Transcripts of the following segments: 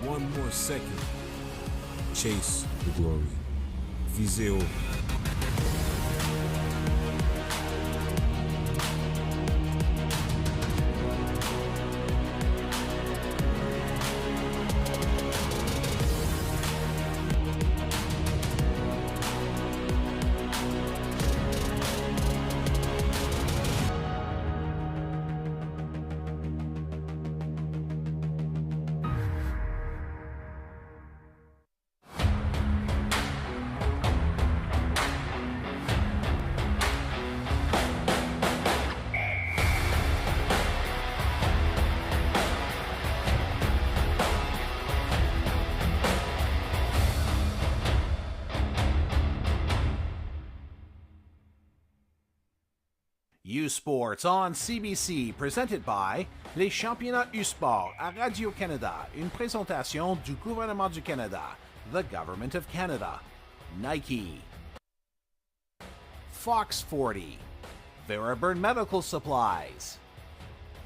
one more second. Chase the glory. Visez haut. U-Sports on CBC, presented by les championnats U-Sport à Radio-Canada, une présentation du gouvernement du Canada, the Government of Canada, Nike, Fox 40, Thunderbird Medical Supplies,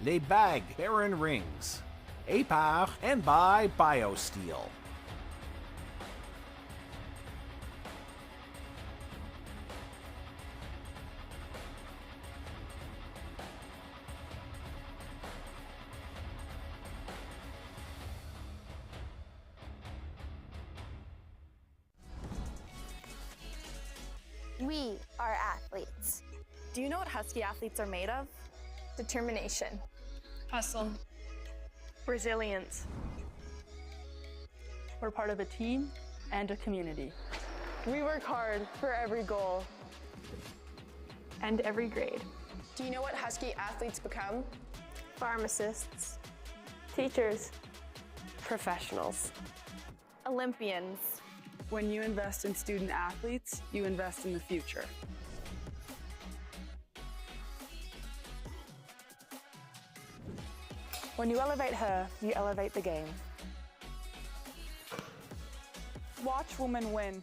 Les Bagues Baron Rings, APAR, and by BioSteel. We are athletes. Do you know what Husky athletes are made of? Determination. Hustle. Resilience. We're part of a team and a community. We work hard for every goal. And every grade. Do you know what Husky athletes become? Pharmacists. Teachers. Professionals. Olympians. When you invest in student athletes, you invest in the future. When you elevate her, you elevate the game. Watch women win.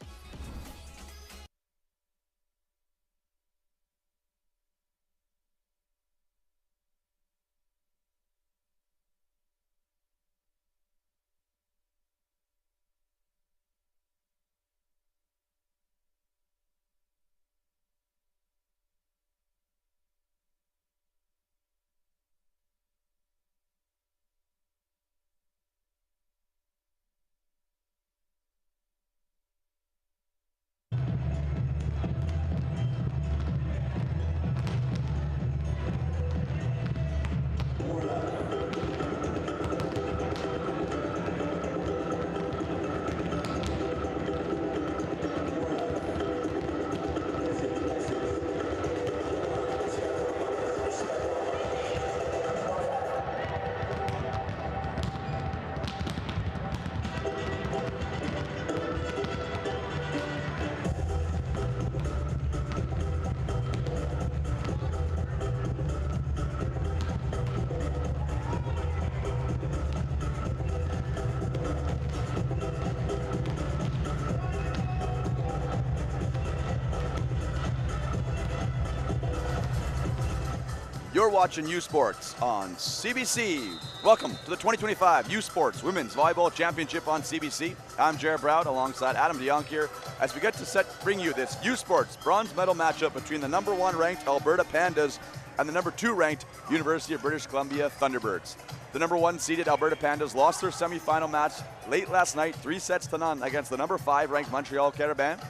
You're watching U-Sports on CBC. Welcome to the 2025 U-Sports Women's Volleyball Championship on CBC. I'm Jared Brown alongside Adam DeYonk here as we get to bring you this U-Sports bronze medal matchup between the number 1 ranked Alberta Pandas and the number 2 ranked University of British Columbia Thunderbirds. The number 1 seeded Alberta Pandas lost their semifinal match late last night, 3-0 against the number 5 ranked Montreal Carabins.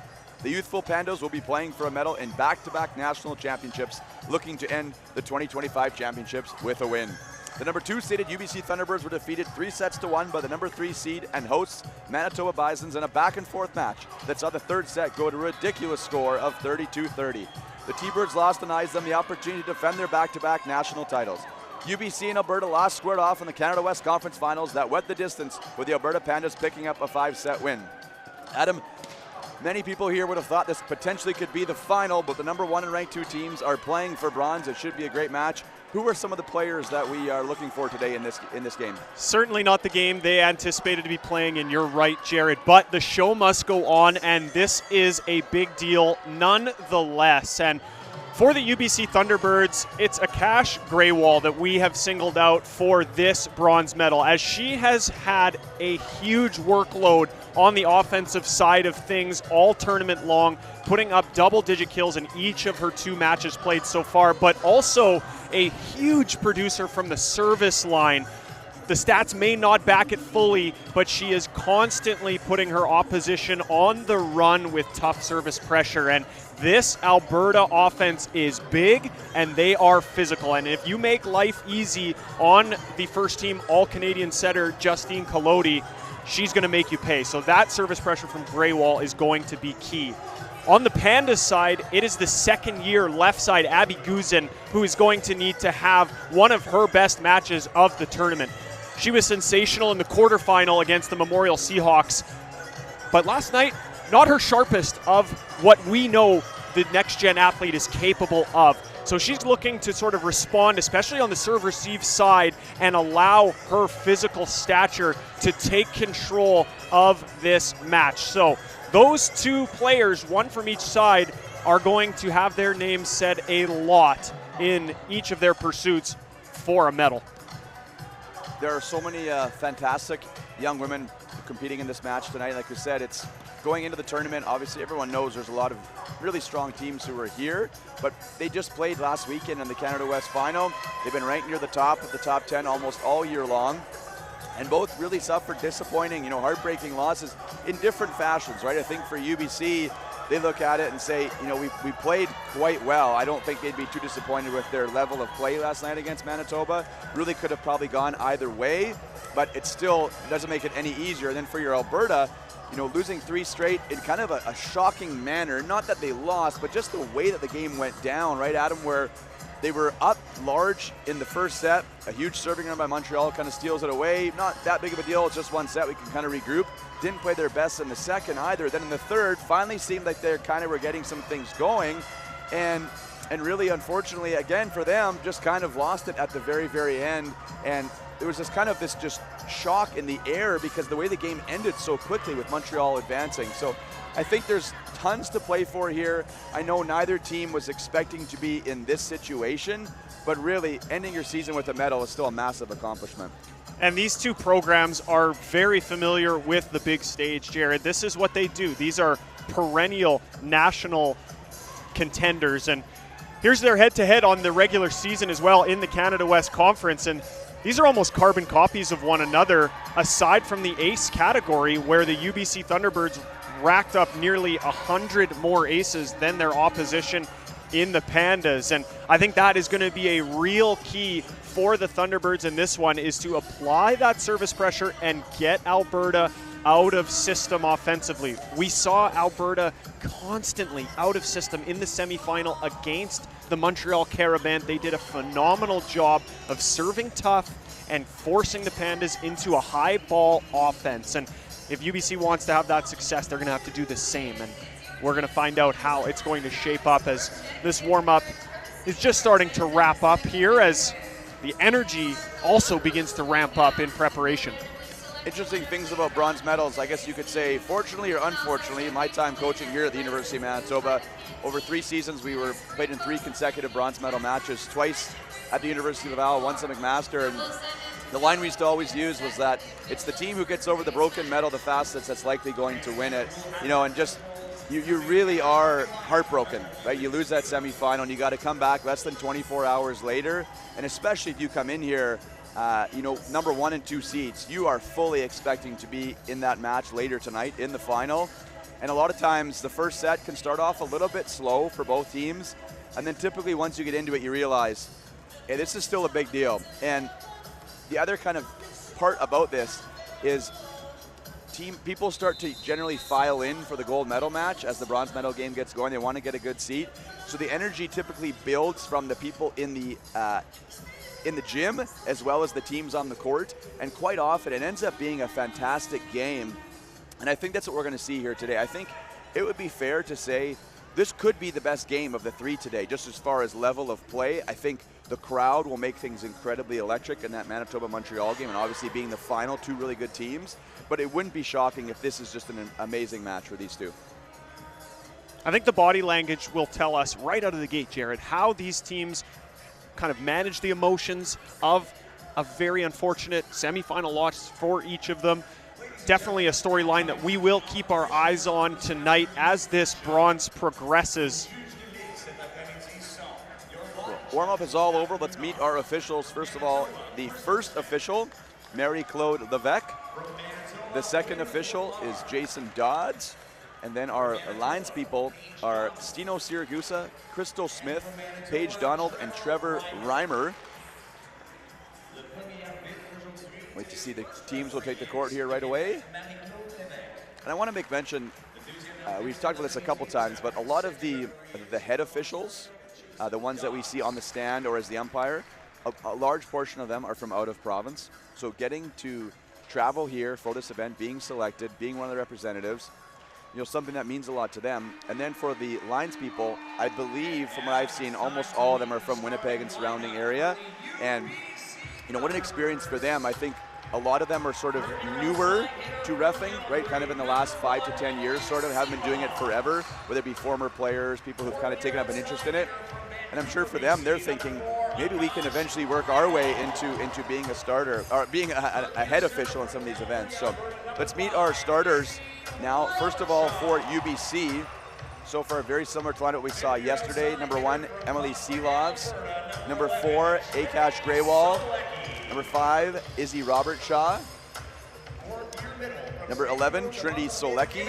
The youthful Pandas will be playing for a medal in back-to-back national championships, looking to end the 2025 championships with a win. The number 2 seeded UBC Thunderbirds were defeated 3-1 by the number 3 seed and hosts Manitoba Bisons in a back-and-forth match that saw the third set go to a ridiculous score of 32-30. The T-Birds loss denies them the opportunity to defend their back-to-back national titles. UBC and Alberta last squared off in the Canada West Conference Finals that went the distance, with the Alberta Pandas picking up a 5-set win. Adam, many people here would have thought this potentially could be the final, but the number 1 and ranked 2 teams are playing for bronze. It should be a great match. Who are some of the players that we are looking for today in this game? Certainly not the game they anticipated to be playing, and you're right, Jared. But the show must go on, and this is a big deal nonetheless. And For the UBC Thunderbirds, it's Akash Graywall that we have singled out for this bronze medal, as she has had a huge workload on the offensive side of things all tournament long, putting up double-digit kills in each of her 2 matches played so far, but also a huge producer from the service line. The stats may not back it fully, but she is constantly putting her opposition on the run with tough service pressure. And this Alberta offense is big, and they are physical. And if you make life easy on the first-team All-Canadian setter, Justine Collodi, she's going to make you pay. So that service pressure from Graywall is going to be key. On the Pandas side, it is the second-year left side, Abby Guzin, who is going to need to have one of her best matches of the tournament. She was sensational in the quarterfinal against the Memorial Seahawks, but last night, not her sharpest of what we know the next-gen athlete is capable of. So she's looking to sort of respond, especially on the serve-receive side, and allow her physical stature to take control of this match. So those 2 players, one from each side, are going to have their names said a lot in each of their pursuits for a medal. There are so many fantastic young women competing in this match tonight. Like we said, it's going into the tournament. Obviously, everyone knows there's a lot of really strong teams who are here, but they just played last weekend in the Canada West Final. They've been ranked near the top of the top 10 almost all year long, and both really suffered disappointing, heartbreaking losses in different fashions, right? I think for UBC, they look at it and say, we played quite well. I don't think they'd be too disappointed with their level of play last night against Manitoba. Really could have probably gone either way, but it still doesn't make it any easier. And then for your Alberta, losing 3 straight in kind of a shocking manner. Not that they lost, but just the way that the game went down, right, Adam, where they were up large in the first set. A huge serving run by Montreal kind of steals it away. Not that big of a deal. It's just 1 set. We can kind of regroup. Didn't play their best in the second either. Then in the third, finally seemed like they kind of were getting some things going. And really, unfortunately, again, for them, just kind of lost it at the very, very end. And there was this just shock in the air because the way the game ended so quickly with Montreal advancing. So I think there's tons to play for here. I know neither team was expecting to be in this situation, but really ending your season with a medal is still a massive accomplishment. And these 2 programs are very familiar with the big stage, Jared. This is what they do. These are perennial national contenders. And here's their head-to-head on the regular season as well in the Canada West Conference. And these are almost carbon copies of one another, aside from the ace category, where the UBC Thunderbirds racked up nearly 100 more aces than their opposition in the Pandas. And I think that is going to be a real key for the Thunderbirds in this one, is to apply that service pressure and get Alberta out of system offensively. We saw Alberta constantly out of system in the semifinal against the Montreal Caravan. They did a phenomenal job of serving tough and forcing the Pandas into a high ball offense. And if UBC wants to have that success, they're going to have to do the same. And we're going to find out how it's going to shape up as this warm-up is just starting to wrap up here, as the energy also begins to ramp up in preparation. Interesting things about bronze medals, I guess you could say, fortunately or unfortunately, my time coaching here at the University of Manitoba, over 3 seasons we were played in 3 consecutive bronze medal matches, twice at the University of Laval, once at McMaster, and the line we used to always use was that it's the team who gets over the broken medal the fastest that's likely going to win it, and just you really are heartbroken, right? You lose that semifinal and you got to come back less than 24 hours later, and especially if you come in here number 1 and 2 seeds, you are fully expecting to be in that match later tonight in the final. And a lot of times the first set can start off a little bit slow for both teams, and then typically once you get into it, you realize, hey, this is still a big deal. And the other kind of part about this is people start to generally file in for the gold medal match as the bronze medal game gets going. They want to get a good seat. So the energy typically builds from the people in the gym as well as the teams on the court, and quite often it ends up being a fantastic game. And I think that's what we're going to see here today. I think it would be fair to say this could be the best game of the 3 today, just as far as level of play. I think the crowd will make things incredibly electric in that Manitoba-Montreal game, and obviously being the final, 2 really good teams. But it wouldn't be shocking if this is just an amazing match for these 2. I think the body language will tell us right out of the gate, Jared, how these teams kind of manage the emotions of a very unfortunate semifinal loss for each of them. Definitely a storyline that we will keep our eyes on tonight as this bronze progresses. Warm-up is all over. Let's meet our officials. First of all, the first official, Marie-Claude Levesque. The second official is Jason Dodds. And then our lines people are Stino Siragusa, Crystal Smith, Paige Donald, and Trevor Reimer. Wait to see the teams will take the court here right away. And I want to make mention, we've talked about this a couple times, but a lot of the head officials, the ones that we see on the stand or as the umpire, a large portion of them are from out of province. So getting to travel here for this event, being selected, being one of the representatives, you know, something that means a lot to them. And then for the lines people, I believe from what I've seen, almost all of them are from Winnipeg and surrounding area. And you know, what an experience for them. I think a lot of them are sort of newer to reffing, right? Kind of in the last 5 to 10 years, sort of, haven't been doing it forever, whether it be former players, people who've kind of taken up an interest in it. And I'm sure for them, they're thinking, maybe we can eventually work our way into being a starter, or being a head official in some of these events. So let's meet our starters now. First of all, for UBC, so far very similar to what we saw yesterday. Number 1, Emily Seelovs. Number 4, Akash Graywall. Number 5, Izzy Robertshaw. Number 11, Trinity Solecki.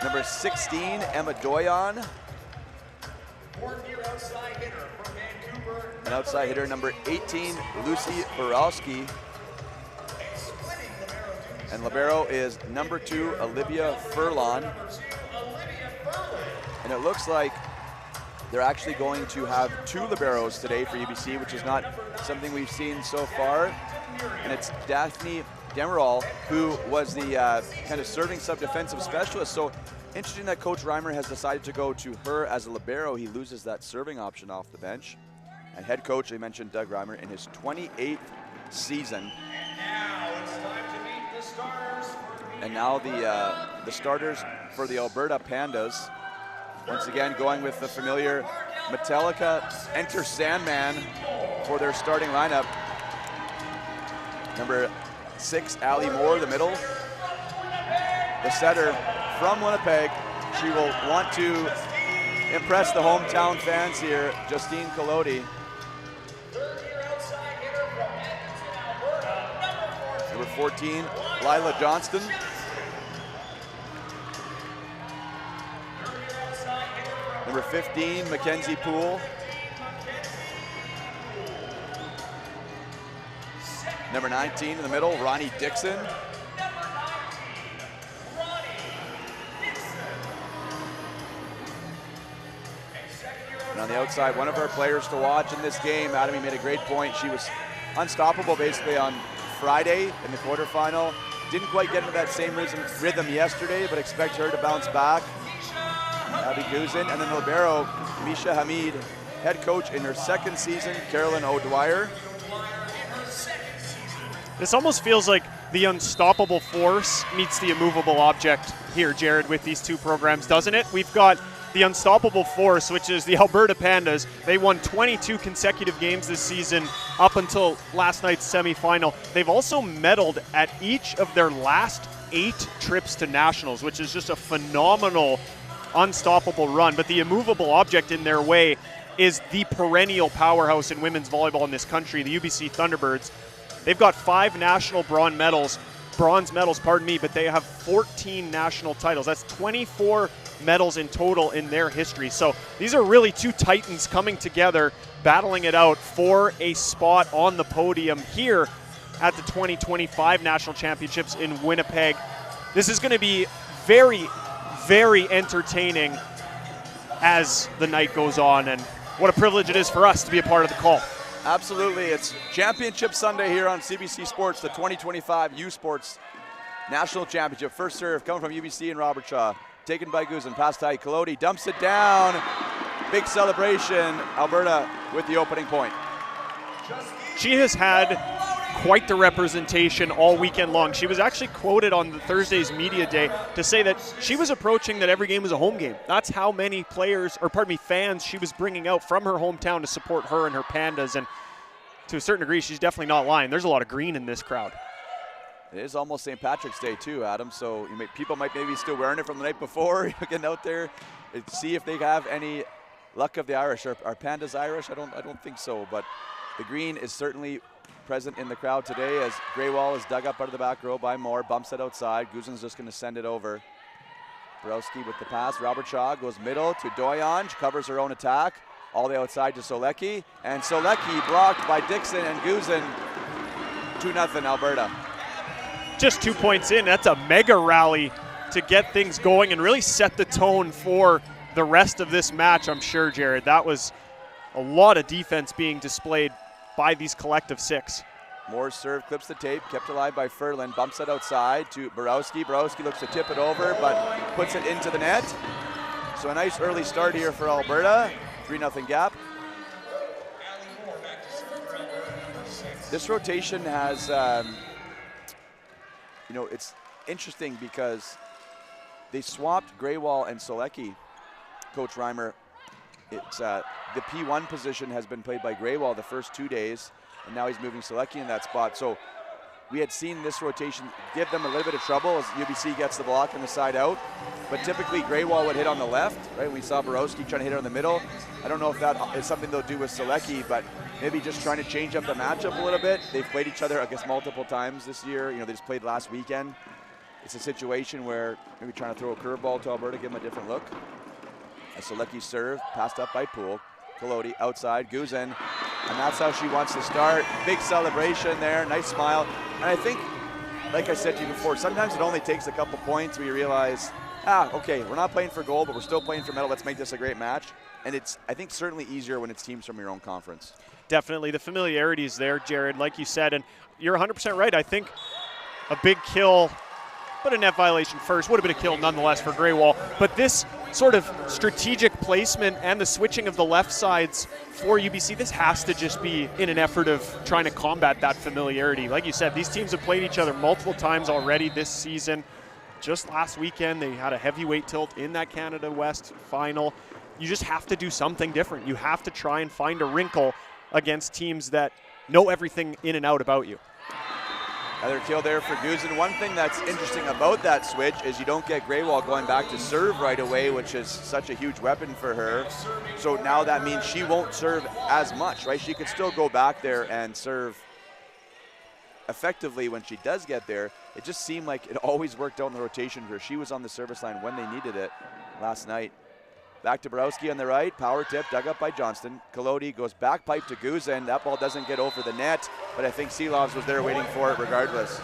Number 16, Emma Doyon. An outside hitter, number 18, Lucy Borowski. And libero is number 2, Olivia Furlon. And it looks like they're actually going to have 2 liberos today for UBC, which is not something we've seen so far. And it's Daphne Demerol, who was the kind of serving sub-defensive specialist. So interesting that Coach Reimer has decided to go to her as a libero. He loses that serving option off the bench. And head coach, they mentioned Doug Reimer, in his 28th season. And now the starters for the Alberta Pandas. Once again, going with the familiar Metallica Enter Sandman for their starting lineup. Number 6, Allie Moore, the middle. The setter from Winnipeg. She will want to impress the hometown fans here, Justine Collodi. Number 14, Lila Johnston. Number 15, Mackenzie Poole. Number 19 in the middle, Ronnie Dixon. And on the outside, one of our players to watch in this game, Adam, he made a great point. She was unstoppable basically on Friday in the quarterfinal. Didn't quite get into that same rhythm yesterday, but expect her to bounce back. Abby Guzin, and then libero, Misha Hamid, head coach in her 2nd season, Carolyn O'Dwyer. This almost feels like the unstoppable force meets the immovable object here, Jared, with these 2 programs, doesn't it? We've got the unstoppable force, which is the Alberta Pandas. They won 22 consecutive games this season up until last night's semifinal. They've also medaled at each of their last 8 trips to nationals, which is just a phenomenal unstoppable run. But the immovable object in their way is the perennial powerhouse in women's volleyball in this country, the UBC Thunderbirds. They've got 5 national bronze medals, but they have 14 national titles. That's 24 medals in total in their history. So these are really 2 titans coming together, battling it out for a spot on the podium here at the 2025 National Championships in Winnipeg. This is going to be very, very entertaining as the night goes on, and what a privilege it is for us to be a part of the call. Absolutely, it's Championship Sunday here on CBC Sports, the 2025 U Sports National Championship. First serve coming from UBC and Robertshaw, taken by Guzin, pass to Collodi, dumps it down. Big celebration, Alberta with the opening point. She has had quite the representation all weekend long. She was actually quoted on the Thursday's media day to say that she was approaching that every game was a home game. That's how many fans she was bringing out from her hometown to support her and her Pandas. And to a certain degree, she's definitely not lying. There's a lot of green in this crowd. It is almost St. Patrick's Day too, Adam, so people might maybe still wearing it from the night before, getting out there and see if they have any luck of the Irish. Are Pandas Irish? I don't think so, but the green is certainly present in the crowd today as Greywall is dug up out of the back row by Moore, bumps it outside. Guzen's just going to send it over. Borowski with the pass. Robert Shaw goes middle to Doyon. She covers her own attack. All the way outside to Solecki. And Solecki blocked by Dixon and Guzen. 2-0 Alberta. Just 2 points in. That's a mega rally to get things going and really set the tone for the rest of this match, I'm sure, Jared. That was a lot of defense being displayed by these collective six. Moore's serve clips the tape, kept alive by Furlan, bumps it outside to Borowski. Borowski looks to tip it over, but puts it into the net. So a nice early start here for Alberta. 3-0 gap. This rotation has, it's interesting because they swapped Greywall and Solecki. Coach Reimer, it's the P1 position has been played by Greywall the first 2 days, and now he's moving Solecki in that spot. So we had seen this rotation give them a little bit of trouble as UBC gets the block on the side out. But typically Greywall would hit on the left, right? We saw Borowski trying to hit her in the middle. I don't know if that is something they'll do with Solecki, but maybe just trying to change up the matchup a little bit. They've played each other, I guess, multiple times this year. They just played last weekend. It's a situation where maybe trying to throw a curveball to Alberta, give them a different look. A Solecki serve, passed up by Poole. Kolodi outside, Guzen, and that's how she wants to start. Big celebration there, nice smile. And I think, like I said to you before, sometimes it only takes a couple points where you realize, okay, we're not playing for gold, but we're still playing for medal. Let's make this a great match. And it's, I think, certainly easier when it's teams from your own conference. Definitely. The familiarity is there, Jared, like you said. And you're 100% right. I think a big kill, but a net violation first, would have been a kill nonetheless for Greywall. But this sort of strategic placement and the switching of the left sides for UBC, this has to just be in an effort of trying to combat that familiarity. Like you said, these teams have played each other multiple times already this season. Just last weekend, they had a heavyweight tilt in that Canada West final. You just have to do something different. You have to try and find a wrinkle against teams that know everything in and out about you. Another kill there for Guzen. One thing that's interesting about that switch is you don't get Greywall going back to serve right away, which is such a huge weapon for her. So now that means she won't serve as much, right? She could still go back there and serve effectively when she does get there. It just seemed like it always worked out in the rotation for her. She was on the service line when they needed it last night. Back to Borowski on the right, power tip, dug up by Johnston. Kolodi goes back pipe to Guzen. That ball doesn't get over the net, but I think Seelovs was there waiting for it regardless.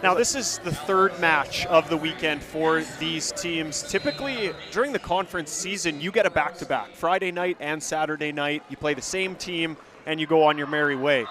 Now this is the third match of the weekend for these teams. Typically during the conference season, you get a back-to-back. Friday night and Saturday night, you play the same team and you go on your merry way.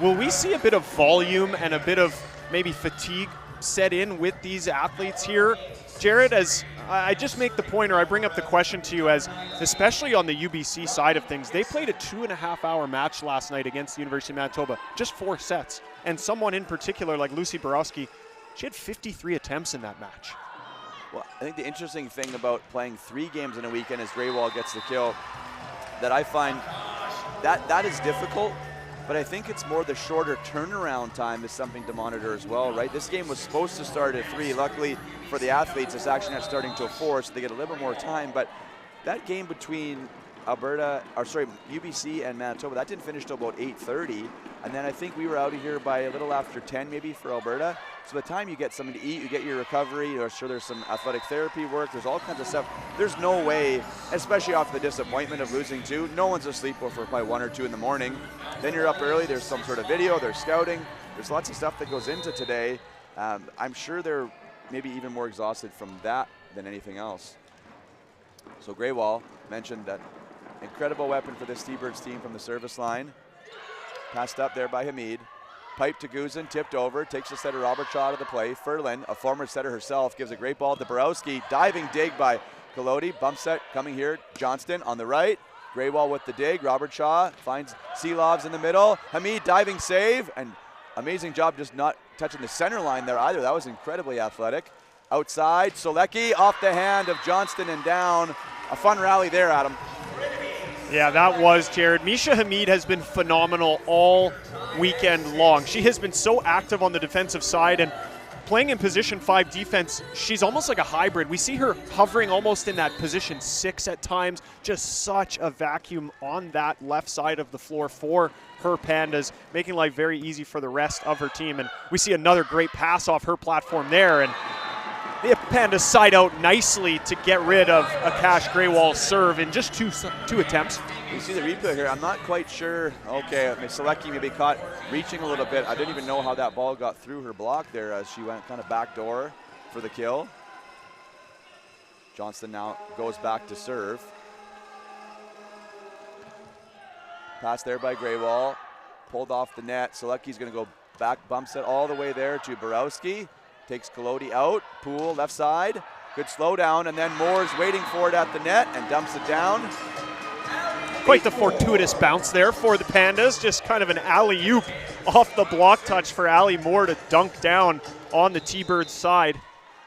Will we see a bit of volume and a bit of maybe fatigue set in with these athletes here, Jared? As I just make the point, or I bring up the question to you, as especially on the UBC side of things, they played a 2.5-hour match last night against the University of Manitoba, just 4 sets. And someone in particular, like Lucy Borowski, she had 53 attempts in that match. Well, I think the interesting thing about playing 3 games in a weekend as Greywall gets the kill, that I find that is difficult. But I think it's more the shorter turnaround time is something to monitor as well, right? This game was supposed to start at 3. Luckily for the athletes, it's actually not starting till 4, so they get a little bit more time. But that game between UBC and Manitoba, that didn't finish till about 8:30. And then I think we were out of here by a little after 10 maybe for Alberta. So by the time you get something to eat, you get your recovery, or sure there's some athletic therapy work, there's all kinds of stuff. There's no way, especially off the disappointment of losing 2, no one's asleep for probably 1 or 2 in the morning. Then you're up early, there's some sort of video, there's scouting, there's lots of stuff that goes into today. I'm sure they're maybe even more exhausted from that than anything else. So Greywall mentioned that incredible weapon for this T-Birds team from the service line. Passed up there by Hamid. Pipe to Guzen, tipped over, takes the setter Robert Shaw out of the play. Furlan, a former setter herself, gives a great ball to Borowski. Diving dig by Kolodi, bump set coming here. Johnston on the right. Graywall with the dig. Robert Shaw finds Seelovs in the middle. Hamid diving save, and amazing job just not touching the center line there either. That was incredibly athletic. Outside, Solecki off the hand of Johnston and down. A fun rally there, Adam. Yeah, that was, Jared. Misha Hamid has been phenomenal all weekend long. She has been so active on the defensive side and playing in position 5 defense. She's almost like a hybrid. We see her hovering almost in that position 6 at times. Just such a vacuum on that left side of the floor for her Pandas, making life very easy for the rest of her team. And we see another great pass off her platform there. And the Pandas side out nicely to get rid of a Cash Graywall serve in just two attempts. You see the replay here. I'm not quite sure. Okay, Selecki maybe caught reaching a little bit. I didn't even know how that ball got through her block there as she went kind of backdoor for the kill. Johnston now goes back to serve. Pass there by Graywall. Pulled off the net. Selecki's going to go back, bumps it all the way there to Borowski. Takes Kolodi out, Poole left side, good slowdown, and then Moore's waiting for it at the net and dumps it down. Quite the fortuitous bounce there for the Pandas, just kind of an alley-oop off the block touch for Allie Moore to dunk down on the T-Birds side.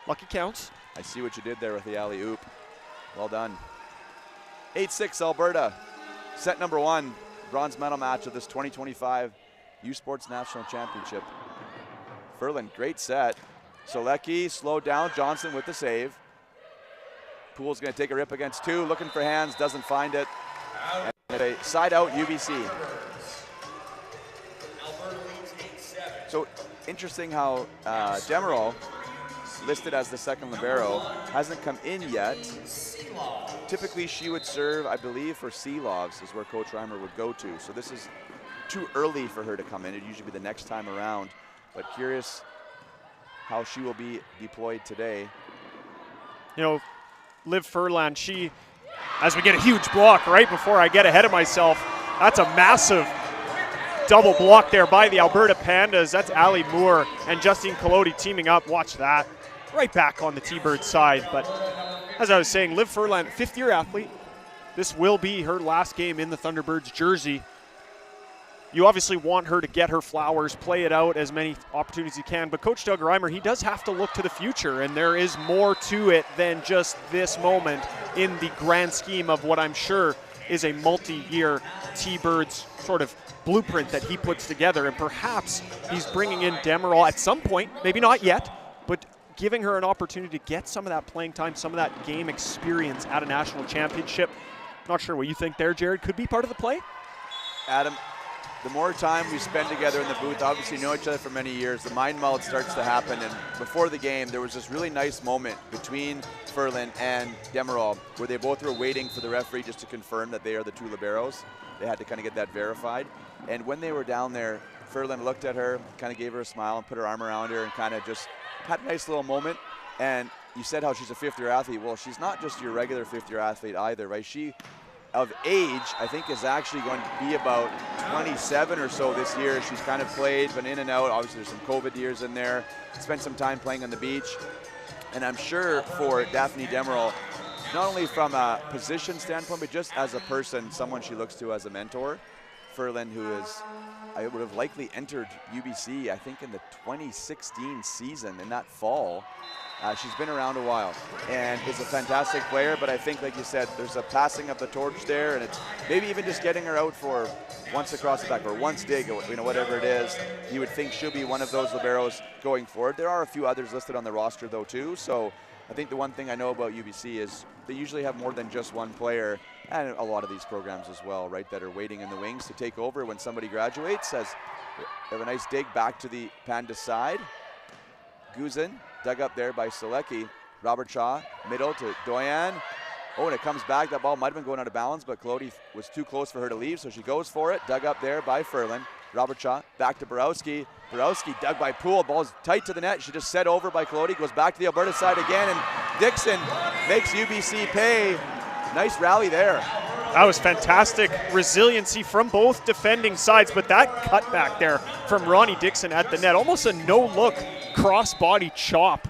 Lucky counts. I see what you did there with the alley-oop. Well done. 8-6 Alberta, set number 1, bronze medal match of this 2025 U Sports National Championship. Ferland, great set. Solecki slowed down, Johnson with the save. Poole's going to take a rip against 2, looking for hands, doesn't find it. And a side out UBC. So interesting how Demerol, listed as the second libero, hasn't come in yet. Typically she would serve, I believe, for Seelovs is where Coach Reimer would go to. So this is too early for her to come in. It'd usually be the next time around. But curious how she will be deployed today. You know, Liv Furlan, she, as we get a huge block right before I get ahead of myself, that's a massive double block there by the Alberta Pandas. That's Allie Moore and Justine Kolodi teaming up. Watch that. Right back on the T-Bird side. But as I was saying, Liv Furlan, 5th-year athlete. This will be her last game in the Thunderbirds jersey. You obviously want her to get her flowers, play it out as many opportunities as you can, but Coach Doug Reimer, he does have to look to the future, and there is more to it than just this moment in the grand scheme of what I'm sure is a multi-year T-Birds sort of blueprint that he puts together, and perhaps he's bringing in Demerol at some point, maybe not yet, but giving her an opportunity to get some of that playing time, some of that game experience at a national championship. Not sure what you think there, Jared. Could be part of the play? Adam, the more time we spend together in the booth, obviously know each other for many years, the mind meld starts to happen. And before the game, there was this really nice moment between Ferland and Demerol where they both were waiting for the referee just to confirm that they are the 2 liberos. They had to kind of get that verified. And when they were down there, Ferland looked at her, kind of gave her a smile and put her arm around her and kind of just had a nice little moment. And you said how she's a 5th-year athlete. Well, she's not just your regular 5th-year athlete either, right? She, of age, I think is actually going to be about 27 or so this year. She's kind of played, been in and out. Obviously, there's some COVID years in there. Spent some time playing on the beach. And I'm sure for Daphne Demerol, not only from a position standpoint, but just as a person, someone she looks to as a mentor. Ferland, who is, I would have likely entered UBC, I think in the 2016 season, in that fall. She's been around a while and is a fantastic player, but I think, like you said, there's a passing of the torch there, and it's maybe even just getting her out for once across the back or once dig, or, you know, whatever it is. You would think she'll be one of those liberos going forward. There are a few others listed on the roster, though, too. So I think the one thing I know about UBC is they usually have more than just one player, and a lot of these programs as well, right, that are waiting in the wings to take over when somebody graduates. As they have a nice dig back to the Panda side. Guzin dug up there by Solecki. Robert Shaw, middle to Doyen. Oh, and it comes back. That ball might have been going out of balance, but Kolodi was too close for her to leave, so she goes for it. Dug up there by Ferland. Robert Shaw back to Borowski. Borowski dug by Poole. Ball's tight to the net. She just set over by Kolodi. Goes back to the Alberta side again, and Dixon makes UBC pay. Nice rally there. That was fantastic resiliency from both defending sides, but that cutback there from Ronnie Dixon at the net, almost a no-look cross-body chop.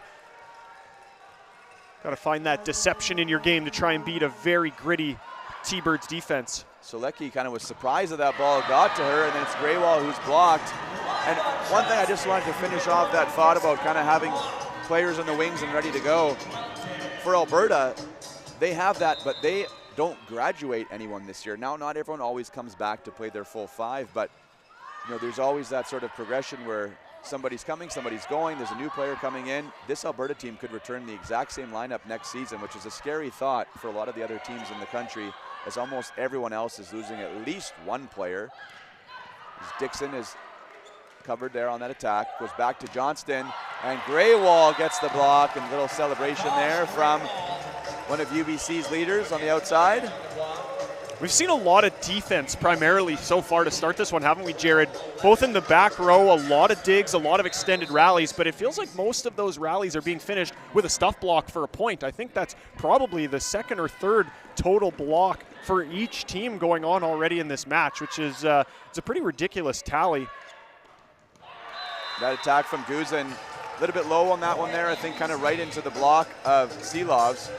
Got to find that deception in your game to try and beat a very gritty T-Birds defense. Solecki kind of was surprised that that ball got to her, and then it's Graywall who's blocked. And one thing I just wanted to finish off that thought about kind of having players in the wings and ready to go. For Alberta, they have that, but they don't graduate anyone this year. Now, not everyone always comes back to play their full 5, but there's always that sort of progression where somebody's coming, somebody's going, there's a new player coming in. This Alberta team could return the exact same lineup next season, which is a scary thought for a lot of the other teams in the country, as almost everyone else is losing at least one player. As Dixon is covered there on that attack, goes back to Johnston, and Graywall gets the block, and a little celebration there from one of UBC's leaders on the outside. We've seen a lot of defense primarily so far to start this one, haven't we, Jared? Both in the back row, a lot of digs, a lot of extended rallies, but it feels like most of those rallies are being finished with a stuff block for a point. I think that's probably the second or third total block for each team going on already in this match, which is it's a pretty ridiculous tally. That attack from Guzin, a little bit low on that one there, I think kind of right into the block of Seelovs.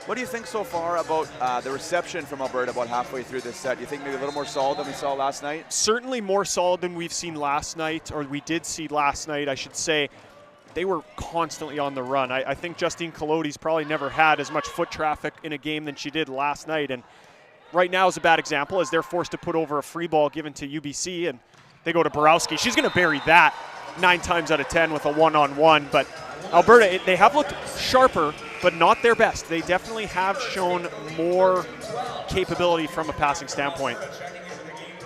What do you think so far about the reception from Alberta about halfway through this set? Do you think maybe a little more solid than we saw last night? Certainly more solid than we've seen last night, or we did see last night, I should say. They were constantly on the run. I think Justine Colodey's probably never had as much foot traffic in a game than she did last night. And right now is a bad example as they're forced to put over a free ball given to UBC, and they go to Borowski. She's going to bury that 9 times out of 10 with a one-on-one. But Alberta, they have looked sharper, but not their best. They definitely have shown more capability from a passing standpoint.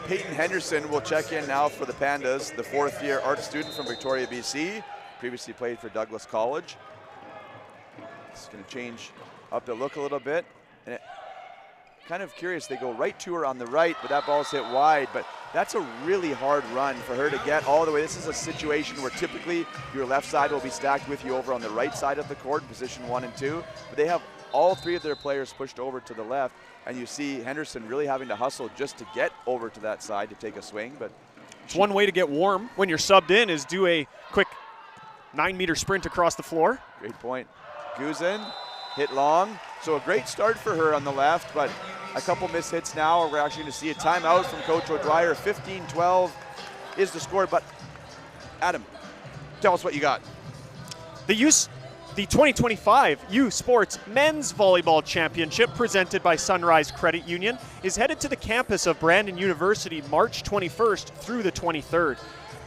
Peyton Henderson will check in now for the Pandas, the 4th-year art student from Victoria, BC. Previously played for Douglas College. It's going to change up the look a little bit. And kind of curious, they go right to her on the right, but that ball's hit wide. But that's a really hard run for her to get all the way. This is a situation where typically your left side will be stacked with you over on the right side of the court, position 1 and 2. But they have all 3 of their players pushed over to the left, and you see Henderson really having to hustle just to get over to that side to take a swing. But it's one way to get warm when you're subbed in is do a quick 9-meter sprint across the floor. Great point. Guzin hit long. So a great start for her on the left, but a couple missed hits now. We're actually going to see a timeout from Coach O'Dwyer. 15-12 is the score. But Adam, tell us what you got. The 2025 U Sports Men's Volleyball Championship, presented by Sunrise Credit Union, is headed to the campus of Brandon University March 21st through the 23rd.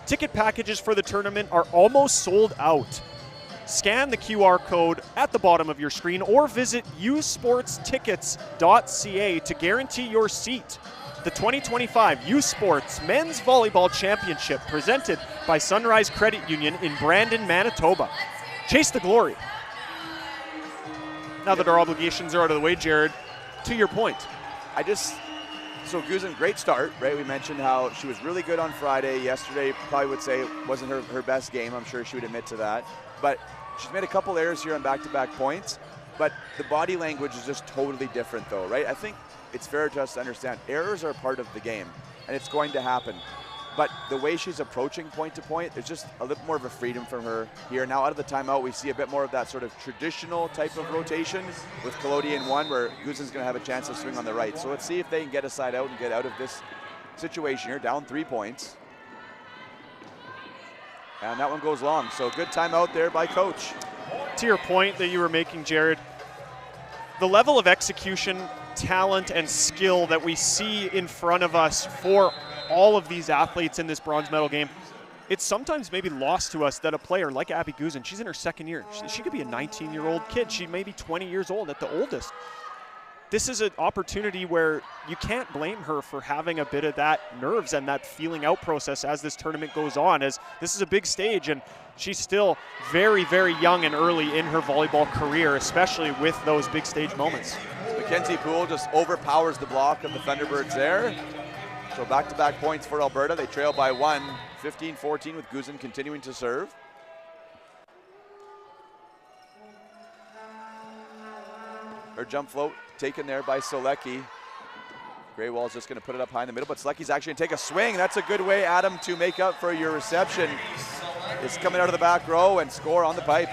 Ticket packages for the tournament are almost sold out. Scan the QR code at the bottom of your screen or visit usportstickets.ca to guarantee your seat. The 2025 U Sports Men's Volleyball Championship, presented by Sunrise Credit Union in Brandon, Manitoba. Chase the glory. Now that our obligations are out of the way, Jared, to your point. So Guzin, great start, right? We mentioned how she was really good on Friday. Yesterday, probably would say wasn't her best game. I'm sure she would admit to that. But she's made a couple errors here on back-to-back points. But the body language is just totally different, though, right? I think it's fair to us to understand errors are part of the game, and it's going to happen. But the way she's approaching point-to-point, there's just a little more of a freedom from her here. Now, out of the timeout, we see a bit more of that sort of traditional type of rotation with Colodey in one, where Guzin's going to have a chance to swing on the right. So let's see if they can get a side out and get out of this situation here, down 3 points. And that one goes long. So good timeout there by Coach. To your point that you were making, Jared, the level of execution, talent, and skill that we see in front of us for all of these athletes in this bronze medal game, it's sometimes maybe lost to us that a player like Abby Guzin, she's in her 2nd year. She could be a 19-year-old kid. She may be 20 years old at the oldest. This is an opportunity where you can't blame her for having a bit of that nerves and that feeling out process as this tournament goes on, as this is a big stage and she's still very, very young and early in her volleyball career, especially with those big stage moments. Mackenzie Poole just overpowers the block of the Thunderbirds there. So back-to-back points for Alberta. They trail by 1, 15-14 with Guzin continuing to serve. Her jump float taken there by Solecki. Graywall's just going to put it up high in the middle, but Solecki's actually going to take a swing. That's a good way, Adam, to make up for your reception. It's coming out of the back row and score on the pipe.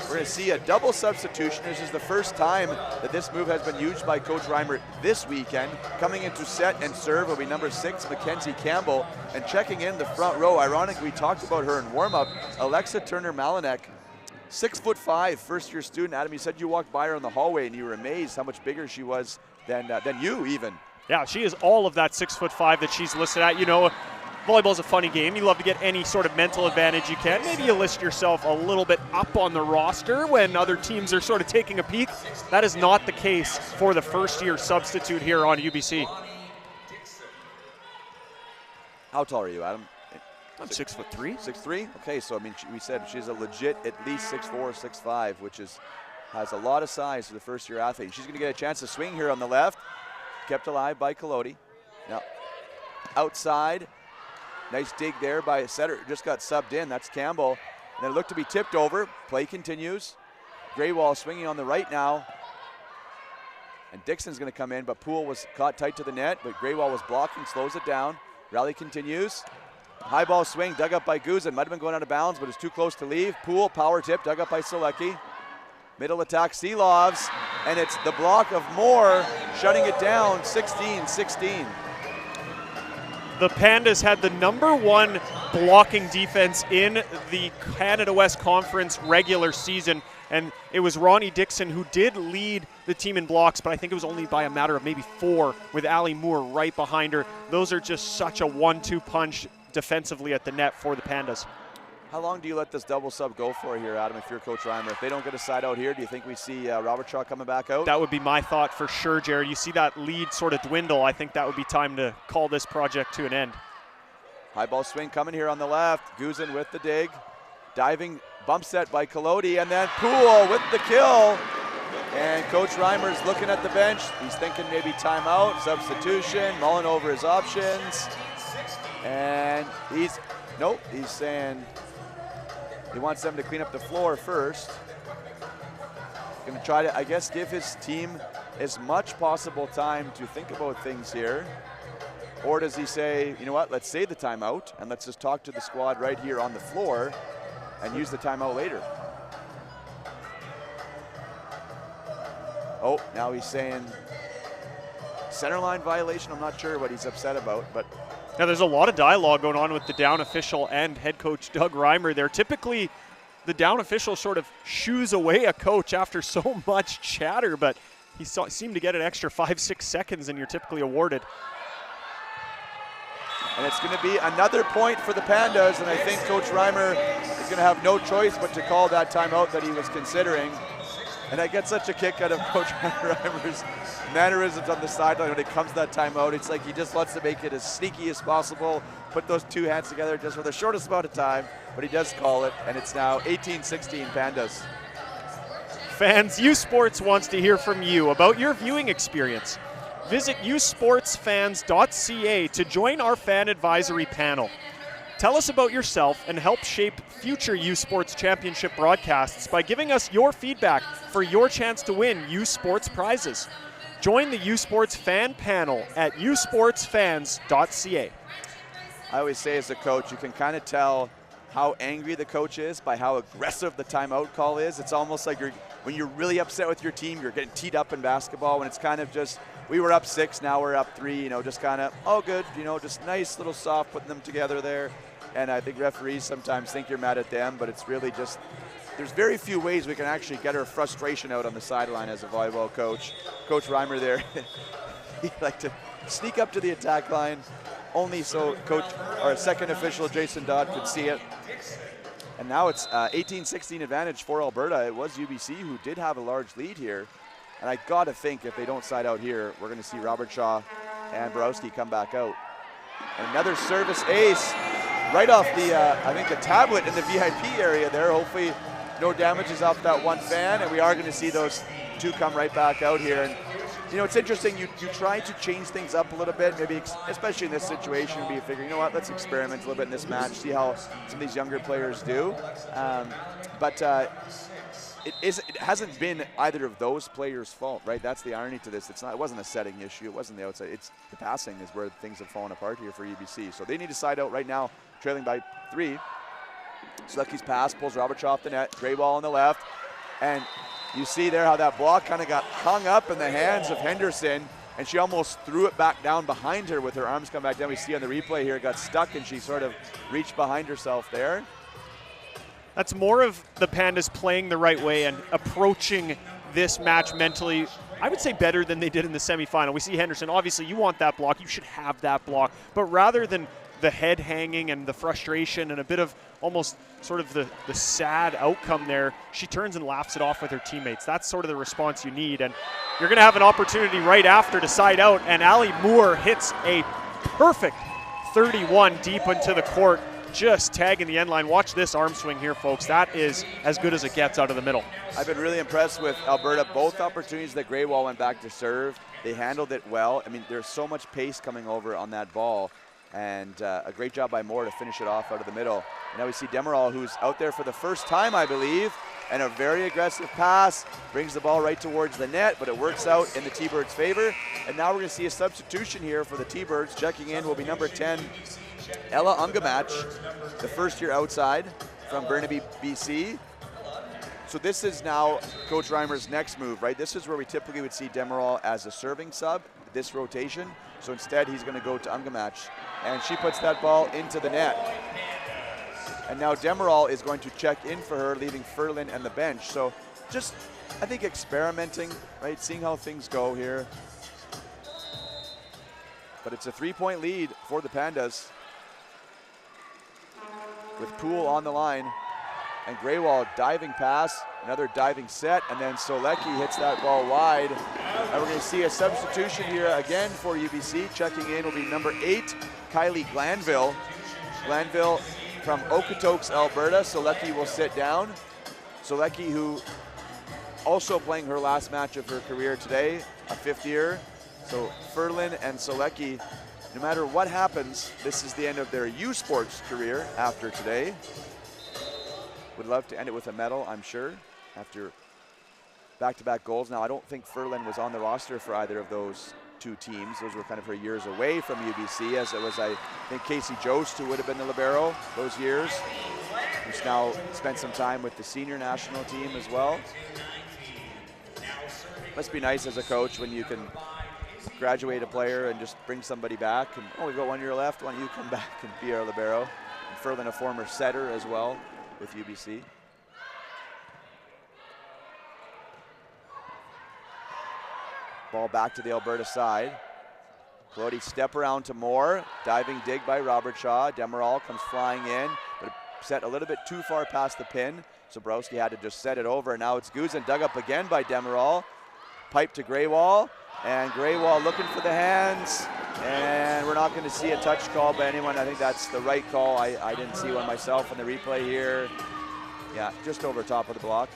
we're going to see a double substitution. This is the first time that this move has been used by Coach Reimer this weekend. Coming into set and serve will be number 6, Mackenzie Campbell. And checking in the front row, ironically, we talked about her in warm-up, Alexa Turner-Malinek, 6'5", first-year student. Adam, you said you walked by her in the hallway and you were amazed how much bigger she was than you even. Yeah, she is all of that 6'5" that she's listed at. You know, volleyball is a funny game. You love to get any sort of mental advantage you can. Maybe you list yourself a little bit up on the roster when other teams are sort of taking a peek. That is not the case for the first-year substitute here on UBC. How tall are you, Adam? I'm 6'3". 6'3"? Okay, so I mean, we said she's a legit at least 6'4", 6'5", which has a lot of size for the first-year athlete. She's going to get a chance to swing here on the left. Kept alive by Collodi. Now, outside. Nice dig there by a setter. Just got subbed in. That's Campbell. And then it looked to be tipped over. Play continues. Graywall swinging on the right now. And Dixon's going to come in, but Poole was caught tight to the net, but Graywall was blocking, slows it down. Rally continues. High ball swing, dug up by Guzin. Might have been going out of bounds, but it's too close to leave. Poole, power tip, dug up by Selecki. Middle attack, Seelovs, and it's the block of Moore, shutting it down, 16-16. The Pandas had the #1 blocking defense in the Canada West Conference regular season, and it was Ronnie Dixon who did lead the team in blocks, but I think it was only by a matter of maybe 4 with Allie Moore right behind her. Those are just such a 1-2 punch defensively at the net for the Pandas. How long do you let this double sub go for here, Adam, if you're Coach Reimer? If they don't get a side out here, do you think we see Robert Shaw coming back out? That would be my thought for sure, Jared. You see that lead sort of dwindle. I think that would be time to call this project to an end. High ball swing coming here on the left. Guzin with the dig. Diving bump set by Collodi, and then Poole with the kill. And Coach Reimer's looking at the bench. He's thinking maybe timeout, substitution, mulling over his options. And he's saying he wants them to clean up the floor first. Going to try to, I guess, give his team as much possible time to think about things here. Or does he say, you know what, let's save the timeout and let's just talk to the squad right here on the floor and use the timeout later. Oh, now he's saying center line violation. I'm not sure what he's upset about, but now, there's a lot of dialogue going on with the down official and head coach Doug Reimer there. Typically, the down official sort of shoos away a coach after so much chatter, but he seemed to get an extra 5-6 seconds, and you're typically awarded. And it's going to be another point for the Pandas, and I think Coach Reimer is going to have no choice but to call that timeout that he was considering. And I get such a kick out of Coach Reimer's mannerisms on the sideline when it comes to that timeout. It's like he just wants to make it as sneaky as possible, put those two hands together just for the shortest amount of time, but he does call it, and it's now 18-16 Pandas. Fans, U Sports wants to hear from you about your viewing experience. Visit usportsfans.ca to join our fan advisory panel. Tell us about yourself and help shape future U Sports Championship broadcasts by giving us your feedback for your chance to win U Sports prizes. Join the U Sports fan panel at usportsfans.ca. I always say as a coach, you can kind of tell how angry the coach is by how aggressive the timeout call is. It's almost like when you're really upset with your team, you're getting teed up in basketball, when it's kind of just, we were up 6, now we're up 3, just kind of, oh good, just nice little soft putting them together there. And I think referees sometimes think you're mad at them, but it's really just, there's very few ways we can actually get our frustration out on the sideline as a volleyball coach. Coach Reimer there, he'd like to sneak up to the attack line, only so our second official, Jason Dodd, could see it. And now it's 18-16 advantage for Alberta. It was UBC who did have a large lead here. And I gotta think if they don't side out here, we're gonna see Robert Shaw and Borowski come back out. And another service ace right off the, I think the tablet in the VIP area there. Hopefully no damages off that one fan, and we are gonna see those two come right back out here. And it's interesting, you try to change things up a little bit, maybe especially in this situation, be figure, you know what, let's experiment a little bit in this match, see how some of these younger players do. It hasn't been either of those players' fault, right? That's the irony to this. It wasn't a setting issue. It wasn't the outside. It's the passing is where things have fallen apart here for UBC. So they need to side out right now, trailing by 3. Selecki's pass pulls Robert Shaw off the net. Grayball on the left. And you see there how that block kind of got hung up in the hands of Henderson, and she almost threw it back down behind her with her arms come back down. We see on the replay here, it got stuck and she sort of reached behind herself there. That's more of the Pandas playing the right way and approaching this match mentally, I would say, better than they did in the semifinal. We see Henderson, obviously you want that block, you should have that block, but rather than the head hanging and the frustration and a bit of almost sort of the sad outcome there, she turns and laughs it off with her teammates. That's sort of the response you need, and you're going to have an opportunity right after to side out, and Ali Moore hits a perfect 31 deep into the court, just tagging the end line. Watch this arm swing here, folks. That is as good as it gets out of the middle. I've been really impressed with Alberta. Both opportunities that Greywall went back to serve, they handled it well. I mean, there's so much pace coming over on that ball, and a great job by Moore to finish it off out of the middle. And now we see Demerol, who's out there for the first time, I believe, and a very aggressive pass, brings the ball right towards the net, but it works out in the T-Birds' favor. And now we're going to see a substitution here for the T-Birds. Checking in will be number 10, Ella Ungamach, the first year outside from Burnaby, BC. So this is now Coach Reimer's next move, right? This is where we typically would see Demerol as a serving sub, this rotation. So instead, he's going to go to Ungamach, and she puts that ball into the net. And now Demerol is going to check in for her, leaving Ferlin and the bench. So just, I think, experimenting, right? Seeing how things go here. But it's a 3-point lead for the Pandas, with Poole on the line. And Greywall diving pass, another diving set, and then Solecki hits that ball wide. And we're going to see a substitution here again for UBC. Checking in will be number 8, Kylie Glanville. Glanville from Okotoks, Alberta. Solecki will sit down. Solecki, who also playing her last match of her career today, a 5th year. So Ferlin and Solecki, no matter what happens, this is the end of their U Sports career after today. Would love to end it with a medal, I'm sure, after back-to-back goals. Now, I don't think Ferlin was on the roster for either of those two teams. Those were kind of her years away from UBC, as it was, I think, Casey Jost, who would have been the libero those years, who's now spent some time with the senior national team as well. Must be nice as a coach when you can graduate a player and just bring somebody back. And, oh, we've got 1 year left. Why don't you come back and be our libero? And Ferlin, a former setter as well with UBC. Ball back to the Alberta side. Clody step around to Moore. Diving dig by Robert Shaw. Demerol comes flying in, but set a little bit too far past the pin. Zabrowski had to just set it over, and now it's Guzin dug up again by Demerol. Pipe to Greywall, and Greywall looking for the hands, and we're not going to see a touch call by anyone. I think that's the right call. I didn't see one myself in the replay here. Yeah, just over top of the block.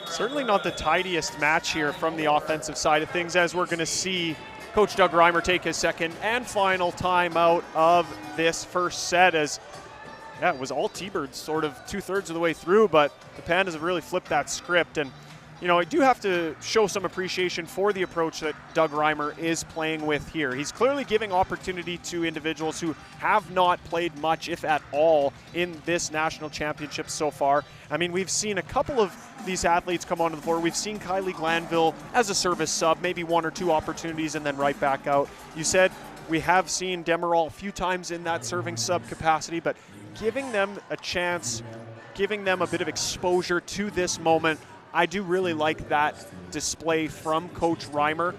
Certainly not the tidiest match here from the offensive side of things, as we're going to see Coach Doug Reimer take his second and final timeout of this first set, as it was all T-Birds sort of 2/3 of the way through, but the Pandas have really flipped that script. And you know, I do have to show some appreciation for the approach that Doug Reimer is playing with here. He's clearly giving opportunity to individuals who have not played much, if at all, in this national championship so far. I mean, we've seen a couple of these athletes come onto the floor. We've seen Kylie Glanville as a service sub, maybe 1 or 2 opportunities and then right back out. You said we have seen Demerol a few times in that serving sub capacity, but giving them a chance, giving them a bit of exposure to this moment, I do really like that display from Coach Reimer.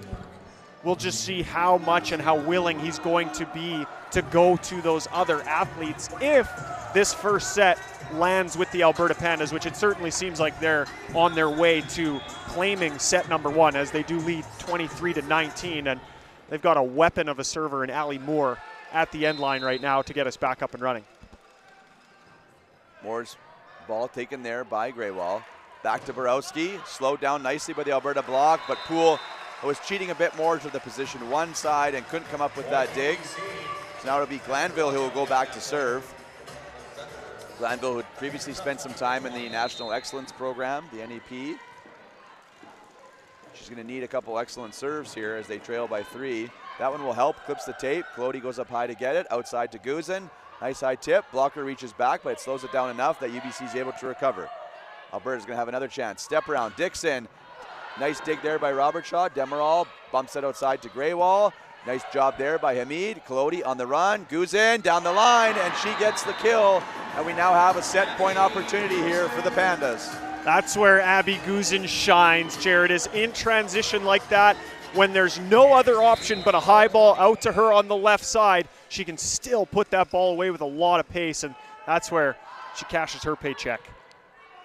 We'll just see how much and how willing he's going to be to go to those other athletes if this first set lands with the Alberta Pandas, which it certainly seems like they're on their way to claiming set number 1, as they do lead 23-19, and they've got a weapon of a server in Ali Moore at the end line right now to get us back up and running. Moore's ball taken there by Greywall. Back to Borowski, slowed down nicely by the Alberta block, but Poole was cheating a bit more to the position 1 side and couldn't come up with that dig. So now it'll be Glanville who will go back to serve. Glanville, who previously spent some time in the National Excellence Program, the NEP. She's going to need a couple excellent serves here as they trail by 3. That one will help, clips the tape. Clody goes up high to get it, outside to Guzin. Nice high tip, blocker reaches back, but it slows it down enough that UBC is able to recover. Alberta's going to have another chance. Step around, Dixon. Nice dig there by Robert Shaw. Demerol bumps it outside to Greywall. Nice job there by Hamid. Kalodi on the run. Guzin down the line, and she gets the kill. And we now have a set point opportunity here for the Pandas. That's where Abby Guzin shines, Jared, is in transition like that. When there's no other option but a high ball out to her on the left side, she can still put that ball away with a lot of pace, and that's where she cashes her paycheck.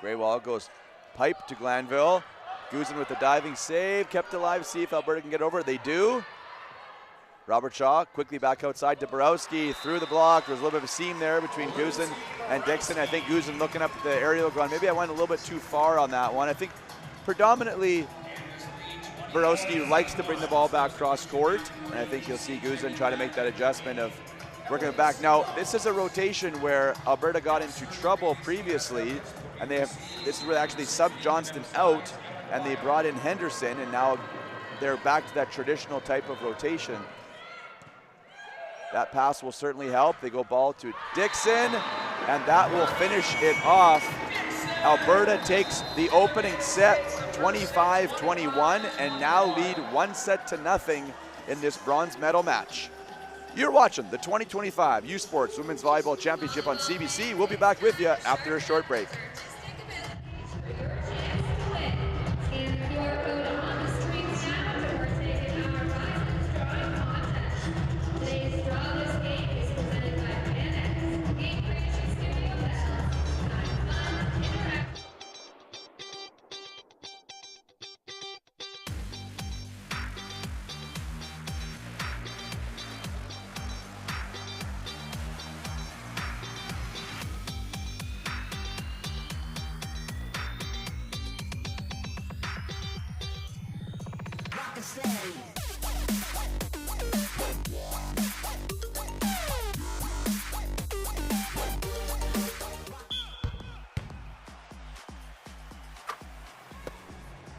Greywall goes pipe to Glanville. Guzin with the diving save, kept alive, see if Alberta can get over it. They do. Robert Shaw quickly back outside to Borowski, through the block. There's a little bit of a seam there between Guzin and Dixon. I think Guzin looking up at the aerial going, maybe I went a little bit too far on that one. I think predominantly Borowski likes to bring the ball back cross court, and I think you'll see Guzin try to make that adjustment of working it back. Now, this is a rotation where Alberta got into trouble previously, and this is where they actually subbed Johnston out, and they brought in Henderson, and now they're back to that traditional type of rotation. That pass will certainly help. They go ball to Dixon, and that will finish it off. Alberta takes the opening set 25-21 and now lead 1-0 in this bronze medal match. You're watching the 2025 U Sports Women's Volleyball Championship on CBC. We'll be back with you after a short break.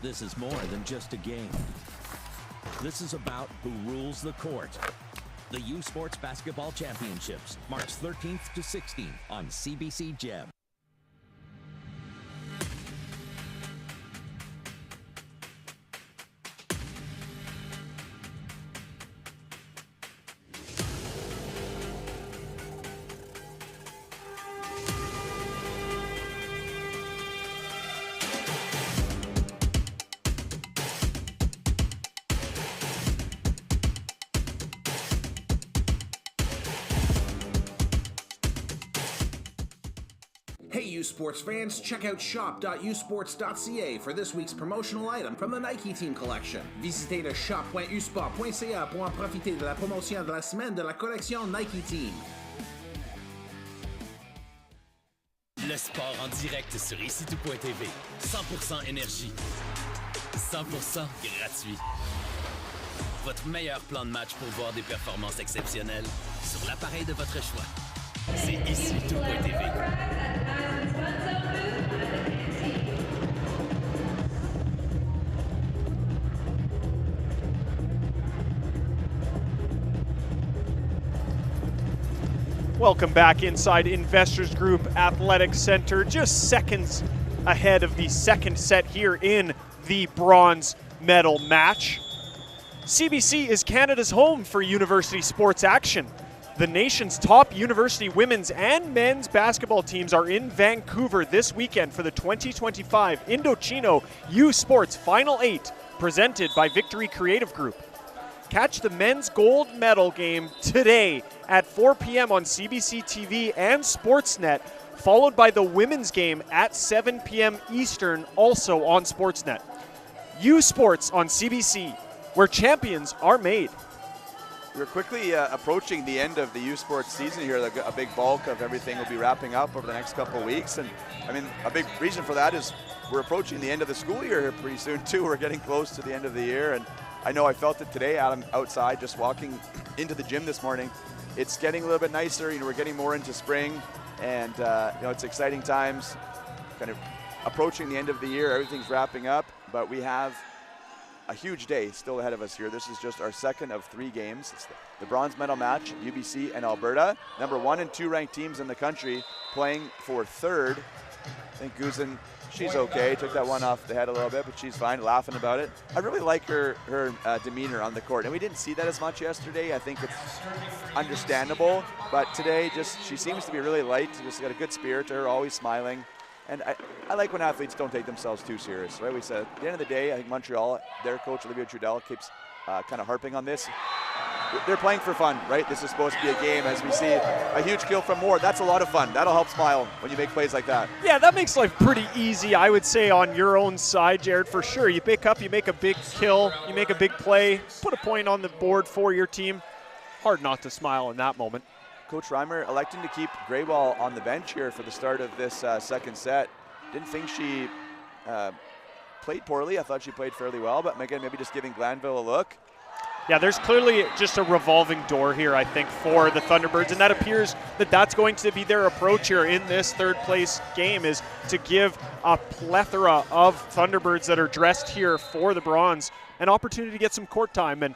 This is more than just a game. This is about who rules the court. The U Sports Basketball Championships, March 13th to 16th on CBC Gem. Hey U Sports fans, check out shop.usports.ca for this week's promotional item from the Nike Team Collection. Visitez le shop.usport.ca pour en profiter de la promotion de la semaine de la collection Nike Team. Le sport en direct sur icitout.tv. 100% énergie. 100% gratuit. Votre meilleur plan de match pour voir des performances exceptionnelles sur l'appareil de votre choix. C'est icitout.tv. Welcome back inside Investors Group Athletic Center, just seconds ahead of the second set here in the bronze medal match. CBC is Canada's home for university sports action. The nation's top university women's and men's basketball teams are in Vancouver this weekend for the 2025 Indochino U Sports Final 8, presented by Victory Creative Group. Catch the men's gold medal game today at 4 p.m. on CBC TV and Sportsnet, followed by the women's game at 7 p.m. Eastern, also on Sportsnet. U Sports on CBC, where champions are made. We're quickly approaching the end of the U Sports season here. A big bulk of everything will be wrapping up over the next couple of weeks. And I mean, a big reason for that is we're approaching the end of the school year here pretty soon too. We're getting close to the end of the year. And I know I felt it today, Adam, outside, just walking into the gym this morning. It's getting a little bit nicer. You know, we're getting more into spring, and you know, it's exciting times. Kind of approaching the end of the year, everything's wrapping up, but we have a huge day still ahead of us here. This is just our second of 3 games. It's the bronze medal match, UBC and Alberta. Number 1 and 2 ranked teams in the country playing for third. I think Guzin she's okay. Took that one off the head a little bit, but she's fine, laughing about it. I really like her demeanor on the court, and we didn't see that as much yesterday. I think it's understandable, but today she seems to be really light. Just got a good spirit to her, always smiling. And I like when athletes don't take themselves too serious, right? We said at the end of the day, I think Montreal, their coach Olivia Trudel keeps kind of harping on this. They're playing for fun, right? This is supposed to be a game. As we see a huge kill from Moore, that's a lot of fun. That'll help smile when you make plays like that. Yeah, that makes life pretty easy, I would say, on your own side, Jared, for sure. You pick up, you make a big kill, you make a big play, put a point on the board for your team. Hard not to smile in that moment. Coach Reimer electing to keep Greywall on the bench here for the start of this second set. Didn't think she played poorly. I thought she played fairly well, but again, maybe just giving Glanville a look. Yeah, there's clearly just a revolving door here, I think, for the Thunderbirds, and that appears that that's going to be their approach here in this third place game, is to give a plethora of Thunderbirds that are dressed here for the bronze an opportunity to get some court time, and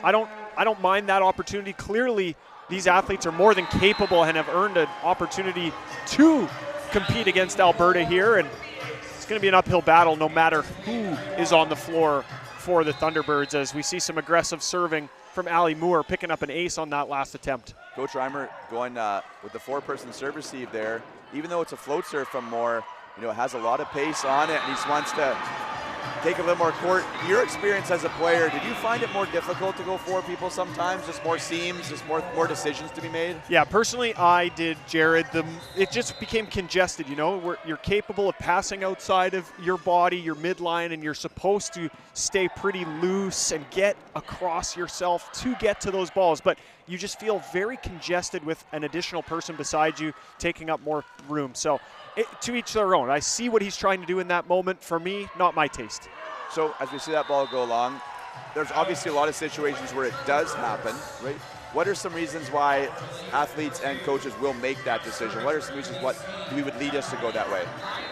I don't mind that opportunity. Clearly, these athletes are more than capable and have earned an opportunity to compete against Alberta here, and it's going to be an uphill battle no matter who is on the floor for the Thunderbirds, as we see some aggressive serving from Ali Moore, picking up an ace on that last attempt. Coach Reimer going with the 4-person serve receive there. Even though it's a float serve from Moore, it has a lot of pace on it, and he just wants to take a little more court. Your experience as a player, did you find it more difficult to go for people sometimes? Just more seams, just more decisions to be made? Yeah, personally, I did, Jared. It just became congested, you're capable of passing outside of your body, your midline, and you're supposed to stay pretty loose and get across yourself to get to those balls. But you just feel very congested with an additional person beside you taking up more room. So to each their own. I see what he's trying to do in that moment. For me, not my taste. So as we see that ball go along, there's obviously a lot of situations where it does happen, right? What are some reasons why athletes and coaches will make that decision? What are some reasons what we would lead us to go that way?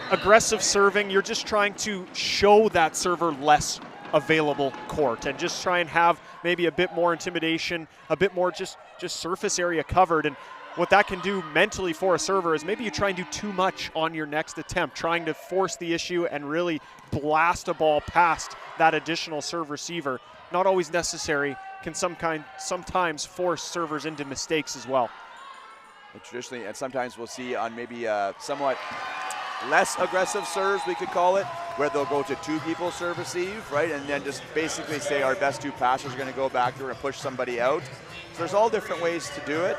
Aggressive serving, you're just trying to show that server less available court and just try and have maybe a bit more intimidation, a bit more just surface area covered. And what that can do mentally for a server is maybe you try and do too much on your next attempt, trying to force the issue and really blast a ball past that additional serve receiver. Not always necessary, can sometimes force servers into mistakes as well. And traditionally, and sometimes we'll see on maybe somewhat less aggressive serves, we could call it, where they'll go to 2 people serve receive, right? And then just basically say our best 2 passers are going to go back there and push somebody out. So there's all different ways to do it.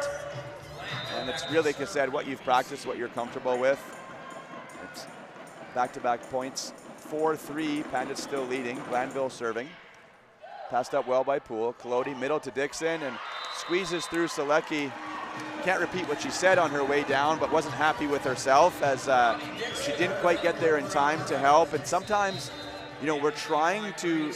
And it's really, like I said, what you've practiced, what you're comfortable with. It's back-to-back points. 4-3, Pandas still leading. Glanville serving. Passed up well by Poole. Collodi middle to Dixon and squeezes through Selecki. Can't repeat what she said on her way down, but wasn't happy with herself as she didn't quite get there in time to help. And sometimes, we're trying to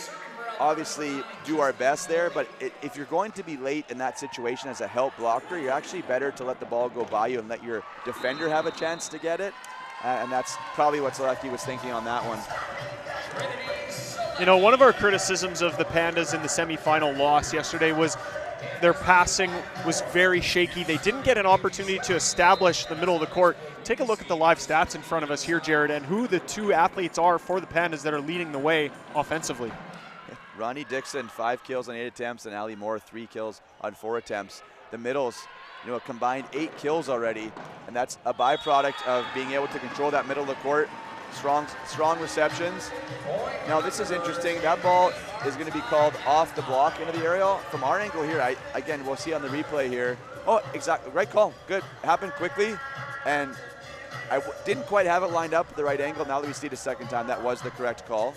obviously do our best there, but if you're going to be late in that situation as a help blocker, you're actually better to let the ball go by you and let your defender have a chance to get it. And that's probably what Selecki was thinking on that one. One of our criticisms of the Pandas in the semifinal loss yesterday was their passing was very shaky. They didn't get an opportunity to establish the middle of the court. Take a look at the live stats in front of us here, Jared, and who the 2 athletes are for the Pandas that are leading the way offensively. Ronnie Dixon, 5 kills on 8 attempts, and Ali Moore, 3 kills on 4 attempts. The middles, a combined 8 kills already, and that's a byproduct of being able to control that middle of the court. Strong receptions. Now this is interesting. That ball is going to be called off the block into the aerial. From our angle here, again, we'll see on the replay here. Oh, exactly, right call, good. Happened quickly, and I didn't quite have it lined up at the right angle. Now that we see it a second time, that was the correct call.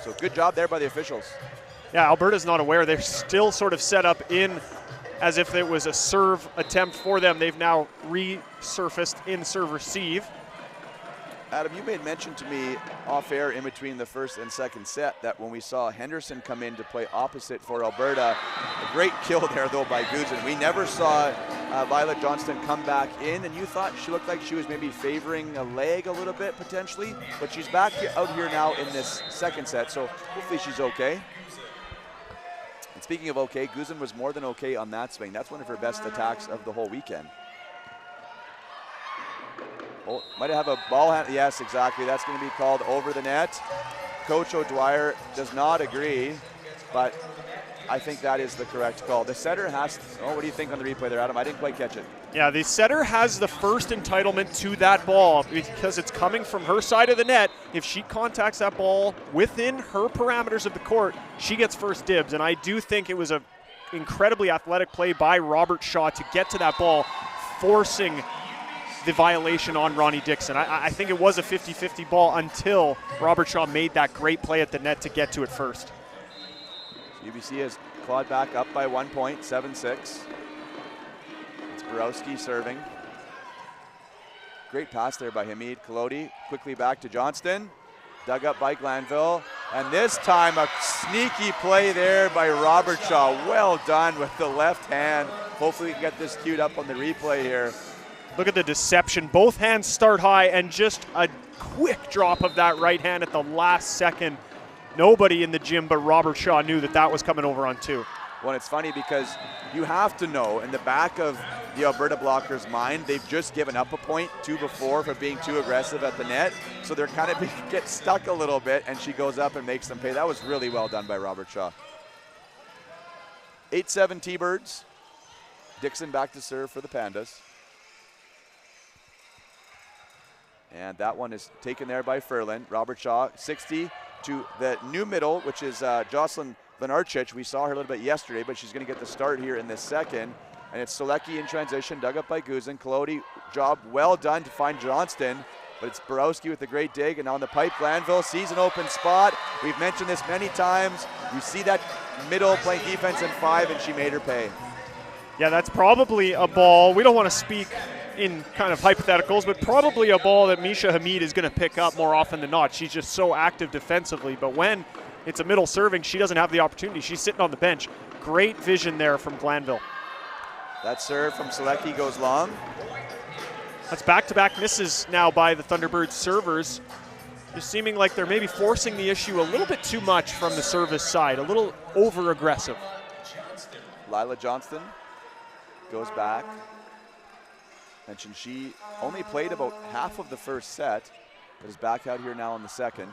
So good job there by the officials. Yeah, Alberta's not aware. They're still sort of set up in as if it was a serve attempt for them. They've now resurfaced in serve receive. Adam, you made mention to me off air in between the first and second set that when we saw Henderson come in to play opposite for Alberta, a great kill there though by Guzin. We never saw Violet Johnston come back in, and you thought she looked like she was maybe favoring a leg a little bit potentially, but she's back out here now in this second set, so hopefully she's okay. And speaking of okay, Guzin was more than okay on that swing. That's one of her best attacks of the whole weekend. Oh, might have a ball hand. Yes, exactly. That's going to be called over the net. Coach O'Dwyer does not agree, but I think that is the correct call. The setter has, what do you think on the replay there, Adam? I didn't quite catch it. Yeah, the setter has the first entitlement to that ball because it's coming from her side of the net. If she contacts that ball within her parameters of the court, she gets first dibs. And I do think it was an incredibly athletic play by Robert Shaw to get to that ball, forcing the violation on Ronnie Dixon. I think it was a 50-50 ball until Robert Shaw made that great play at the net to get to it first. UBC has clawed back up by 1 point, 7-6. It's Borowski serving. Great pass there by Hamid Kolodi. Quickly back to Johnston. Dug up by Glanville. And this time a sneaky play there by Robert Shaw. Well done with the left hand. Hopefully we can get this queued up on the replay here. Look at the deception. Both hands start high and just a quick drop of that right hand at the last second. Nobody in the gym but Robert Shaw knew that that was coming over on two. Well, it's funny because you have to know in the back of the Alberta blockers' mind, they've just given up a point two before for being too aggressive at the net. So they're kind of get stuck a little bit, and she goes up and makes them pay. That was really well done by Robert Shaw. 8-7 T-Birds. Dixon back to serve for the Pandas. And that one is taken there by Ferland. Robert Shaw, 60 to the new middle, which is Jocelyn Lenarchich. We saw her a little bit yesterday, but she's going to get the start here in this second. And it's Selecki in transition, dug up by Guzin. Kolodi, job well done to find Johnston, but it's Borowski with the great dig. And on the pipe, Glanville sees an open spot. We've mentioned this many times. You see that middle playing defense in 5, and she made her pay. Yeah, that's probably a ball. We don't want to speak in kind of hypotheticals, but probably a ball that Misha Hamid is going to pick up more often than not. She's just so active defensively, but when it's a middle serving, she doesn't have the opportunity. She's sitting on the bench. Great vision there from Glanville. That serve from Selecki goes long. That's back-to-back misses now by the Thunderbirds servers. Just seeming like they're maybe forcing the issue a little bit too much from the service side, a little over-aggressive. Lila Johnston goes back. Mentioned she only played about half of the first set, but is back out here now in the second.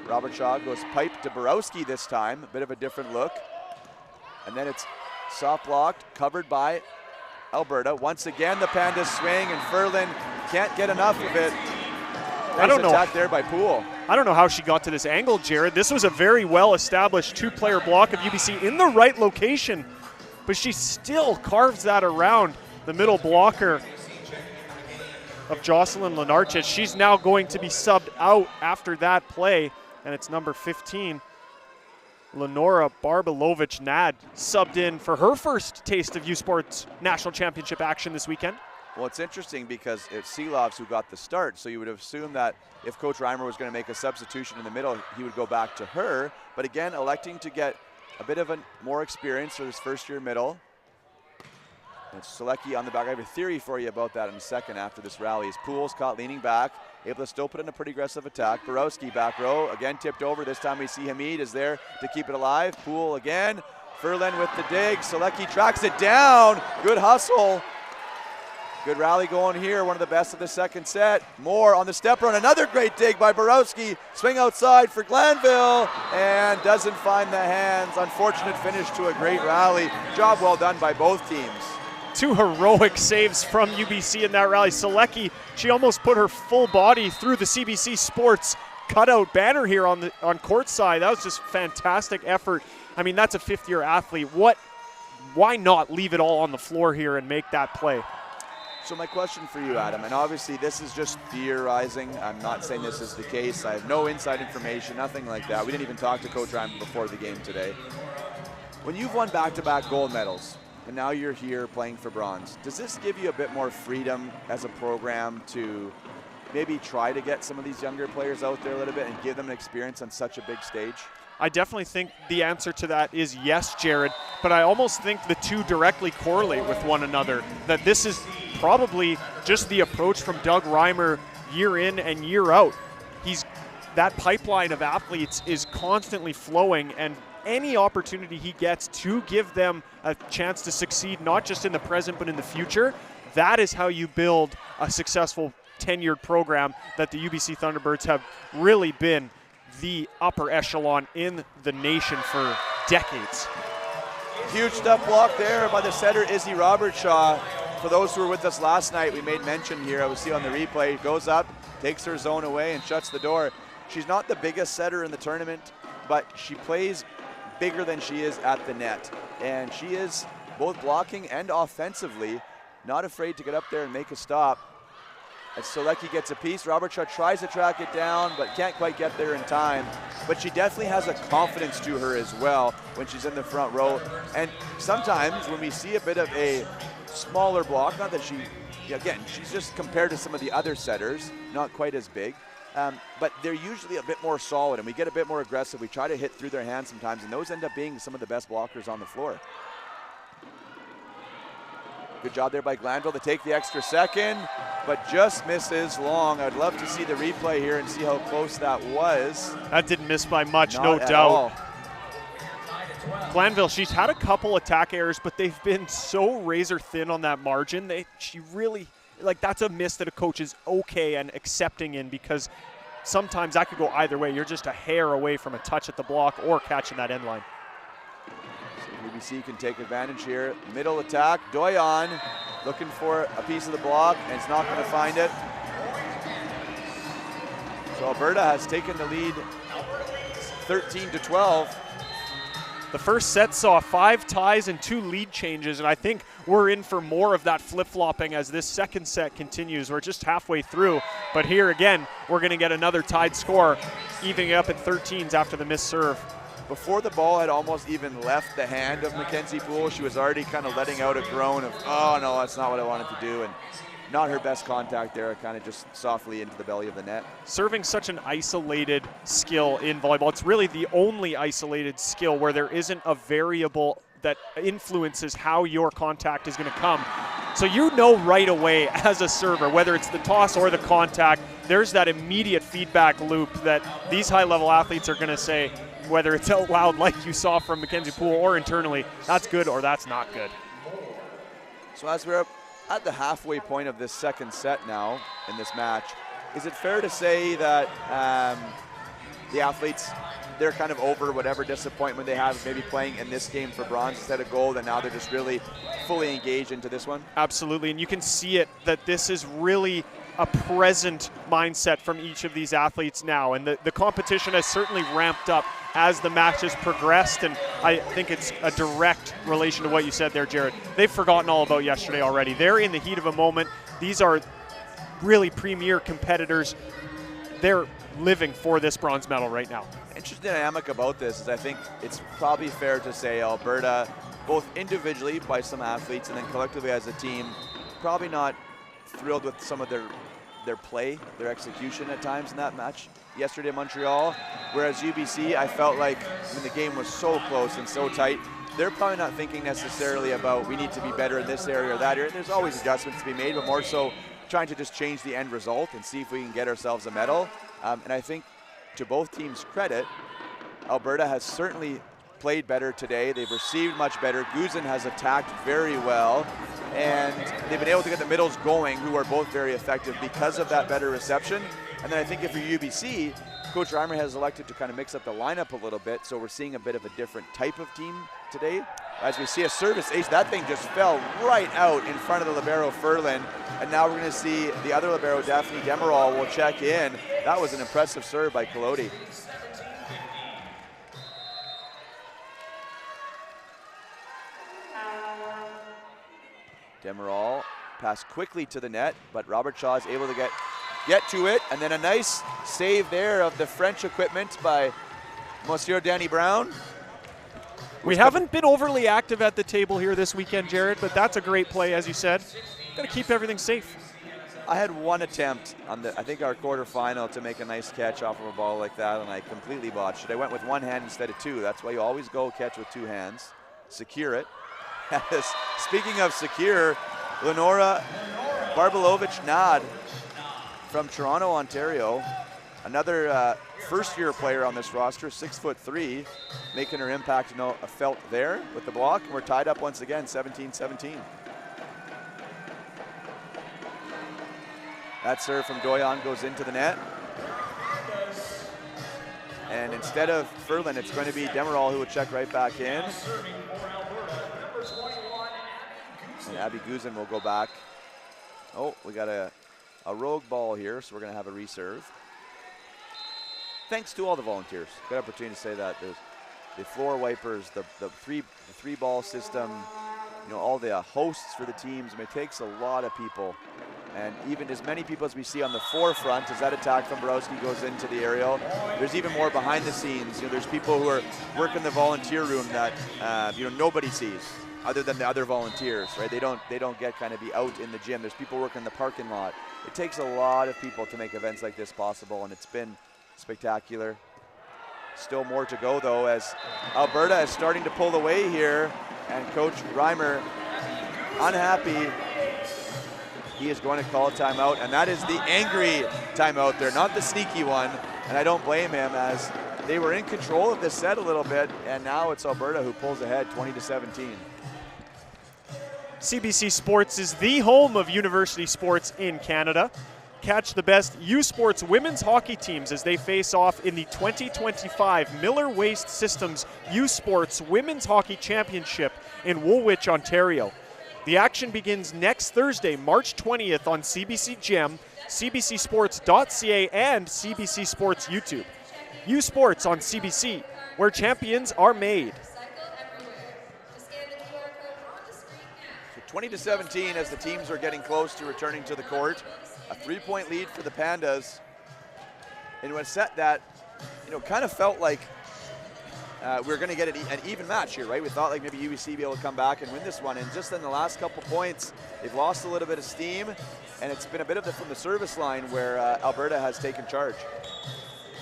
Robert Shaw goes pipe to Borowski this time, a bit of a different look. And then it's soft blocked, covered by Alberta. Once again, the Pandas swing, and Ferland can't get enough of it. Nice I don't know. Attack there by Poole. I don't know how she got to this angle, Jared. This was a very well-established two-player block of UBC in the right location, but she still carves that around the middle blocker of Jocelyn Lenarchich. She's now going to be subbed out after that play, and it's number 15, Lenora Barbalovich-Nad, subbed in for her first taste of U Sports National Championship action this weekend. Well, it's interesting because it's Seelovs who got the start, so you would assume that if Coach Reimer was going to make a substitution in the middle, he would go back to her. But again, electing to get a bit of a more experience for this first-year middle. It's Selecki on the back. I have a theory for you about that in a second after this rally. As Poole's caught leaning back, able to still put in a pretty aggressive attack. Borowski back row, again tipped over. This time we see Hamid is there to keep it alive. Poole again. Ferland with the dig. Selecki tracks it down. Good hustle. Good rally going here. One of the best of the second set. Moore on the step run. Another great dig by Borowski. Swing outside for Glanville and doesn't find the hands. Unfortunate finish to a great rally. Job well done by both teams. Two heroic saves from UBC in that rally. Selecki, she almost put her full body through the CBC Sports cutout banner here on court side. That was just fantastic effort. I mean, that's a fifth-year athlete. Why not leave it all on the floor here and make that play? So my question for you, Adam, and obviously this is just theorizing. I'm not saying this is the case. I have no inside information, nothing like that. We didn't even talk to Coach Reimer before the game today. When you've won back-to-back gold medals, and now you're here playing for bronze, does this give you a bit more freedom as a program to maybe try to get some of these younger players out there a little bit and give them an experience on such a big stage? I definitely think the answer to that is yes, Jared, but I almost think the two directly correlate with one another, that this is probably just the approach from Doug Reimer year in and year out. That pipeline of athletes is constantly flowing, and any opportunity he gets to give them a chance to succeed, not just in the present but in the future, that is how you build a successful tenured program that the UBC Thunderbirds have really been the upper echelon in the nation for decades. Huge step block there by the setter, Izzy Robertshaw. For those who were with us last night, we made mention here, I will see on the replay, goes up, takes her zone away and shuts the door. She's not the biggest setter in the tournament, but she plays bigger than she is at the net. And she is both blocking and offensively not afraid to get up there and make a stop. And Solecki gets a piece. Robertshaw tries to track it down, but can't quite get there in time. But she definitely has a confidence to her as well when she's in the front row. And sometimes when we see a bit of a smaller block, not that she, again, she's just compared to some of the other setters, not quite as big, but they're usually a bit more solid and we get a bit more aggressive. We try to hit through their hands sometimes, and those end up being some of the best blockers on the floor. Good job there by Glanville to take the extra second, but just misses long. I'd love to see the replay here and see how close that was. That didn't miss by much, Not no at doubt. all. Glanville, she's had a couple attack errors, but they've been so razor thin on that margin. She really, like, that's a miss that a coach is okay and accepting in, because sometimes that could go either way. You're just a hair away from a touch at the block or catching that end line. UBC can take advantage here. Middle attack, Doyon looking for a piece of the block, and it's not going to find it. So Alberta has taken the lead 13-12. The first set saw 5 ties and 2 lead changes, and I think we're in for more of that flip-flopping as this second set continues. We're just halfway through, but here again, we're going to get another tied score, evening up at 13s after the missed serve. Before the ball had almost even left the hand of Mackenzie Poole, she was already kind of letting out a groan of, oh no, that's not what I wanted to do, and not her best contact there, kind of just softly into the belly of the net. Serving such an isolated skill in volleyball. It's really the only isolated skill where there isn't a variable that influences how your contact is going to come. So you know right away as a server, whether it's the toss or the contact, there's that immediate feedback loop that these high-level athletes are going to say, whether it's out loud like you saw from Mackenzie Poole or internally, that's good or that's not good. So as we're at the halfway point of this second set now in this match, is it fair to say that the athletes, they're kind of over whatever disappointment they have maybe playing in this game for bronze instead of gold, and now they're just really fully engaged into this one? Absolutely, and you can see it that this is really a present mindset from each of these athletes now, and the competition has certainly ramped up as the match has progressed, and I think it's a direct relation to what you said there, Jared. They've forgotten all about yesterday already. They're in the heat of a moment. These are really premier competitors. They're living for this bronze medal right now. Interesting dynamic about this is I think it's probably fair to say Alberta, both individually by some athletes and then collectively as a team, probably not thrilled with some of their play, their execution at times in that match yesterday in Montreal. Whereas UBC, I felt like when the game was so close and so tight, they're probably not thinking necessarily about we need to be better in this area or that area. There's always adjustments to be made, but more so trying to just change the end result and see if we can get ourselves a medal. And I think to both teams' credit, Alberta has certainly played better today. They've received much better. Guzin has attacked very well, and they've been able to get the middles going, who are both very effective because of that better reception. And then I think if you're UBC, Coach Reimer has elected to kind of mix up the lineup a little bit, so we're seeing a bit of a different type of team today. As we see a service ace, that thing just fell right out in front of the libero Furlan, and now we're going to see the other libero, Daphne Demerol, will check in. That was an impressive serve by Colodi. Demerol passed quickly to the net, but Robertshaw is able to get to it, and then a nice save there of the French equipment by Monsieur Danny Brown. We haven't been overly active at the table here this weekend, Jared, but that's a great play, as you said. Got to keep everything safe. I had one attempt on I think our quarterfinal to make a nice catch off of a ball like that, and I completely botched it. I went with one hand instead of two. That's why you always go catch with two hands. Secure it. Speaking of secure, Lenora Barbalovich-Nad from Toronto, Ontario. Another first-year player on this roster, 6'3", making her impact felt there with the block. We're tied up once again, 17-17. That serve from Doyon goes into the net. And instead of Ferland, it's going to be Demerol who will check right back in. And Abby Guzin will go back. Oh, we got a rogue ball here, so we're going to have a reserve. Thanks to all the volunteers. Good opportunity to say that. The floor wipers, the three ball system, you know, all the hosts for the teams. I mean, it takes a lot of people. And even as many people as we see on the forefront, as that attack from Borowski goes into the aerial, there's even more behind the scenes. You know, there's people who are working the volunteer room that you know, nobody sees other than the other volunteers, right? They don't get kind of be out in the gym. There's people working the parking lot. It takes a lot of people to make events like this possible, and it's been spectacular. Still more to go though, as Alberta is starting to pull away here, and Coach Reimer unhappy. He is going to call a timeout, and that is the angry timeout there, not the sneaky one. And I don't blame him, as they were in control of this set a little bit, and now it's Alberta who pulls ahead 20-17. CBC Sports is the home of university sports in Canada. Catch the best U Sports women's hockey teams as they face off in the 2025 Miller Waste Systems U Sports Women's Hockey Championship in Woolwich, Ontario. The action begins next Thursday, March 20th on CBC Gem, cbcsports.ca, and CBC Sports YouTube. U Sports on CBC, where champions are made. So 20-17 as the teams are getting close to returning to the court. A 3-point lead for the Pandas. And when set that, you know, kind of felt like we were going to get an even match here, right? We thought like maybe UBC be able to come back and win this one. And just in the last couple points, they've lost a little bit of steam. And it's been a bit of from the service line where Alberta has taken charge.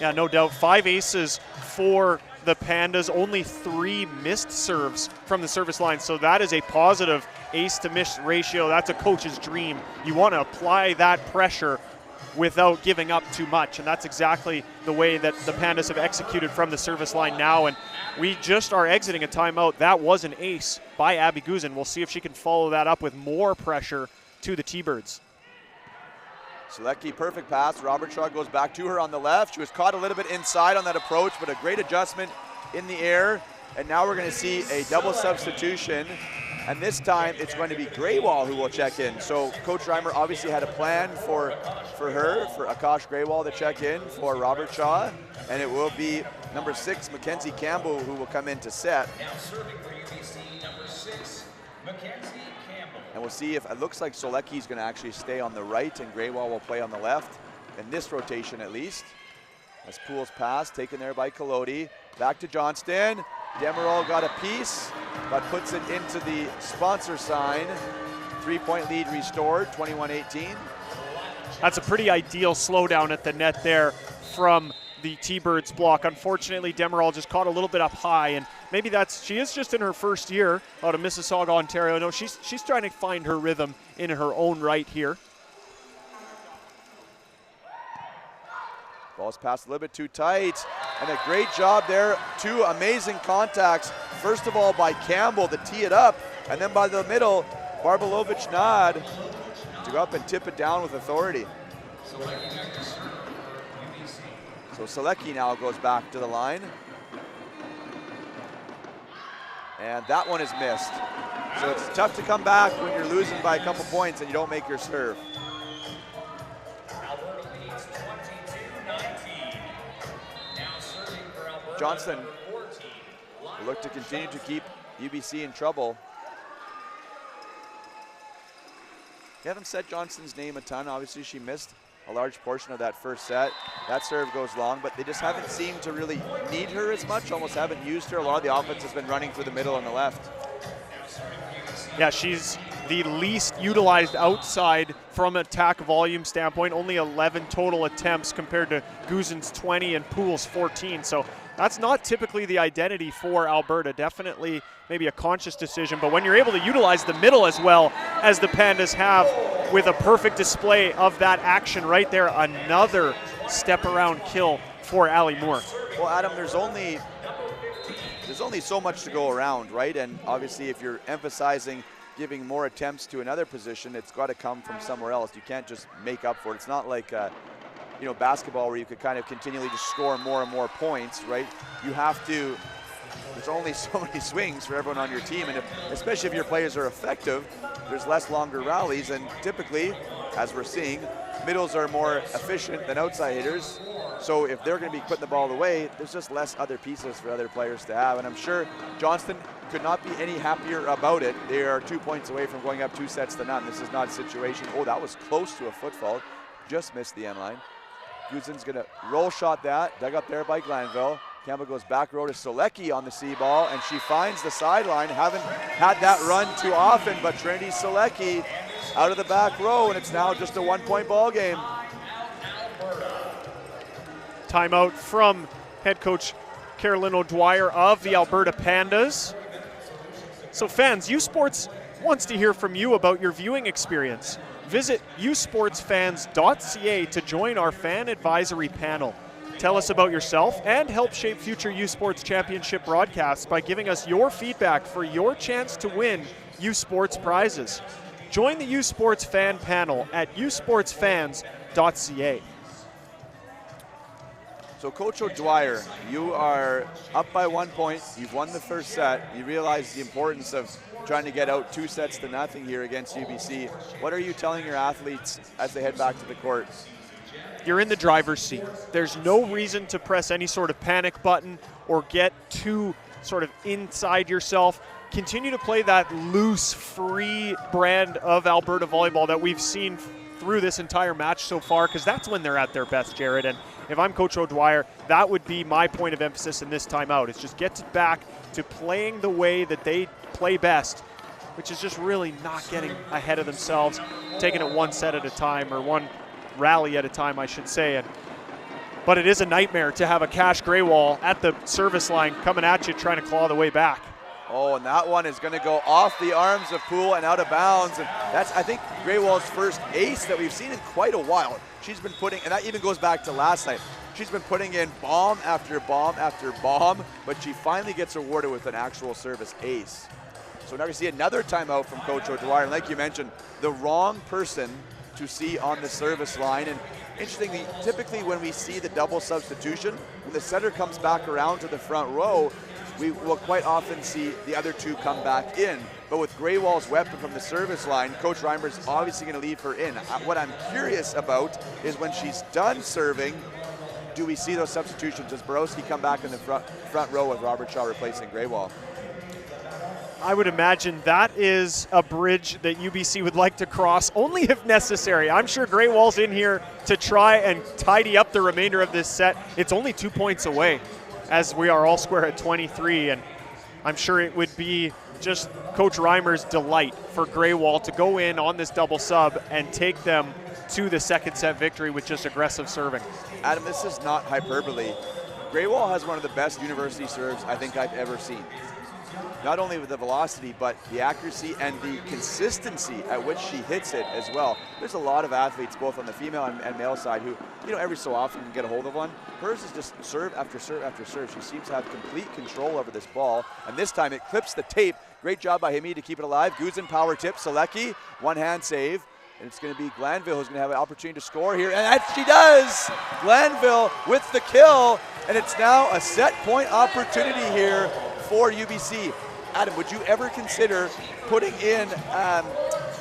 Yeah, no doubt. 5 aces for the Pandas, only 3 missed serves from the service line. So that is a positive ace to miss ratio. That's a coach's dream. You want to apply that pressure without giving up too much, and that's exactly the way that the Pandas have executed from the service line now. And we just are exiting a timeout. That was an ace by Abby Guzin. We'll see if she can follow that up with more pressure to the T-Birds. Selecki, perfect pass. Robert Shaw goes back to her on the left. She was caught a little bit inside on that approach, but a great adjustment in the air. And now we're going to see a double substitution. And this time it's going to be Greywall who will check in. So Coach Reimer obviously had a plan for her, for Akash Greywall to check in for Robert Shaw. And it will be number 6, Mackenzie Campbell, who will come in to set. Now serving for UBC, number 6, Mackenzie Campbell. And we'll see if it looks like Solecki's going to actually stay on the right and Greywall will play on the left, in this rotation at least. As Poole's pass taken there by Collodi. Back to Johnston. Demerol got a piece, but puts it into the sponsor sign. 3-point lead restored, 21-18. That's a pretty ideal slowdown at the net there from the T-Birds block. Unfortunately, Demerol just caught a little bit up high, and maybe she is just in her first year out of Mississauga, Ontario. No, she's trying to find her rhythm in her own right here. Ball's passed a little bit too tight, and a great job there. 2 amazing contacts. First of all by Campbell to tee it up, and then by the middle, Barbalovich Nod to go up and tip it down with authority. So Selecki now goes back to the line. And that one is missed. So it's tough to come back when you're losing by a couple points and you don't make your serve. Johnston will look to continue to keep UBC in trouble. We haven't said Johnston's name a ton. Obviously, she missed a large portion of that first set. That serve goes long, but they just haven't seemed to really need her as much, almost haven't used her. A lot of the offense has been running through the middle and the left. Yeah, she's the least utilized outside from attack volume standpoint. Only 11 total attempts compared to Guzin's 20 and Poole's 14. So that's not typically the identity for Alberta. Definitely maybe a conscious decision, but when you're able to utilize the middle as well as the Pandas have with a perfect display of that action right there, another step around kill for Allie Moore. Well, Adam, there's only so much to go around, right? And obviously if you're emphasizing giving more attempts to another position, it's got to come from somewhere else. You can't just make up for it. It's not like basketball where you could kind of continually just score more and more points, right? You have to. There's only so many swings for everyone on your team, and especially if your players are effective, there's less longer rallies, and typically, as we're seeing, middles are more efficient than outside hitters. So if they're going to be putting the ball away, there's just less other pieces for other players to have. And I'm sure Johnston could not be any happier about it. They are 2 points away from going up 2-0. This is not a situation. Oh, that was close to a foot fault. Just missed the end line. Guzan's going to roll shot that. Dug up there by Glanville. Campbell goes back row to Solecki on the C ball, and she finds the sideline. Haven't had that run too often, but Trinity Solecki out of the back row, and it's now just a 1-point ball game. Timeout from head coach Carolyn O'Dwyer of the Alberta Pandas. So fans, U Sports wants to hear from you about your viewing experience. Visit usportsfans.ca to join our fan advisory panel. Tell us about yourself and help shape future U Sports Championship broadcasts by giving us your feedback for your chance to win U Sports prizes. Join the U Sports fan panel at usportsfans.ca. So Coach O'Dwyer, you are up by 1 point. You've won the first set. You realize the importance of trying to get out 2-0 here against UBC. What are you telling your athletes as they head back to the court? You're in the driver's seat. There's no reason to press any sort of panic button or get too sort of inside yourself. Continue to play that loose, free brand of Alberta volleyball that we've seen through this entire match so far, because that's when they're at their best, Jared. And if I'm Coach O'Dwyer, that would be my point of emphasis in this timeout, is just get back to playing the way that they play best, which is just really not getting ahead of themselves, taking it one set at a time, or one rally at a time, I should say. But it is a nightmare to have a Cash Graywall at the service line coming at you, trying to claw the way back. Oh, and that one is going to go off the arms of Poole and out of bounds. And that's, I think, Graywall's first ace that we've seen in quite a while. She's been putting, and that even goes back to last night, she's been putting in bomb after bomb after bomb, but she finally gets awarded with an actual service ace. So now we see another timeout from Coach O'Dwyer. And like you mentioned, the wrong person to see on the service line. And interestingly, typically when we see the double substitution, when the setter comes back around to the front row, we will quite often see the other two come back in. But with Graywall's weapon from the service line, Coach Reimer's obviously going to leave her in. What I'm curious about is when she's done serving, do we see those substitutions? Does Borowski come back in the front row with Robert Shaw replacing Graywall? I would imagine that is a bridge that UBC would like to cross, only if necessary. I'm sure Graywall's in here to try and tidy up the remainder of this set. It's only 2 points away, as we are all square at 23, and I'm sure it would be just Coach Reimer's delight for Graywall to go in on this double sub and take them to the second set victory with just aggressive serving. Adam, this is not hyperbole. Graywall has one of the best university serves I think I've ever seen. Not only with the velocity, but the accuracy and the consistency at which she hits it as well. There's a lot of athletes, both on the female and male side, who, every so often can get a hold of one. Hers is just serve after serve after serve. She seems to have complete control over this ball, and this time it clips the tape. Great job by Hamid to keep it alive. Guzan power tip. Solecki, one-hand save. And it's going to be Glanville who's going to have an opportunity to score here, and that she does! Glanville with the kill, and it's now a set point opportunity here for UBC. Adam, would you ever consider putting in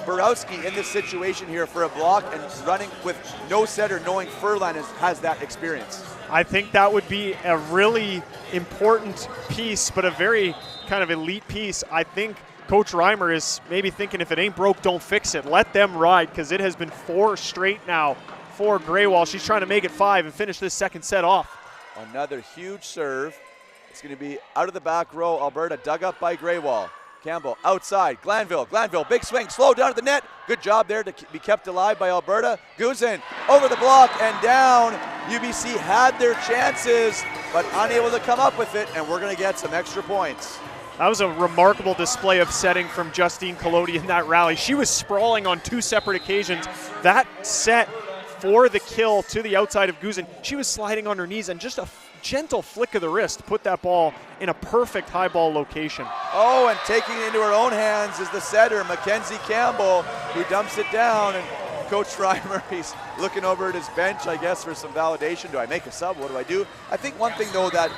Borowski in this situation here for a block and running with no setter, knowing Furlan has that experience? I think that would be a really important piece, but a very kind of elite piece. I think Coach Reimer is maybe thinking, if it ain't broke, don't fix it. Let them ride, because it has been 4 straight now for Graywall. She's trying to make it 5 and finish this second set off. Another huge serve. It's going to be out of the back row. Alberta dug up by Graywall. Campbell outside. Glanville, big swing, slow down to the net. Good job there to be kept alive by Alberta. Guzan over the block and down. UBC had their chances, but unable to come up with it, and we're going to get some extra points. That was a remarkable display of setting from Justine Collodi in that rally. She was sprawling on 2 separate occasions. That set for the kill to the outside of Guzan, she was sliding on her knees, and just gentle flick of the wrist to put that ball in a perfect high ball location. Oh, and taking it into her own hands is the setter, Mackenzie Campbell, who dumps it down. And Coach Reimer, he's looking over at his bench, I guess, for some validation. Do I make a sub? What do I do? I think one thing, though, that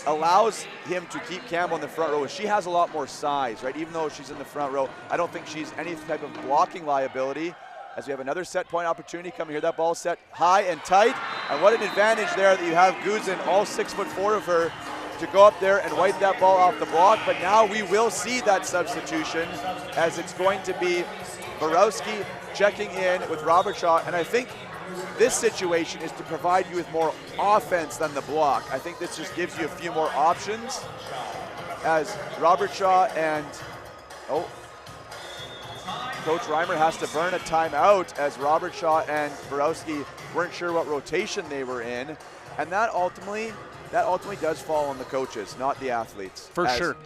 allows him to keep Campbell in the front row is she has a lot more size, right? Even though she's in the front row, I don't think she's any type of blocking liability. As we have another set point opportunity coming here. That ball set high and tight. And what an advantage there that you have Guzin, all 6'4" of her, to go up there and wipe that ball off the block. But now we will see that substitution, as it's going to be Borowski checking in with Robert Shaw. And I think this situation is to provide you with more offense than the block. I think this just gives you a few more options, as Robert Shaw and, Coach Reimer has to burn a timeout, as Robert Shaw and Borowski weren't sure what rotation they were in. And that ultimately does fall on the coaches, not the athletes. For sure.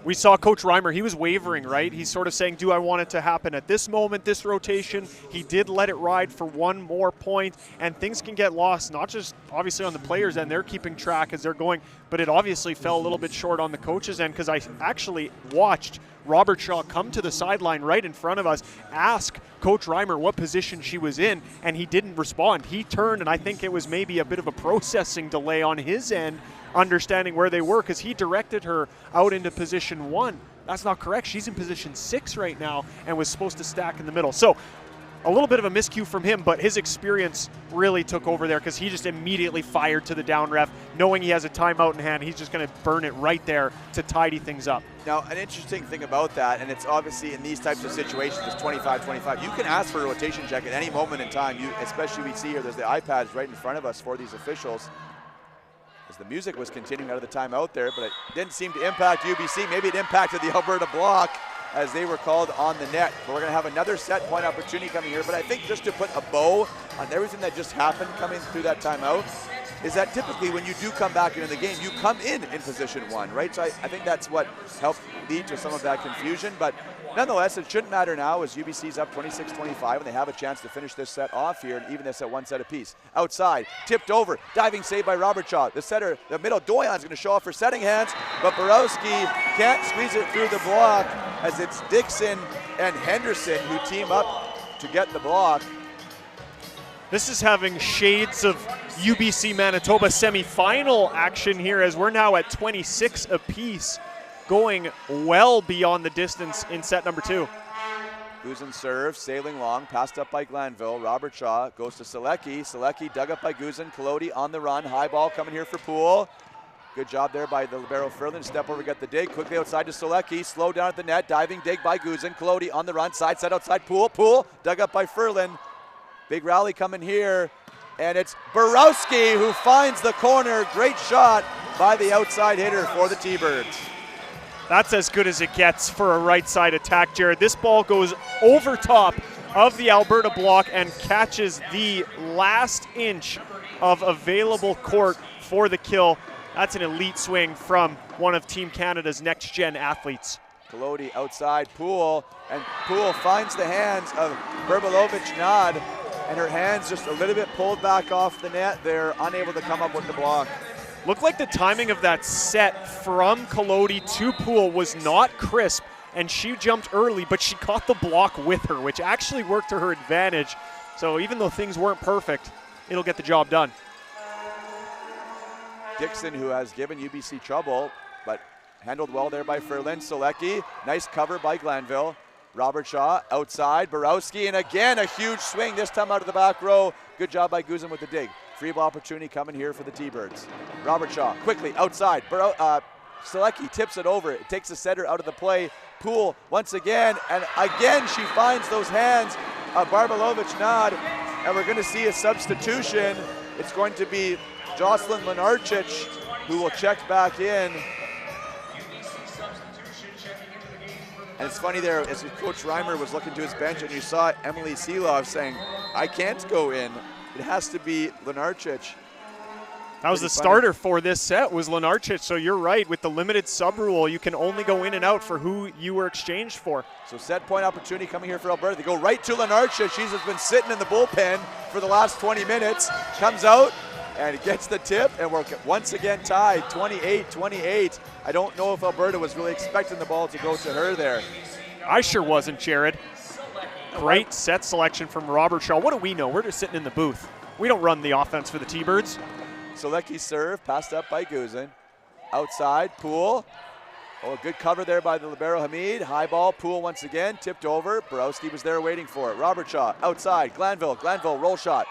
We saw Coach Reimer, he was wavering, right? He's sort of saying, do I want it to happen at this moment, this rotation? He did let it ride for one more point, and things can get lost, not just obviously on the players' end, they're keeping track as they're going, but it obviously fell a little bit short on the coaches' end, because I actually watched Robert Shaw come to the sideline right in front of us, ask Coach Reimer what position she was in, and he didn't respond. He turned, and I think it was maybe a bit of a processing delay on his end, understanding where they were, because he directed her out into position 1. That's not correct. She's in position 6 right now and was supposed to stack in the middle. So a little bit of a miscue from him, but his experience really took over there, because he just immediately fired to the down ref, knowing he has a timeout in hand. He's just going to burn it right there to tidy things up. Now, an interesting thing about that, and it's obviously in these types of situations, it's 25-25. You can ask for a rotation check at any moment in time. Especially we see here, there's the iPads right in front of us for these officials. As the music was continuing out of the timeout there, but it didn't seem to impact UBC. Maybe it impacted the Alberta block, as they were called on the net. But we're going to have another set point opportunity coming here. But I think just to put a bow on everything that just happened coming through that timeout, is that typically when you do come back into the game, you come in position 1, right? So I think that's what helped lead to some of that confusion. But nonetheless, it shouldn't matter now, as UBC's up 26-25, and they have a chance to finish this set off here, and even this at one set apiece. Outside, tipped over, diving save by Robert Shaw. The setter, the middle, Doyan's going to show off for setting hands, but Borowski can't squeeze it through the block, as it's Dixon and Henderson who team up to get the block. This is having shades of UBC Manitoba semifinal action here, as we're now at 26 apiece, going well beyond the distance in set number 2. Guzin serve, sailing long, passed up by Glanville. Robert Shaw goes to Selecki. Selecki dug up by Guzin. Kalodi on the run. High ball coming here for Poole. Good job there by the libero Furlan. Step over, get the dig. Quickly outside to Selecki. Slow down at the net. Diving dig by Guzin. Kalodi on the run. Side set outside. Poole. Poole dug up by Furlan. Big rally coming here. And it's Borowski who finds the corner. Great shot by the outside hitter for the T-Birds. That's as good as it gets for a right side attack, Jared. This ball goes over top of the Alberta block and catches the last inch of available court for the kill. That's an elite swing from one of Team Canada's next-gen athletes. Kalodi outside Poole, and Poole finds the hands of Berbelovich-Nad, and her hands just a little bit pulled back off the net. They're unable to come up with the block. Looked like the timing of that set from Kalodi to Poole was not crisp, and she jumped early, but she caught the block with her, which actually worked to her advantage. So even though things weren't perfect, it'll get the job done. Dixon, who has given UBC trouble, but handled well there by Furlan. Selecki, nice cover by Glanville. Robert Shaw outside, Borowski, and again a huge swing, this time out of the back row. Good job by Guzin with the dig. Free ball opportunity coming here for the T-Birds. Robert Shaw quickly outside. Selecki tips it over. It takes the setter out of the play. Poole once again, and again she finds those hands of Barbalovich-Nad, and we're going to see a substitution. It's going to be Jocelyn Lenarchich who will check back in. And it's funny there, as Coach Reimer was looking to his bench, and you saw Emily Selov saying, I can't go in. It has to be Lenarchich. That was the starter for this set, was Lenarchich. So you're right, with the limited sub rule, you can only go in and out for who you were exchanged for. So set point opportunity coming here for Alberta. They go right to Lenarchich. She's been sitting in the bullpen for the last 20 minutes. Comes out, and gets the tip, and we're once again tied, 28-28. I don't know if Alberta was really expecting the ball to go to her there. I sure wasn't, Jared. Great set selection from Robert Shaw. What do we know? We're just sitting in the booth. We don't run the offense for the T-Birds. Selecki serve, passed up by Guzin. Outside, Poole. Oh, good cover there by the libero Hamid. High ball, Poole once again, tipped over. Borowski was there waiting for it. Robert Shaw, outside, Glanville, roll shot.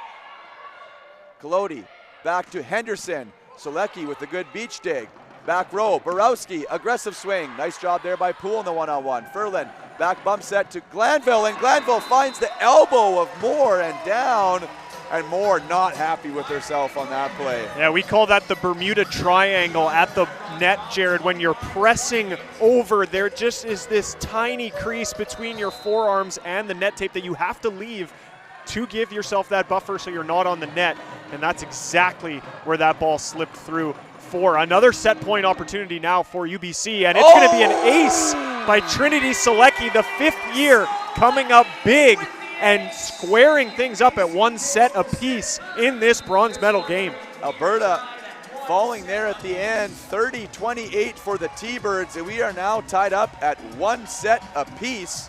Kolodi, back to Henderson. Selecki with the good beach dig. Back row, Borowski, aggressive swing. Nice job there by Poole in the one-on-one. Furlan, back bump set to Glanville, and Glanville finds the elbow of Moore and down. And Moore not happy with herself on that play. Yeah, we call that the Bermuda Triangle at the net, Jared. When you're pressing over, there just is this tiny crease between your forearms and the net tape that you have to leave to give yourself that buffer so you're not on the net. And that's exactly where that ball slipped through for another set point opportunity now for UBC. And it's going to be an ace by Trinity Selecki, the 5th year, coming up big and squaring things up at 1 set apiece in this bronze medal game. Alberta falling there at the end, 30-28 for the T-Birds, and we are now tied up at 1 set apiece.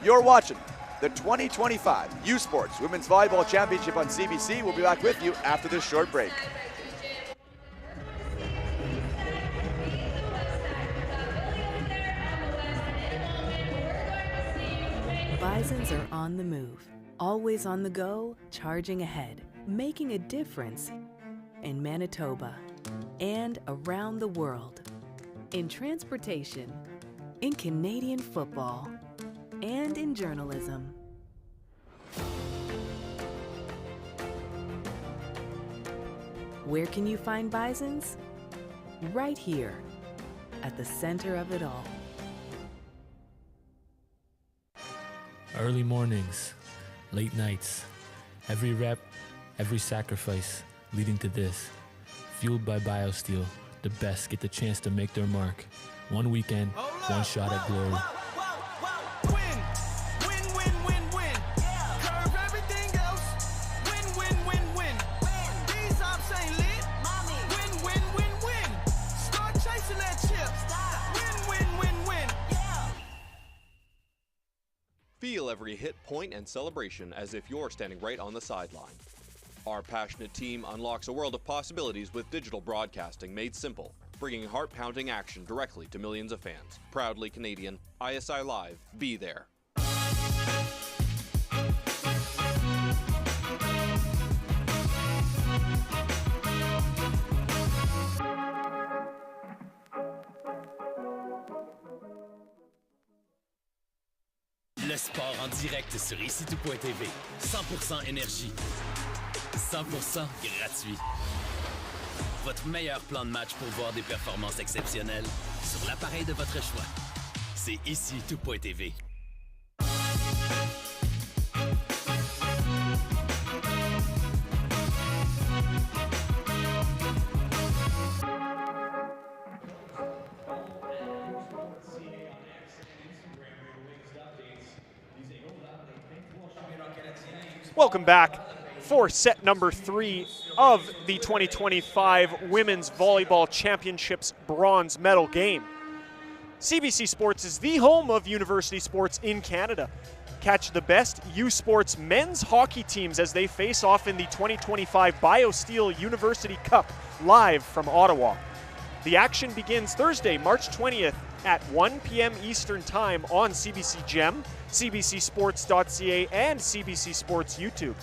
You're watching the 2025 U Sports Women's Volleyball Championship on CBC. We'll be back with you after this short break. Bisons are on the move, always on the go, charging ahead, making a difference in Manitoba and around the world, in transportation, in Canadian football, and in journalism. Where can you find Bisons? Right here, at the center of it all. Early mornings, late nights, every rep, every sacrifice leading to this. Fueled by BioSteel, the best get the chance to make their mark. One weekend, one shot at glory. Feel every hit, point, and celebration as if you're standing right on the sideline. Our passionate team unlocks a world of possibilities with digital broadcasting made simple, bringing heart-pounding action directly to millions of fans. Proudly Canadian, ISI Live, be there. Le sport en direct sur icitout.tv. 100% énergie. 100% gratuit. Votre meilleur plan de match pour voir des performances exceptionnelles sur l'appareil de votre choix. C'est icitout.tv. Welcome back for set number 3 of the 2025 Women's Volleyball Championships bronze medal game. CBC Sports is the home of university sports in Canada. Catch the best U Sports men's hockey teams as they face off in the 2025 BioSteel University Cup live from Ottawa. The action begins Thursday, March 20th at 1 p.m. Eastern Time on CBC Gem, cbcsports.ca, and CBC Sports YouTube.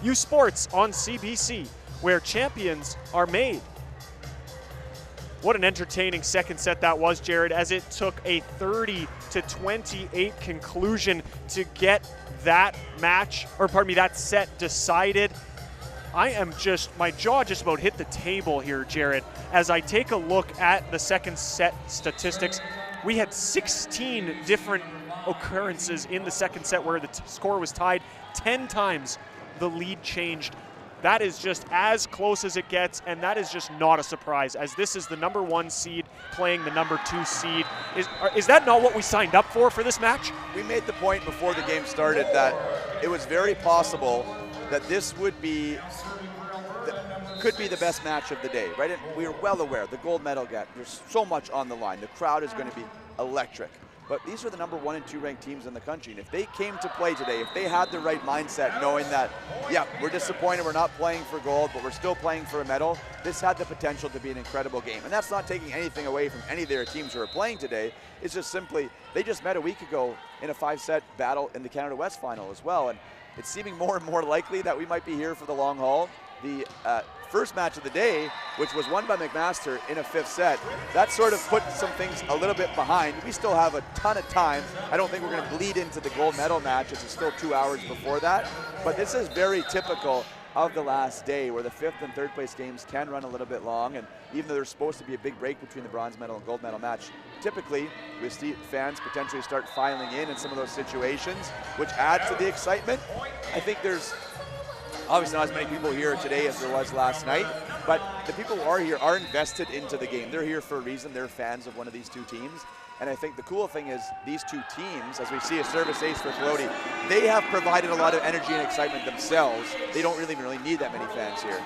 U Sports on CBC, where champions are made. What an entertaining second set that was, Jared, as it took a 30-28 conclusion to get that match, or pardon me, that set decided. My jaw just about hit the table here, Jared, as I take a look at the second set statistics. We had 16 different occurrences in the second set where the score was tied. 10 times the lead changed. That is just as close as it gets, and that is just not a surprise, as this is the number 1 seed playing the number 2 seed. Is that not what we signed up for this match? We made the point before the game started that it was very possible that this would be could be the best match of the day, right? And we are well aware the gold medal there's so much on the line. The crowd is going to be electric. But these are the number 1 and 2 ranked teams in the country. And if they came to play today, if they had the right mindset, knowing that, yeah, we're disappointed, we're not playing for gold, but we're still playing for a medal, this had the potential to be an incredible game. And that's not taking anything away from any of their teams who are playing today. It's just simply, they just met a week ago in a 5-set battle in the Canada West final as well. And it's seeming more and more likely that we might be here for the long haul. The first match of the day, which was won by McMaster in a 5th set, that sort of put some things a little bit behind. We still have a ton of time. I don't think we're going to bleed into the gold medal match. It's still 2 hours before that. But this is very typical of the last day, where the 5th and 3rd place games can run a little bit long. And even though there's supposed to be a big break between the bronze medal and gold medal match, typically we see fans potentially start filing in some of those situations, which adds to the excitement. I think there's obviously not as many people here today as there was last night, but the people who are here are invested into the game. They're here for a reason. They're fans of one of these 2 teams. And I think the cool thing is these 2 teams, as we see a service ace for Colodi, they have provided a lot of energy and excitement themselves. They don't really need that many fans here.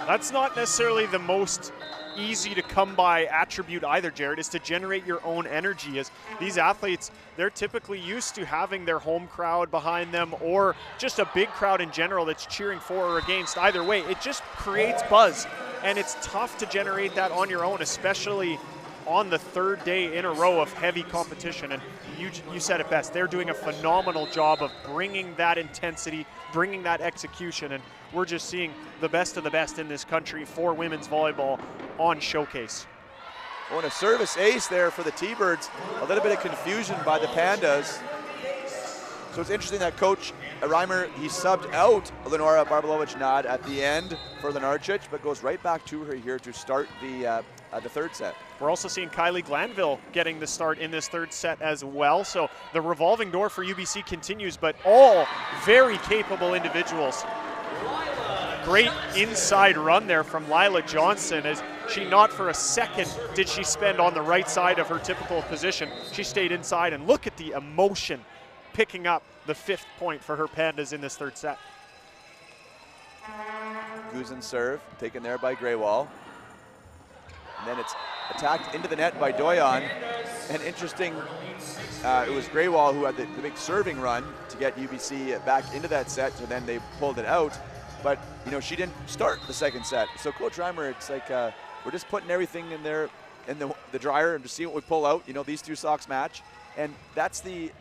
That's not necessarily the most easy to come by attribute either, Jared, is to generate your own energy. As these athletes, they're typically used to having their home crowd behind them or just a big crowd in general that's cheering for or against. Either way, it just creates buzz, and it's tough to generate that on your own, especially on the 3rd day in a row of heavy competition. And you said it best. They're doing a phenomenal job of bringing that intensity, bringing that execution, and we're just seeing the best of the best in this country for women's volleyball on showcase. Oh, and a service ace there for the T-Birds. A little bit of confusion by the Pandas. So it's interesting that Coach Reimer, he subbed out Lenora Barbalovich-Nad at the end for Lenarchich, but goes right back to her here to start the 3rd set. We're also seeing Kylie Glanville getting the start in this 3rd set as well. So the revolving door for UBC continues, but all very capable individuals. Great inside run there from Lila Johnson, as she not for a second did she spend on the right side of her typical position. She stayed inside, and look at the emotion picking up the 5th point for her Pandas in this 3rd set. Guzin serve, taken there by Greywall. And then it's attacked into the net by Doyon. And interesting, it was Greywall who had the big serving run to get UBC back into that set, so then they pulled it out. But, you know, she didn't start the 2nd set. So Coach Reimer, it's like, we're just putting everything in there in the dryer and just see what we pull out. You know, these 2 socks match. And that's the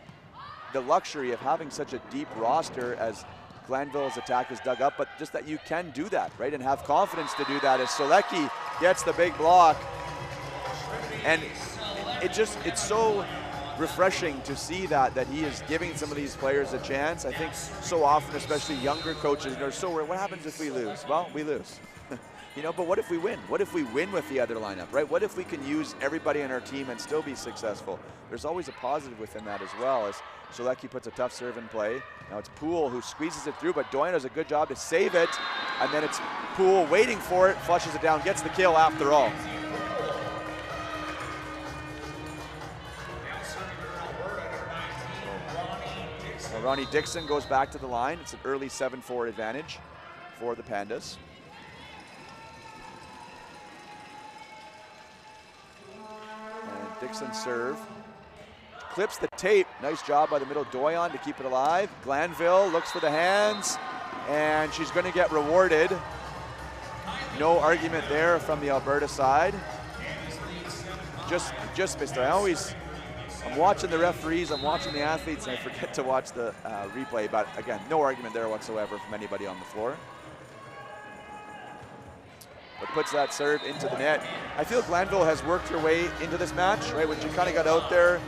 luxury of having such a deep roster as Glanville's attack is dug up, but just that you can do that, right, and have confidence to do that as Solecki gets the big block. And it's so refreshing to see that he is giving some of these players a chance. I think so often, especially younger coaches, are so worried, what happens if we lose? Well, we lose. You know, but what if we win? What if we win with the other lineup, right? What if we can use everybody on our team and still be successful? There's always a positive within that as well, as Solecki puts a tough serve in play. Now it's Poole who squeezes it through, but Doyon does a good job to save it. And then it's Poole waiting for it, flushes it down, gets the kill after all. So Ronnie Dixon goes back to the line. It's an early 7-4 advantage for the Pandas. And Dixon serve. Clips the tape. Nice job by the middle Doyon to keep it alive. Glanville looks for the hands, and she's going to get rewarded. No argument there from the Alberta side. Just missed it. I'm watching the referees, I'm watching the athletes, and I forget to watch the replay, but again, no argument there whatsoever from anybody on the floor. But puts that serve into the net. I feel Glanville has worked her way into this match, right? When she kind of got out there,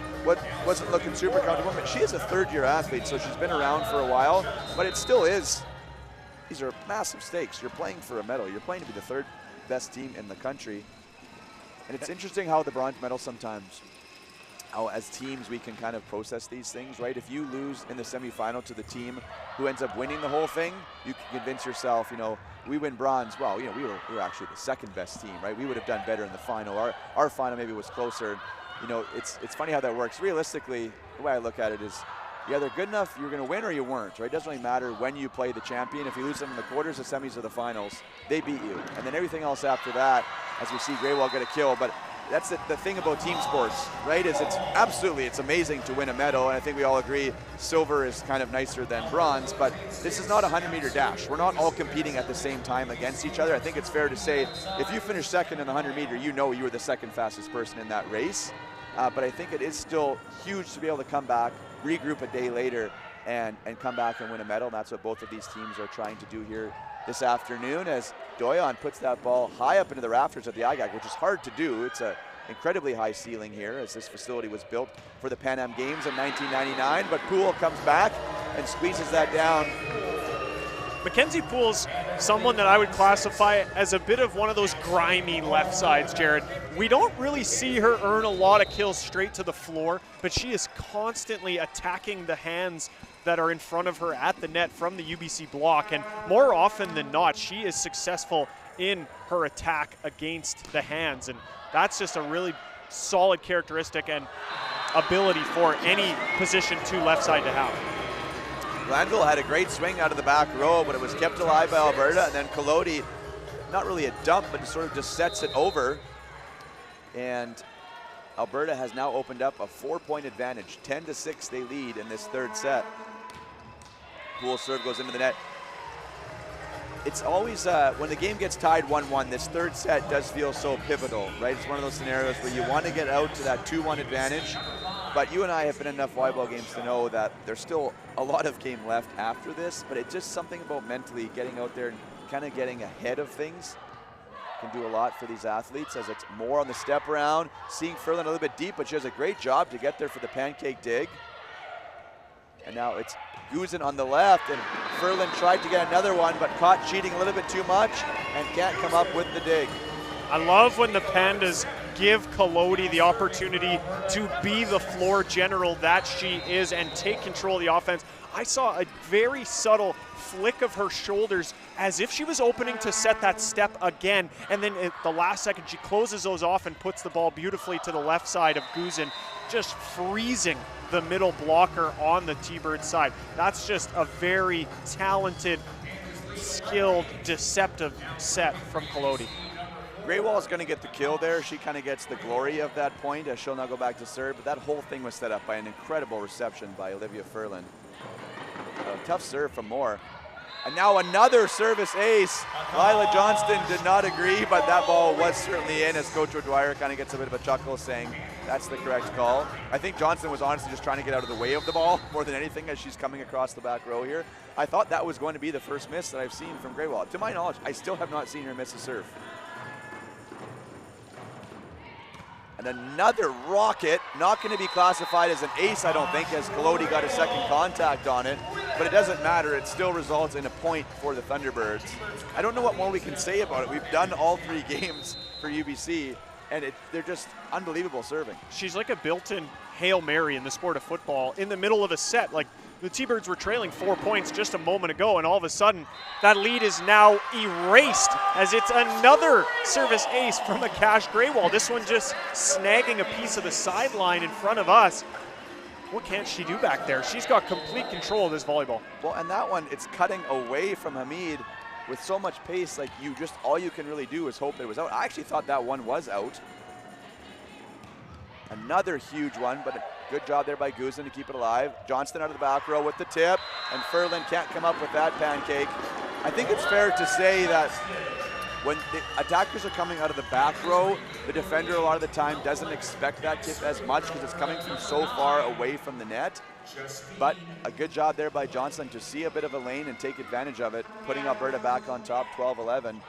wasn't looking super comfortable. But she is a 3rd-year athlete, so she's been around for a while, but it still is. These are massive stakes. You're playing for a medal. You're playing to be the 3rd best team in the country. And it's interesting how the bronze medal sometimes, how as teams we can kind of process these things, right? If you lose in the semifinal to the team who ends up winning the whole thing, you can convince yourself, you know, we win bronze. Well, you know, we were actually the 2nd best team, right? We would have done better in the final. Our final maybe was closer. You know, it's funny how that works. Realistically, the way I look at it is, you're either good enough, you're going to win, or you weren't, right? It doesn't really matter when you play the champion. If you lose them in the quarters, the semis, or the finals, they beat you. And then everything else after that, as we see Greywall get a kill. But that's the thing about team sports, right, is it's amazing to win a medal, and I think we all agree silver is kind of nicer than bronze, but this is not a 100-meter dash. We're not all competing at the same time against each other. I think it's fair to say if you finish second in the 100-meter, you know you were the second fastest person in that race. But I think it is still huge to be able to come back, regroup a day later, and come back and win a medal. And that's what both of these teams are trying to do here this afternoon, as Doyon puts that ball high up into the rafters at the IGAC, which is hard to do. It's an incredibly high ceiling here, as this facility was built for the Pan Am Games in 1999. But Poole comes back and squeezes that down. Mackenzie Poole's someone that I would classify as a bit of one of those grimy left sides, Jared. We don't really see her earn a lot of kills straight to the floor, but she is constantly attacking the hands that are in front of her at the net from the UBC block, and more often than not, she is successful in her attack against the hands, and that's just a really solid characteristic and ability for any position 2 left side to have. Glanville had a great swing out of the back row, but it was kept alive by Alberta, and then Kolodi, not really a dump, but sort of just sets it over. And Alberta has now opened up a 4-point advantage. 10-6 they lead in this third set. Poole's serve goes into the net. It's always, when the game gets tied 1-1, this third set does feel so pivotal, right? It's one of those scenarios where you want to get out to that 2-1 advantage. But you and I have been in enough volleyball games to know that there's still a lot of game left after this, but it's just something about mentally getting out there and kind of getting ahead of things can do a lot for these athletes, as it's more on the step around. Seeing Ferlin a little bit deep, but she does a great job to get there for the pancake dig. And now it's Guzin on the left, and Ferlin tried to get another one, but caught cheating a little bit too much and can't come up with the dig. I love when the Pandas give Kolodi the opportunity to be the floor general that she is and take control of the offense. I saw a very subtle flick of her shoulders as if she was opening to set that step again, and then at the last second she closes those off and puts the ball beautifully to the left side of Guzin, just freezing the middle blocker on the T-Bird side. That's just a very talented, skilled, deceptive set from Kolodi. Greywall is going to get the kill there. She kind of gets the glory of that point, as she'll now go back to serve. But that whole thing was set up by an incredible reception by Olivia Ferlin. A tough serve from Moore. And now another service ace. Lila Johnston did not agree, but that ball was certainly in, as Coach O'Dwyer kind of gets a bit of a chuckle, saying that's the correct call. I think Johnston was honestly just trying to get out of the way of the ball more than anything, as she's coming across the back row here. I thought that was going to be the first miss that I've seen from Greywall. To my knowledge, I still have not seen her miss a serve. And another rocket, not going to be classified as an ace, I don't think, as Kolodi got a second contact on it. But it doesn't matter, it still results in a point for the Thunderbirds. I don't know what more we can say about it. We've done all 3 games for UBC, and they're just unbelievable serving. She's like a built-in Hail Mary in the sport of football. In the middle of a set, like the T-Birds were trailing 4 points just a moment ago, and all of a sudden, that lead is now erased as it's another service ace from Akash Greywall. This one just snagging a piece of the sideline in front of us. What can't she do back there? She's got complete control of this volleyball. Well, and that one, it's cutting away from Hamid with so much pace, like all you can really do is hope it was out. I actually thought that one was out. Another huge one, but a good job there by Guzin to keep it alive. Johnston out of the back row with the tip, and Ferlin can't come up with that pancake. I think it's fair to say that when the attackers are coming out of the back row, the defender a lot of the time doesn't expect that tip as much because it's coming from so far away from the net. But a good job there by Johnston to see a bit of a lane and take advantage of it, putting Alberta back on top 12-11.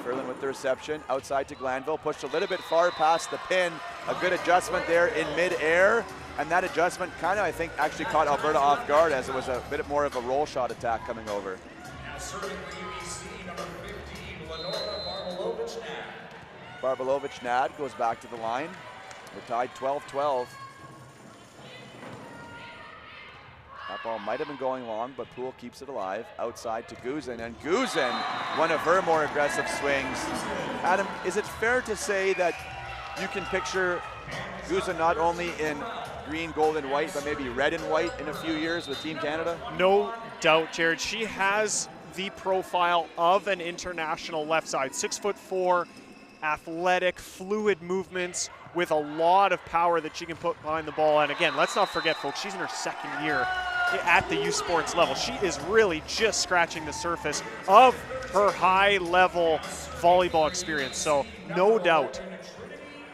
Ferlin with the reception, outside to Glanville, pushed a little bit far past the pin. A good adjustment there in mid-air, and that adjustment kind of, I think, actually caught Alberta off guard, as it was a bit more of a roll shot attack coming over. Now serving for UBC, number 15, Lenora Barbalovich-Nad. Barbalovich-Nad goes back to the line. We're tied 12-12. That ball might have been going long, but Poole keeps it alive. Outside to Guzin, and Guzin, one of her more aggressive swings. Adam, is it fair to say that you can picture Guzin not only in green, gold, and white, but maybe red and white in a few years with Team Canada? No doubt, Jared. She has the profile of an international left side. 6'4", athletic, fluid movements with a lot of power that she can put behind the ball. And again, let's not forget, folks, she's in her second year at the U Sports level. She is really just scratching the surface of her high-level volleyball experience. So no doubt.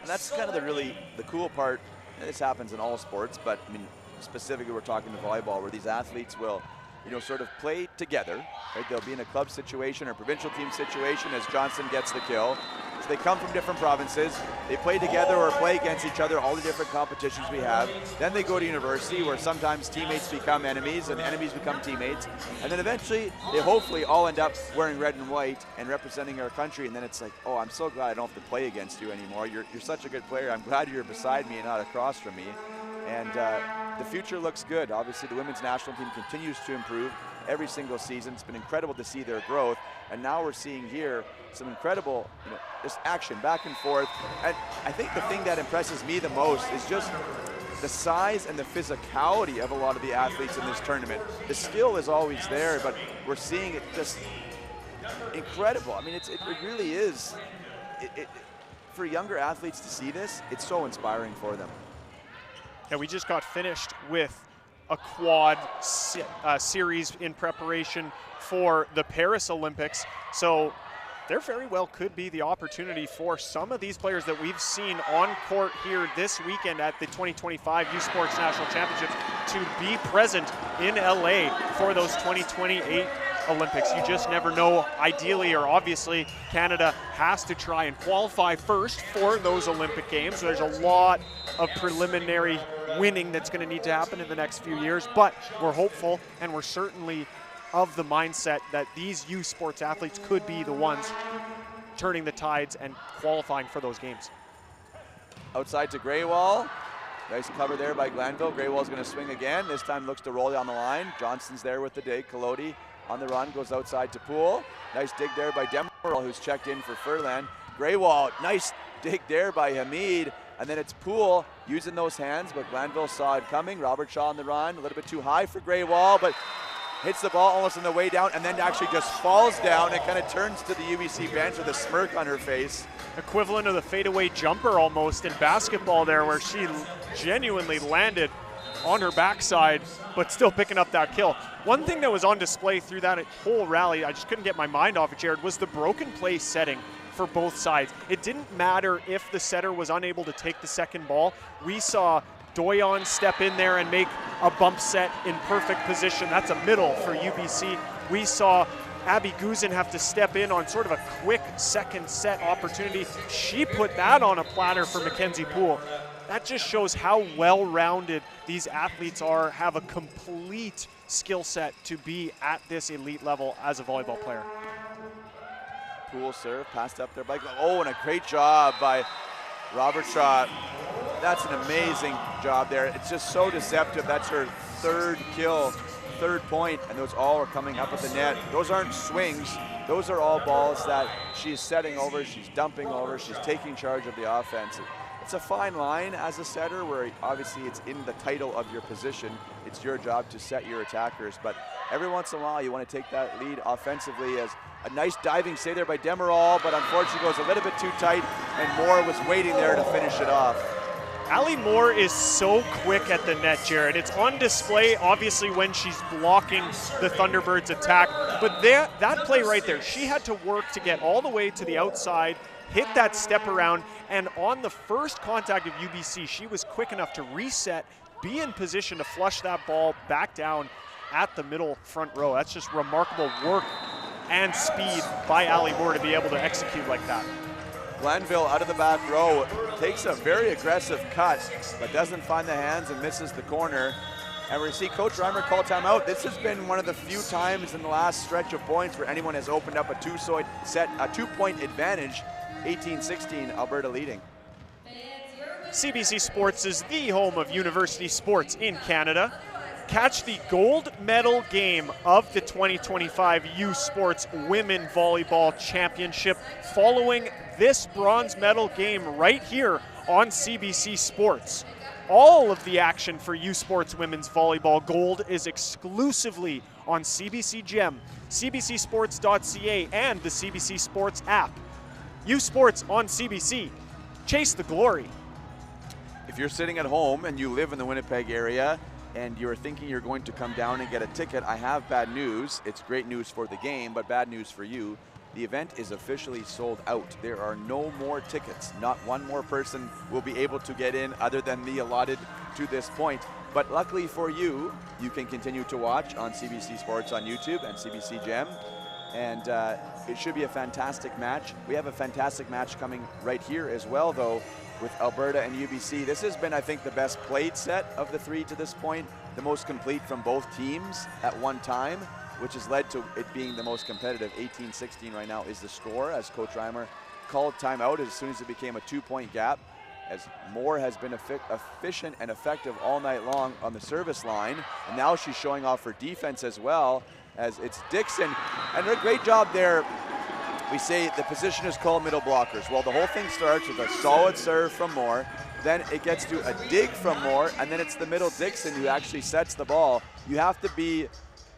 And that's kind of the cool part. And this happens in all sports, but I mean, specifically we're talking to volleyball, where these athletes will, sort of play together. Right? They'll be in a club situation or provincial team situation as Johnson gets the kill. So they come from different provinces. They play together or play against each other, all the different competitions we have. Then they go to university, where sometimes teammates become enemies and enemies become teammates. And then eventually they hopefully all end up wearing red and white and representing our country. And then it's like, oh, I'm so glad I don't have to play against you anymore. You're such a good player. I'm glad you're beside me and not across from me. And the future looks good. Obviously, the women's national team continues to improve every single season. It's been incredible to see their growth. And now we're seeing here some incredible, just action back and forth. And I think the thing that impresses me the most is just the size and the physicality of a lot of the athletes in this tournament. The skill is always there, but we're seeing it just incredible. I mean, it really is. For younger athletes to see this, it's so inspiring for them. Yeah, we just got finished with a quad series in preparation for the Paris Olympics. So there very well could be the opportunity for some of these players that we've seen on court here this weekend at the 2025 U Sports National Championships to be present in LA for those 2028 Olympics. You just never know. Ideally, or obviously, Canada has to try and qualify first for those Olympic Games. So there's a lot of preliminary winning that's going to need to happen in the next few years, but we're hopeful, and we're certainly of the mindset that these youth sports athletes could be the ones turning the tides and qualifying for those games. Outside to Greywall. Nice cover there by Glanville. Greywall's going to swing again. This time looks to roll down the line. Johnson's there with the dig. Colodi on the run, goes outside to Poole. Nice dig there by Demerol, who's checked in for Furlan. Greywall, nice dig there by Hamid. And then it's Poole using those hands, but Glanville saw it coming. Robert Shaw on the run, a little bit too high for Greywall, but hits the ball almost on the way down and then actually just falls down and kind of turns to the UBC bench with a smirk on her face. Equivalent of the fadeaway jumper almost in basketball there, where she genuinely landed on her backside, but still picking up that kill. One thing that was on display through that whole rally, I just couldn't get my mind off it, Jared, was the broken play setting for both sides. It didn't matter if the setter was unable to take the second ball. We saw Doyon step in there and make a bump set in perfect position. That's a middle for UBC. We saw Abby Guzin have to step in on sort of a quick second set opportunity. She put that on a platter for Mackenzie Poole. That just shows how well-rounded these athletes are, have a complete skill set to be at this elite level as a volleyball player. Poole serve, passed up there by, oh, and a great job by Robert Shaw. That's an amazing job there. It's just so deceptive. That's her third kill, third point, and those all are coming up at the net. Those aren't swings. Those are all balls that she's setting over, she's dumping over, she's taking charge of the offense. It's a fine line as a setter, where obviously it's in the title of your position. It's your job to set your attackers, but every once in a while you want to take that lead offensively. As a nice diving save there by Demerol, but unfortunately goes a little bit too tight, and Moore was waiting there to finish it off. Allie Moore is so quick at the net, Jared. It's on display, obviously, when she's blocking the Thunderbirds' attack. But that play right there, she had to work to get all the way to the outside, hit that step around, and on the first contact of UBC, she was quick enough to reset, be in position to flush that ball back down at the middle front row. That's just remarkable work and speed by Allie Moore to be able to execute like that. Glanville out of the back row takes a very aggressive cut, but doesn't find the hands and misses the corner. And we see Coach Reimer call timeout. This has been one of the few times in the last stretch of points where anyone has opened up a two-point advantage. 18-16, Alberta leading. CBC Sports is the home of university sports in Canada. Catch the gold medal game of the 2025 U Sports Women Volleyball Championship following this bronze medal game right here on CBC Sports. all of the action for U Sports Women's Volleyball. Gold is exclusively on CBC Gem, cbcsports.ca, and the CBC Sports app. U Sports on CBC. Chase the glory. If you're sitting at home and you live in the Winnipeg area and you're thinking you're going to come down and get a ticket, I have bad news. It's great news for the game, but bad news for you. The event is officially sold out. There are no more tickets. Not one more person will be able to get in other than the allotted to this point. But luckily for you, you can continue to watch on CBC Sports on YouTube and CBC Gem. And it should be a fantastic match. We have a fantastic match coming right here as well, though, with Alberta and UBC. This has been, I think, the best played set of the three to this point, the most complete from both teams at one time, which has led to it being the most competitive. 18-16 right now is the score, as Coach Reimer called timeout as soon as it became a 2-point gap, as Moore has been efficient and effective all night long on the service line. And now she's showing off her defense as well, as it's Dixon. And a great job there. We say the position is called middle blockers. Well, the whole thing starts with a solid serve from Moore, then it gets to a dig from Moore, and then it's the middle Dixon who actually sets the ball. You have to be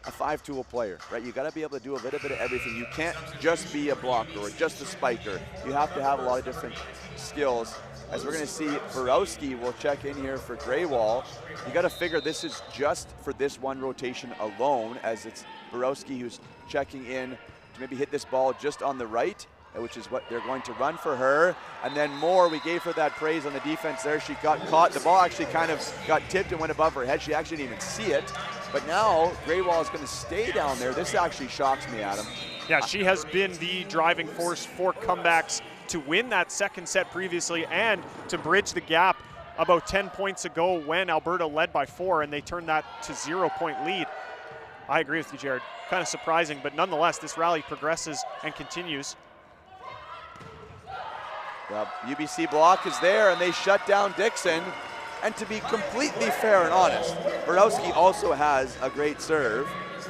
a 5-tool player, right? You got to be able to do a little bit of everything. You can't just be a blocker or just a spiker. You have to have a lot of different skills. As we're going to see, Borowski will check in here for Greywall. You got to figure this is just for this one rotation alone, as it's Borowski who's checking in to maybe hit this ball just on the right, which is what they're going to run for her. And then Moore, we gave her that praise on the defense there. She got caught. The ball actually kind of got tipped and went above her head. She actually didn't even see it. But now Greywall is going to stay down there. This actually shocks me, Adam. Yeah, she has been the driving force for comebacks to win that second set previously and to bridge the gap about 10 points ago when Alberta led by 4 and they turned that to 0-point lead. I agree with you, Jared. Kind of surprising, but nonetheless, this rally progresses and continues. The UBC block is there, and they shut down Dixon. And to be completely fair and honest, Borowski also has a great serve.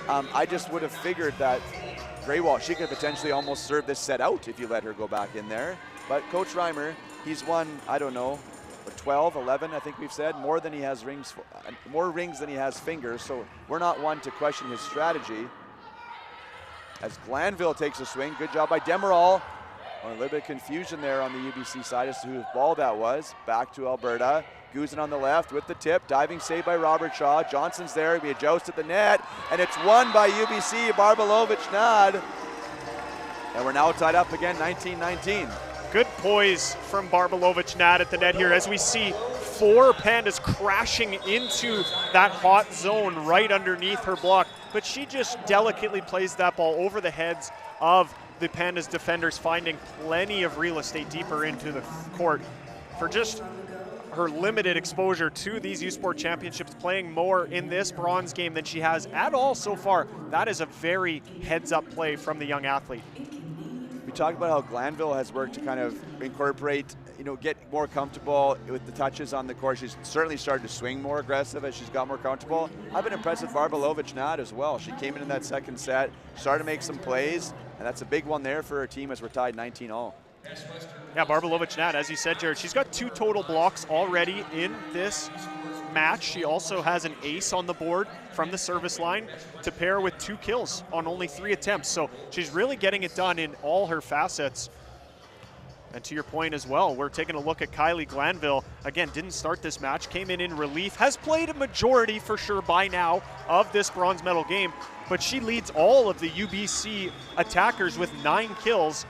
I just would have figured that Greywall, she could potentially almost serve this set out if you let her go back in there. But Coach Reimer, he's won, I don't know, 12, 11, I think we've said, more than he has rings, more rings than he has fingers. So we're not one to question his strategy. As Glanville takes a swing, good job by Demerol. A little bit of confusion there on the UBC side as to whose ball that was. Back to Alberta. Guzin on the left with the tip. Diving save by Robert Shaw. Johnson's there. It'll be a joust at the net. And it's won by UBC, Barbalovich-Nad. And we're now tied up again, 19-19. Good poise from Barbalovich-Nad at the net here as we see 4 Pandas crashing into that hot zone right underneath her block. But she just delicately plays that ball over the heads of the Pandas defenders, finding plenty of real estate deeper into the court for just her limited exposure to these U Sport Championships, playing more in this bronze game than she has at all so far. That is a very heads-up play from the young athlete. We talked about how Glanville has worked to kind of incorporate, get more comfortable with the touches on the court. She's certainly started to swing more aggressive as she's got more comfortable. I've been impressed with Barbalovich-Nad as well. She came in that second set, started to make some plays, and that's a big one there for her team as we're tied 19-all. Yeah, Barbalovich-Nad, as you said, Jared, she's got 2 total blocks already in this match. She also has an ace on the board from the service line to pair with 2 kills on only 3 attempts. So she's really getting it done in all her facets. And to your point as well, we're taking a look at Kylie Glanville. Again, didn't start this match, came in relief, has played a majority for sure by now of this bronze medal game, but she leads all of the UBC attackers with 9 kills,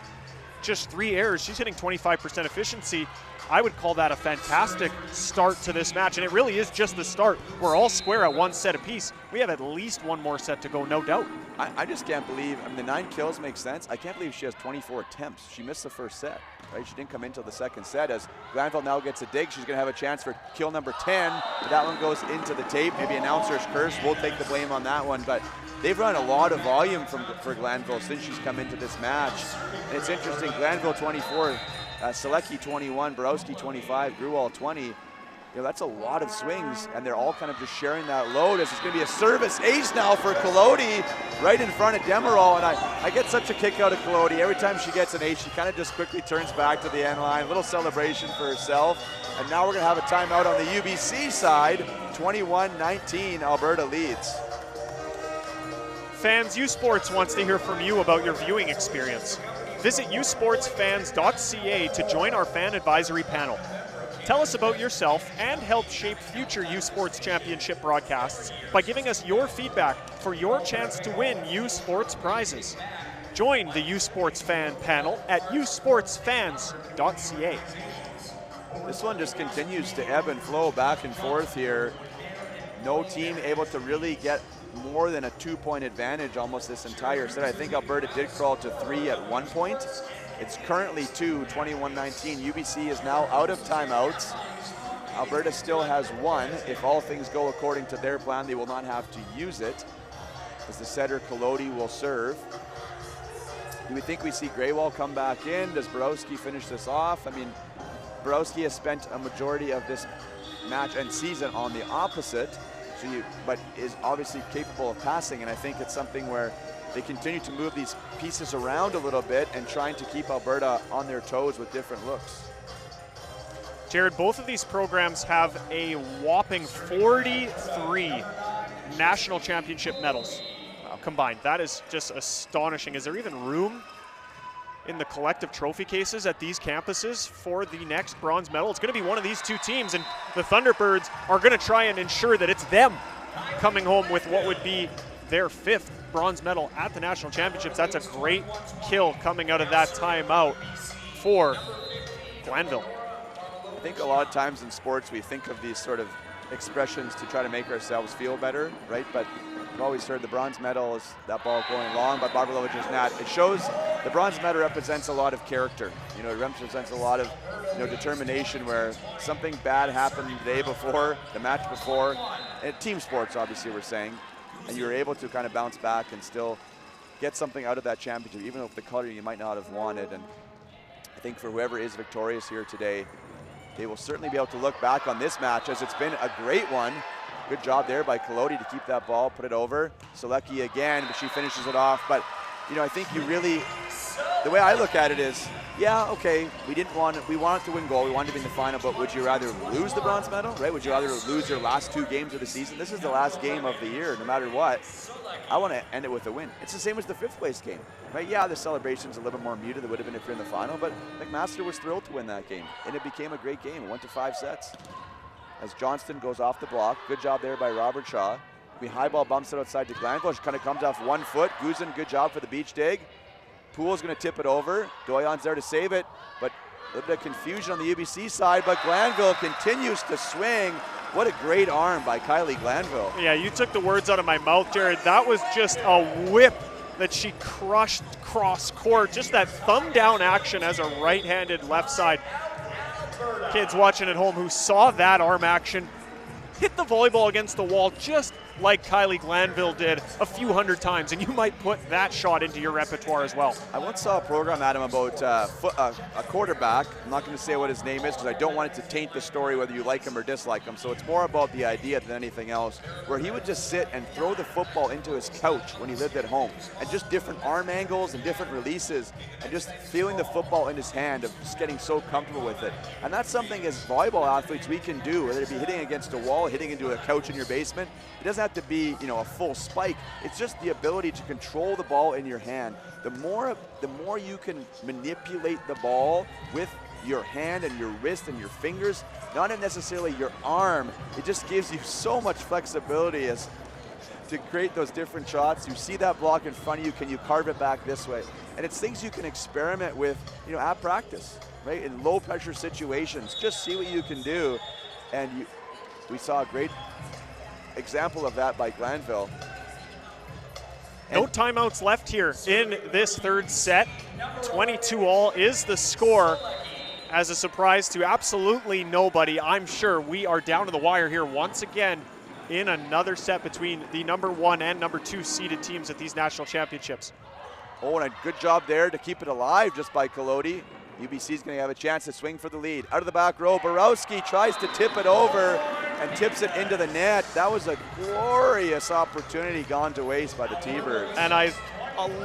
just 3 errors. She's hitting 25% efficiency. I would call that a fantastic start to this match, and it really is just the start. We're all square at 1 set apiece. We have at least 1 more set to go, no doubt. I just can't believe, the 9 kills make sense. I can't believe she has 24 attempts. She missed the first set, right? She didn't come into the second set. As Glanville now gets a dig, she's going to have a chance for kill number 10. But that one goes into the tape. Maybe announcer's curse. We'll take the blame on that one. But they've run a lot of volume for Glanville since she's come into this match. And it's interesting, Glanville 24, Selecki 21, Borowski 25, Gruwal 20. that's a lot of swings, and they're all kind of just sharing that load as it's going to be a service ace now for Kolodi right in front of Demerol. And I get such a kick out of Kolodi. Every time she gets an ace, she kind of just quickly turns back to the end line. A little celebration for herself. And now we're going to have a timeout on the UBC side. 21-19, Alberta leads. Fans, U Sports wants to hear from you about your viewing experience. Visit usportsfans.ca to join our fan advisory panel. Tell us about yourself and help shape future U Sports Championship broadcasts by giving us your feedback for your chance to win U Sports prizes. Join the U Sports fan panel at usportsfans.ca. This one just continues to ebb and flow back and forth here. No team able to really get more than a 2-point advantage almost this entire set. I think Alberta did crawl to 3 at one point. It's currently 2, 21-19. UBC is now out of timeouts. Alberta still has 1. If all things go according to their plan, they will not have to use it, as the setter Kolodi will serve. Do we think we see Graywall come back in? Does Borowski finish this off? I mean, Borowski has spent a majority of this match and season on the opposite, but is obviously capable of passing, and I think it's something where they continue to move these pieces around a little bit and trying to keep Alberta on their toes with different looks. Jared, both of these programs have a whopping 43 national championship medals combined. That is just astonishing. Is there even room in the collective trophy cases at these campuses for the next bronze medal? It's going to be one of these two teams, and the Thunderbirds are going to try and ensure that it's them coming home with what would be their 5th bronze medal at the national championships. That's a great kill coming out of that timeout for Glanville. I think a lot of times in sports we think of these sort of expressions to try to make ourselves feel better, right? But I've always heard the bronze medal is that ball going long by Barbalovic's net. It shows the bronze medal represents a lot of character. It represents a lot of determination, where something bad happened the day before, the match before, and team sports obviously we're saying, and you're able to kind of bounce back and still get something out of that championship, even if the color you might not have wanted. And I think for whoever is victorious here today, they will certainly be able to look back on this match as it's been a great one. Good job there by Kolodi to keep that ball, put it over. Selecki again, but she finishes it off. But, I think you really, the way I look at it is, yeah, okay, we wanted to win gold, we wanted to be in the final, but would you rather lose the bronze medal, right? Would you rather lose your last 2 games of the season? This is the last game of the year, no matter what. I want to end it with a win. It's the same as the 5th place game, right? Yeah, the celebration's a little bit more muted than it would have been if you're in the final, but McMaster was thrilled to win that game, and it became a great game. It went to 5 sets. As Johnston goes off the block, good job there by Robert Shaw. The high ball bumps it outside to Glanville. She kind of comes off 1 foot. Guzin, good job for the beach dig. Poole's going to tip it over. Doyon's there to save it, but a little bit of confusion on the UBC side, but Glanville continues to swing. What a great arm by Kylie Glanville. Yeah, you took the words out of my mouth, Jared. That was just a whip that she crushed cross court. Just that thumb down action as a right-handed left side. Kids watching at home who saw that arm action hit the volleyball against the wall just like Kylie Glanville did a few hundred times, and you might put that shot into your repertoire as well. I once saw a program, Adam, about a quarterback. I'm not going to say what his name is because I don't want it to taint the story whether you like him or dislike him. So it's more about the idea than anything else, where he would just sit and throw the football into his couch when he lived at home, and just different arm angles and different releases, and just feeling the football in his hand, of just getting so comfortable with it. And that's something as volleyball athletes we can do, whether it be hitting against a wall, hitting into a couch in your basement. It doesn't have to be, a full spike. It's just the ability to control the ball in your hand. The more you can manipulate the ball with your hand and your wrist and your fingers, not necessarily your arm, it just gives you so much flexibility as to create those different shots. You see that block in front of you, can you carve it back this way? And it's things you can experiment with, at practice, right? In low pressure situations, just see what you can do. And we saw a great example of that by Glanville. No timeouts left here in this 3rd set. 22-all is the score. As a surprise to absolutely nobody, I'm sure we are down to the wire here once again in another set between the number 1 and number 2 seeded teams at these national championships. Oh, and a good job there to keep it alive just by Kolodi. UBC is going to have a chance to swing for the lead. Out of the back row, Borowski tries to tip it over and tips it into the net. That was a glorious opportunity gone to waste by the T-Birds. And I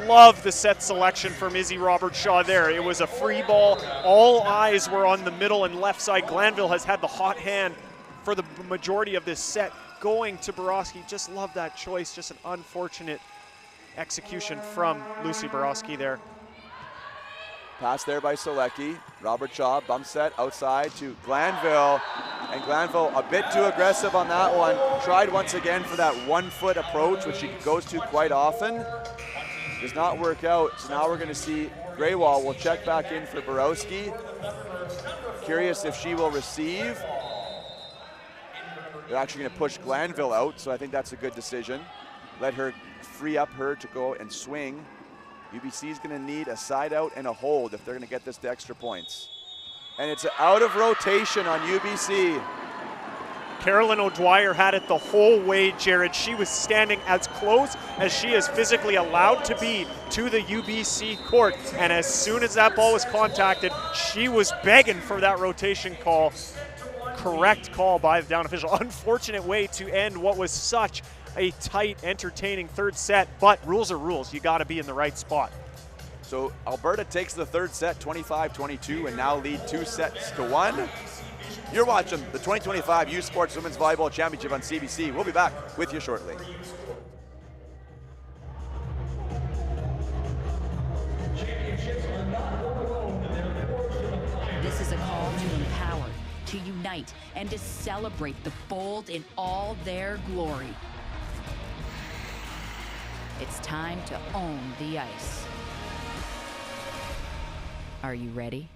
love the set selection from Izzy Roberts-Shaw there. It was a free ball. All eyes were on the middle and left side. Glanville has had the hot hand for the majority of this set. Going to Borowski, just love that choice. Just an unfortunate execution from Lucy Borowski there. Pass there by Selecki. Robert Shaw bump set outside to Glanville. And Glanville a bit too aggressive on that one. Tried once again for that 1 foot approach, which she goes to quite often. Does not work out. So now we're going to see Greywall will check back in for Borowski. Curious if she will receive. They're actually going to push Glanville out, so I think that's a good decision. Let her free up her to go and swing. UBC is going to need a side out and a hold if they're going to get this to extra points. And it's out of rotation on UBC. Carolyn O'Dwyer had it the whole way, Jared. She was standing as close as she is physically allowed to be to the UBC court. And as soon as that ball was contacted, she was begging for that rotation call. Correct call by the down official. Unfortunate way to end what was such a tight, entertaining third set, but rules are rules. You got to be in the right spot. So Alberta takes the third set 25-22 and now lead 2-1. You're watching the 2025 U Sports Women's Volleyball Championship on CBC. We'll be back with you shortly. This is a call to empower, to unite, and to celebrate the bold in all their glory. It's time to own the ice. Are you ready?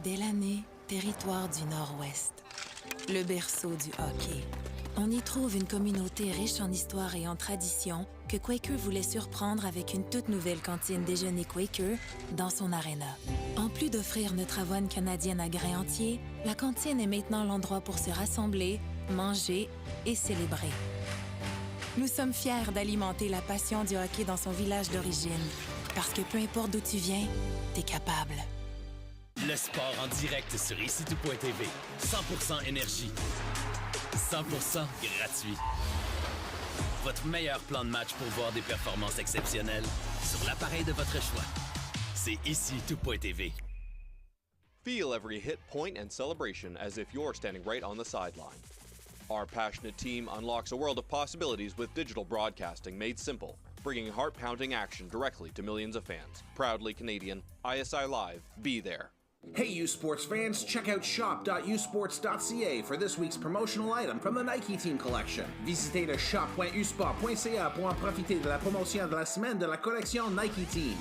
Delaney, territoire du Nord-Ouest. Le berceau du hockey. On y trouve une communauté riche en histoire et en tradition que Quaker voulait surprendre avec une toute nouvelle cantine déjeuner Quaker dans son aréna. En plus d'offrir notre avoine canadienne à grains entiers, la cantine est maintenant l'endroit pour se rassembler, manger et célébrer. Nous sommes fiers d'alimenter la passion du hockey dans son village d'origine. Parce que peu importe d'où tu viens, t'es capable. Le sport en direct sur icitout.tv. 100% énergie. 100% gratuit. Votre meilleur plan de match pour voir des performances exceptionnelles sur l'appareil de votre choix. C'est icitout.tv. Feel every hit, point, and celebration as if you're standing right on the sideline. Our passionate team unlocks a world of possibilities with digital broadcasting made simple, bringing heart-pounding action directly to millions of fans. Proudly Canadian, ISI Live, be there. Hey U Sports fans, check out shop.usports.ca for this week's promotional item from the Nike Team Collection. Visitez le shop.usport.ca pour en profiter de la promotion de la semaine de la collection Nike Team.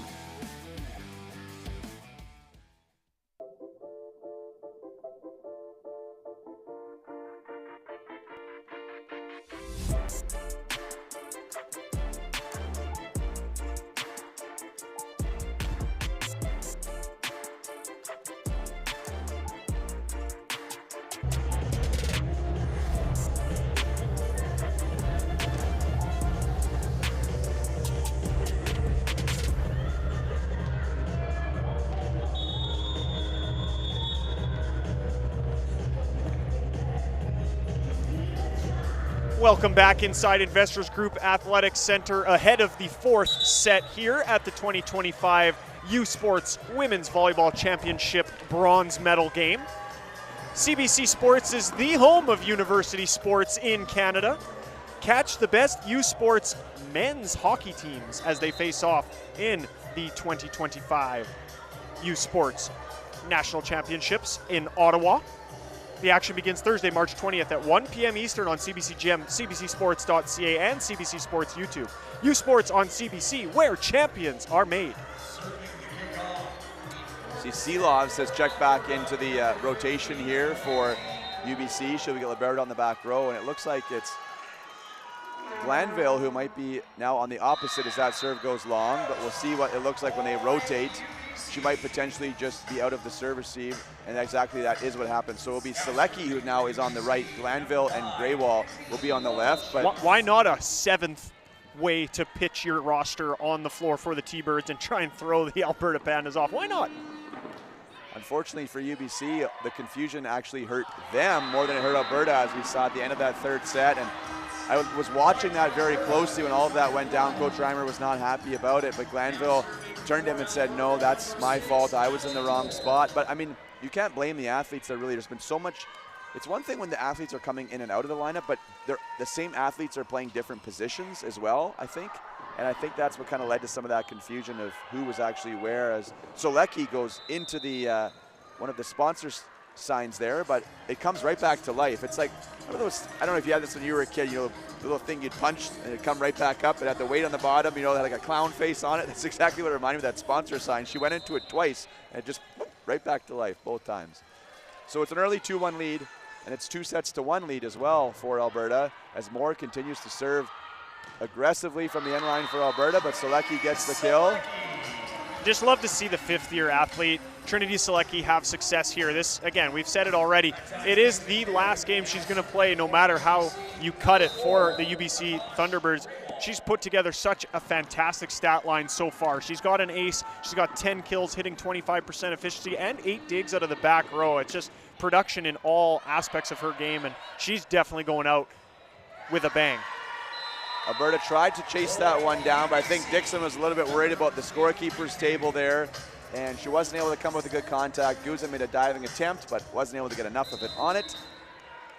Welcome back inside Investors Group Athletics Center ahead of the fourth set here at the 2025 U Sports Women's Volleyball Championship bronze medal game. CBC Sports is the home of university sports in Canada. Catch the best U Sports men's hockey teams as they face off in the 2025 U Sports National Championships in Ottawa. The action begins Thursday, March 20th at 1 p.m. Eastern on CBC Gem, cbcsports.ca, and CBC Sports YouTube. U Sports on CBC, where champions are made. See, Seelov says check back into the rotation here for UBC. She'll get Liberta on the back row, and it looks like it's Glanville who might be now on the opposite as that serve goes long, but we'll see what it looks like when they rotate. She might potentially just be out of the serve receive, and exactly that is what happens. So it'll be Selecki who now is on the right. Glanville and Greywall will be on the left. But why not a seventh way to pitch your roster on the floor for the T-Birds and try and throw the Alberta Pandas off? Why not? unfortunately for UBC, the confusion actually hurt them more than it hurt Alberta, as we saw at the end of that third set. And I was watching that very closely when all of that went down. Coach Reimer was not happy about it, but Glanville turned to him and said, no, that's my fault. I was in the wrong spot. But I mean, you can't blame the athletes. There's been so much. It's one thing when the athletes are coming in and out of the lineup, but the same athletes are playing different positions as well, I think. And I think that's what kind of led to some of that confusion of who was actually where, as Solecki goes into the one of the sponsors signs there, but it comes right back to life. It's like, I don't know if you had this when you were a kid, you know, the little thing you'd punch and it'd come right back up, and had the weight on the bottom, you know, had like a clown face on it. That's exactly what it reminded me of, that sponsor sign. She went into it twice and it just whoop, right back to life both times. So it's an early 2-1 lead, and it's 2-1 lead as well for Alberta, as Moore continues to serve aggressively from the end line for Alberta, but Solecki gets the kill. Just love to see the fifth-year athlete, Trinity Solecki, have success here. This, again, we've said it already, it is the last game she's going to play, no matter how you cut it for the UBC Thunderbirds. She's put together such a fantastic stat line so far. She's got an ace, she's got 10 kills, hitting 25% efficiency, and 8 digs out of the back row. It's just production in all aspects of her game, and she's definitely going out with a bang. Alberta tried to chase that one down, but I think Dixon was a little bit worried about the scorekeeper's table there, and she wasn't able to come with a good contact. Guzan made a diving attempt, but wasn't able to get enough of it on it.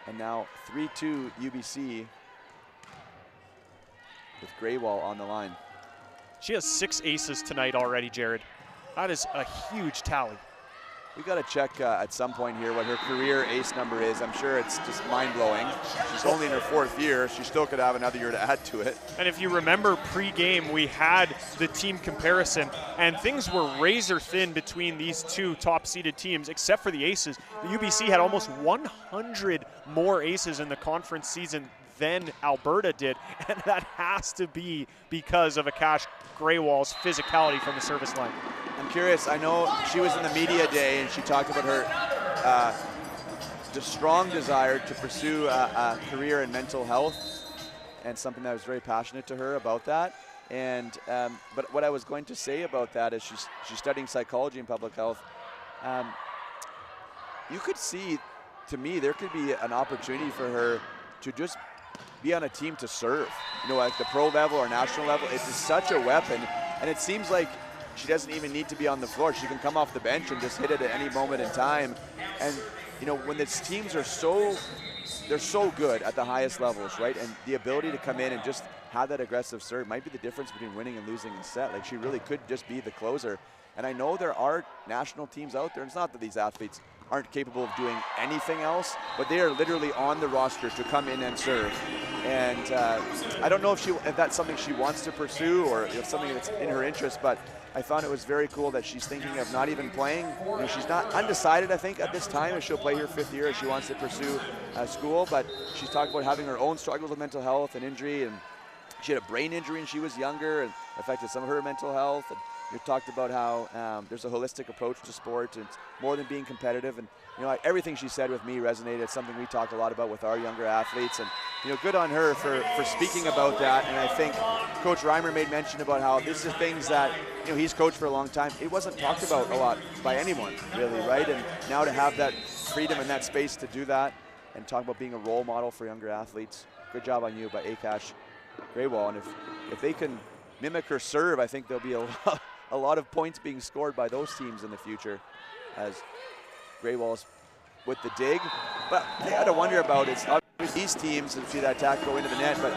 And now 3-2 UBC with Greywall on the line. She has 6 aces tonight already, Jared. That is a huge tally. We got to check at some point here what her career ace number is. I'm sure it's just mind-blowing. She's only in her 4th year. She still could have another year to add to it. And if you remember pre-game, we had the team comparison, and things were razor thin between these two top-seeded teams, except for the aces. The UBC had almost 100 more aces in the conference season than Alberta did, and that has to be because of Akash Greywall's physicality from the service line. I'm curious, I know she was in the media day and she talked about her the strong desire to pursue a career in mental health, and something that was very passionate to her about that. And but what I was going to say about that is she's studying psychology and public health. You could see, to me, there could be an opportunity for her to just be on a team to serve, you know, at the pro level or national level. It's such a weapon, and it seems like she doesn't even need to be on the floor. She can come off the bench and just hit it at any moment in time. And you know, when these teams are they're so good at the highest levels, right? And the ability to come in and just have that aggressive serve might be the difference between winning and losing a set. Like, she really could just be the closer. And I know there are national teams out there. It's not that these athletes aren't capable of doing anything else, but they are literally on the roster to come in and serve. And I don't know if that's something she wants to pursue or if something that's in her interest, but I thought it was very cool that she's thinking of not even playing. You know, she's not undecided, I think, at this time if she'll play her 5th year, if she wants to pursue school, but she's talked about having her own struggles with mental health and injury, and she had a brain injury when she was younger and affected some of her mental health. And you talked about how there's a holistic approach to sport, and it's more than being competitive. And you know, everything she said with me resonated. It's something we talk a lot about with our younger athletes, and you know, good on her for speaking about that. And I think Coach Reimer made mention about how this is things that, you know, he's coached for a long time. It wasn't talked about a lot by anyone, really, right? And now to have that freedom and that space to do that and talk about being a role model for younger athletes, good job on you by Akash Greywall. And if they can mimic her serve, I think there'll be a lot of points being scored by those teams in the future, as Greywall's with the dig. But they got to wonder about is these teams, and see that attack go into the net, but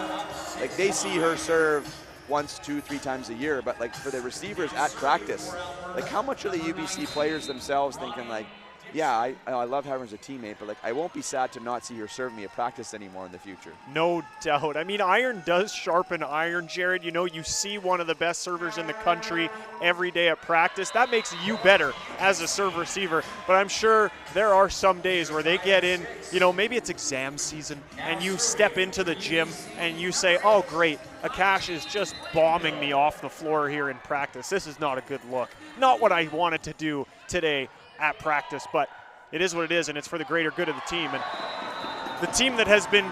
like, they see her serve once, 2, 3 times a year, but like for the receivers at practice, like how much are the UBC players themselves thinking like, yeah, I love having her as a teammate, but like I won't be sad to not see her serve me at practice anymore in the future. No doubt. I mean, iron does sharpen iron, Jared. You know, you see one of the best servers in the country every day at practice. That makes you better as a serve receiver. But I'm sure there are some days where they get in, you know, maybe it's exam season, and you step into the gym and you say, oh, great, Akash is just bombing me off the floor here in practice. This is not a good look. Not what I wanted to do today at practice, but it is what it is, and it's for the greater good of the team. And the team that has been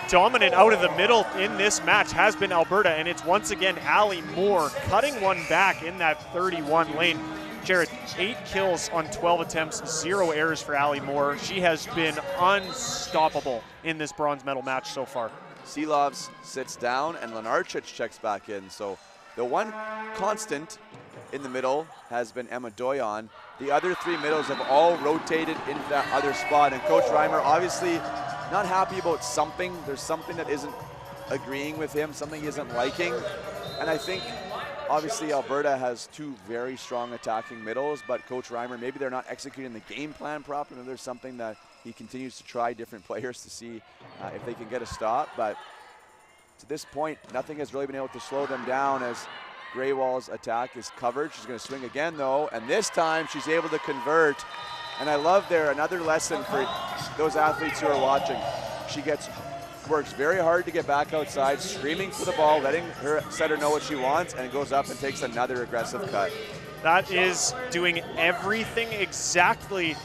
dominant out of the middle in this match has been Alberta, and it's once again Allie Moore cutting one back in that 31 lane. Jared, 8 kills on 12 attempts, 0 errors for Allie Moore. She has been unstoppable in this bronze medal match so far. Seelovs sits down and Lenarchich checks back in. So the one constant in the middle has been Emma Doyon. The other 3 middles have all rotated into that other spot. And Coach Reimer obviously not happy about something. There's something that isn't agreeing with him, something he isn't liking. And I think obviously Alberta has 2 very strong attacking middles, but Coach Reimer, maybe they're not executing the game plan properly. There's something that he continues to try different players to see if they can get a stop. But to this point, nothing has really been able to slow them down as Greywall's attack is covered. She's going to swing again though, and this time she's able to convert. And I love there, another lesson for those athletes who are watching. She works very hard to get back outside, screaming for the ball, letting her setter know what she wants, and goes up and takes another aggressive cut. That is doing everything exactly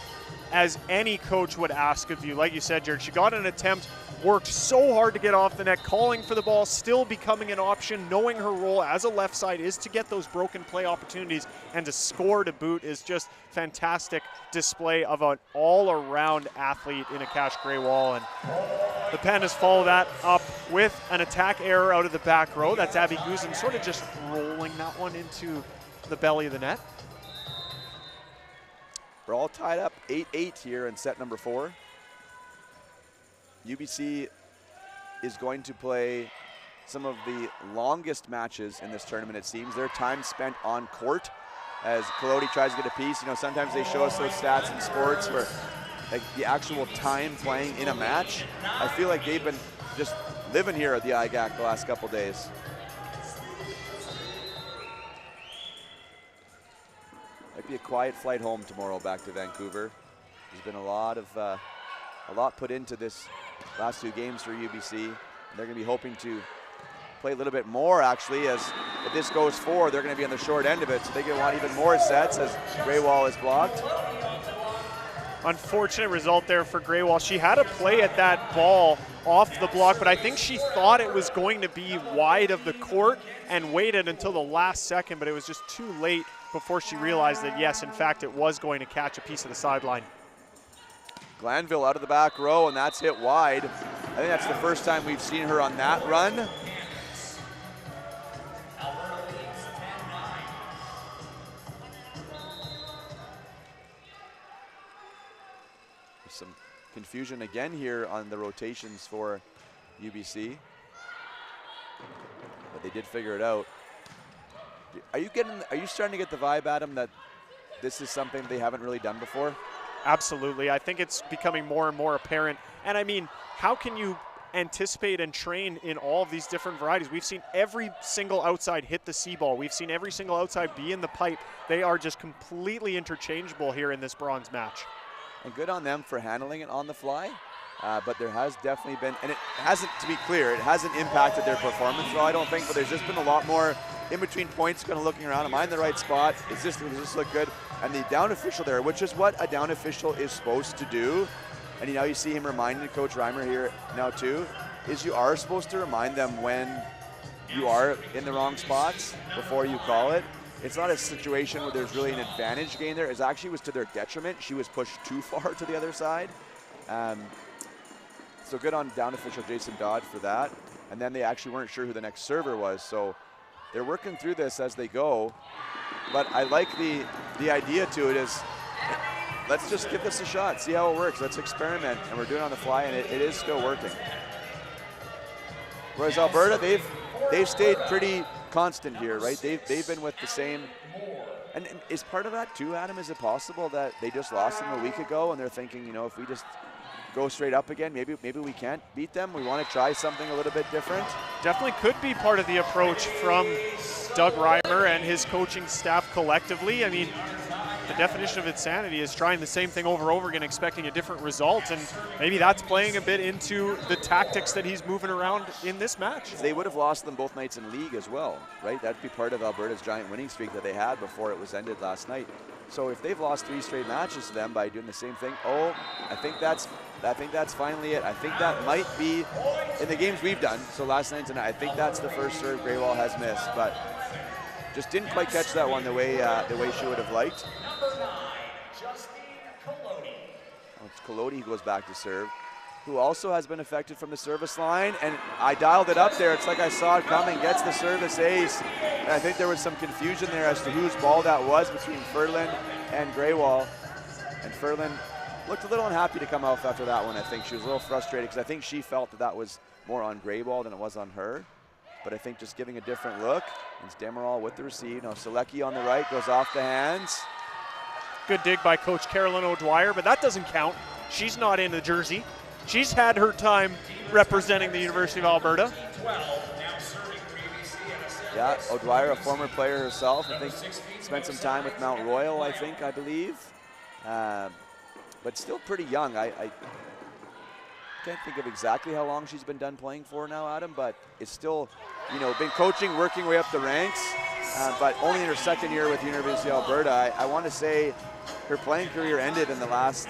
as any coach would ask of you. Like you said, Jared, she got an attempt, worked so hard to get off the net, calling for the ball, still becoming an option, knowing her role as a left side is to get those broken play opportunities, and to score to boot is just fantastic display of an all-around athlete in Akash Greywall. And the Pandas follow that up with an attack error out of the back row. That's Abby Guzin sort of just rolling that one into the belly of the net. We're all tied up 8-8 here in set number 4. UBC is going to play some of the longest matches in this tournament, it seems. Their time spent on court as Kalodi tries to get a piece. You know, sometimes they show us those stats in sports where like the actual time playing in a match. I feel like they've been just living here at the IGAC the last couple days. Might be a quiet flight home tomorrow back to Vancouver. There's been a lot put into this last 2 games for UBC. They're going to be hoping to play a little bit more, actually, as if this goes 4, they're going to be on the short end of it, so they can want even more sets as Greywall is blocked. Unfortunate result there for Greywall. She had a play at that ball off the block, but I think she thought it was going to be wide of the court and waited until the last second, but it was just too late before she realized that, yes, in fact, it was going to catch a piece of the sideline. Glanville out of the back row, and that's hit wide. I think that's the first time we've seen her on that run. Some confusion again here on the rotations for UBC, but they did figure it out. Are you starting to get the vibe, Adam, that this is something they haven't really done before? Absolutely. I think it's becoming more and more apparent. And I mean, how can you anticipate and train in all of these different varieties? We've seen every single outside hit the C ball. We've seen every single outside be in the pipe. They are just completely interchangeable here in this bronze match. And good on them for handling it on the fly. But there has definitely been, and it hasn't, to be clear, it hasn't impacted their performance at all, I don't think, but there's just been a lot more in between points, kind of looking around, am I in the right spot? Does this look good? And the down official there, which is what a down official is supposed to do, and you see him reminding Coach Reimer here now too, is you are supposed to remind them when you are in the wrong spots before you call it. It's not a situation where there's really an advantage gained there. It actually was to their detriment. She was pushed too far to the other side. So good on down official Jason Dodd for that. And then they actually weren't sure who the next server was. So they're working through this as they go. But I like the idea to it is, let's just give this a shot, see how it works. Let's experiment. And we're doing it on the fly, and it is still working. Whereas Alberta, they've stayed pretty constant here, right? They've been with the same. And is part of that too, Adam, is it possible that they just lost them a week ago and they're thinking, if we just go straight up again, maybe we can't beat them? We want to try something a little bit different? Definitely could be part of the approach from Doug Reimer and his coaching staff collectively. I mean, the definition of insanity is trying the same thing over and over again, expecting a different result, and maybe that's playing a bit into the tactics that he's moving around in this match. They would have lost them both nights in league as well, right? That'd be part of Alberta's giant winning streak that they had before it was ended last night. So if they've lost 3 straight matches to them by doing the same thing, I think that's finally it. I think that might be in the games we've done. So last night tonight, I think that's the first serve Greywall has missed. But just didn't quite catch that one the way she would have liked. It's Collodi who goes back to serve, who also has been affected from the service line, and I dialed it up there. It's like I saw it coming, gets the service ace. And I think there was some confusion there as to whose ball that was between Ferland and Greywall. And Ferland looked a little unhappy to come out after that one. I think she was a little frustrated because I think she felt that was more on Greywall than it was on her. But I think just giving a different look. It's Demerol with the receive. Now Selecki on the right, goes off the hands. Good dig by Coach Carolyn O'Dwyer, but that doesn't count. She's not in the jersey. She's had her time representing the University of Alberta. Yeah, O'Dwyer, a former player herself. I think spent some time with Mount Royal, I believe. But still pretty young. I can't think of exactly how long she's been done playing for now, Adam, but it's still, been coaching, working way up the ranks, but only in her second year with University of Alberta. I want to say her playing career ended in the last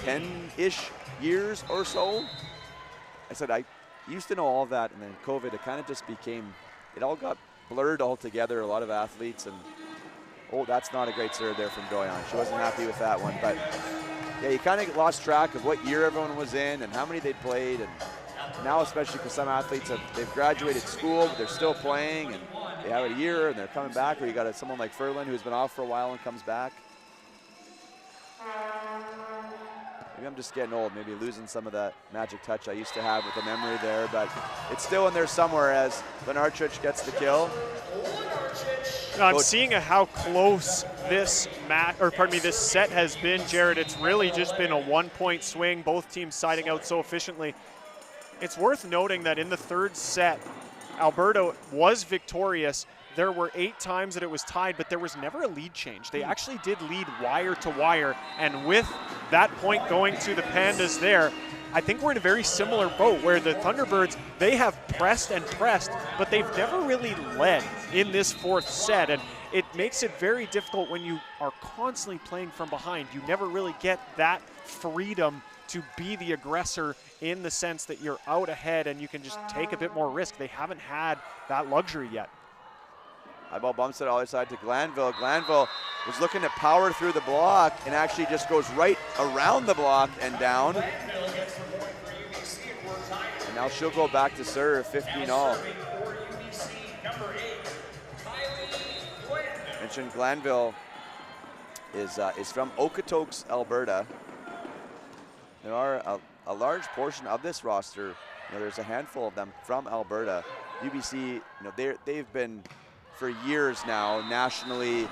10-ish years or so. I said I used to know all of that, and then COVID, it kind of just became, it all got blurred all together, a lot of athletes, and that's not a great serve there from Doyon. She wasn't happy with that one, but yeah, you kind of lost track of what year everyone was in and how many they'd played, and now especially because some athletes they've graduated school, but they're still playing, and they have a year and they're coming back, or you got someone like Ferland who's been off for a while and comes back. Maybe I'm just getting old, maybe losing some of that magic touch I used to have with the memory there, but it's still in there somewhere as Lenarchich gets the kill. I'm seeing how close this this set has been, Jared. It's really just been a 1-point swing, both teams siding out so efficiently. It's worth noting that in the third set, Alberta was victorious. There were 8 times that it was tied, but there was never a lead change. They actually did lead wire to wire, and with that point going to the Pandas there, I think we're in a very similar boat where the Thunderbirds, they have pressed and pressed, but they've never really led in this fourth set, and it makes it very difficult when you are constantly playing from behind. You never really get that freedom to be the aggressor in the sense that you're out ahead and you can just take a bit more risk. They haven't had that luxury yet. High ball bumps it all the way side to Glanville. Glanville was looking to power through the block and actually just goes right around the block and down. And now she'll go back to serve, 15-all. Mentioned Glanville is from Okotoks, Alberta. There are a large portion of this roster. There's a handful of them from Alberta. UBC, they've been for years now, nationally,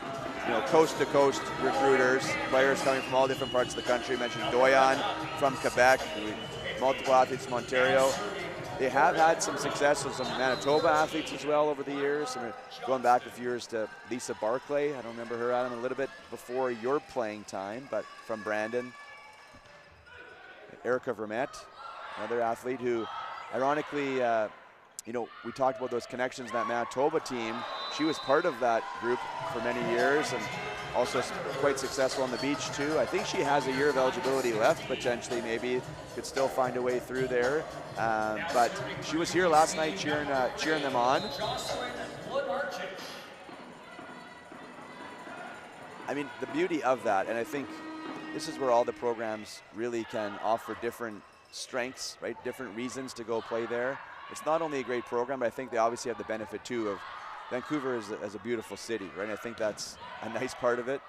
coast to coast recruiters, players coming from all different parts of the country. I mentioned Doyon from Quebec, multiple athletes from Ontario. They have had some success with some Manitoba athletes as well over the years. Going back a few years to Lisa Barclay. I don't remember her, Adam, a little bit before your playing time, but from Brandon. Erica Vermette, another athlete who, ironically, we talked about those connections in that Manitoba team. She was part of that group for many years and also quite successful on the beach too. I think she has a year of eligibility left, potentially, maybe could still find a way through there. But she was here last night cheering them on. I mean, the beauty of that, and I think this is where all the programs really can offer different strengths, right? Different reasons to go play there. It's not only a great program, but I think they obviously have the benefit too of Vancouver as a beautiful city, right? And I think that's a nice part of it.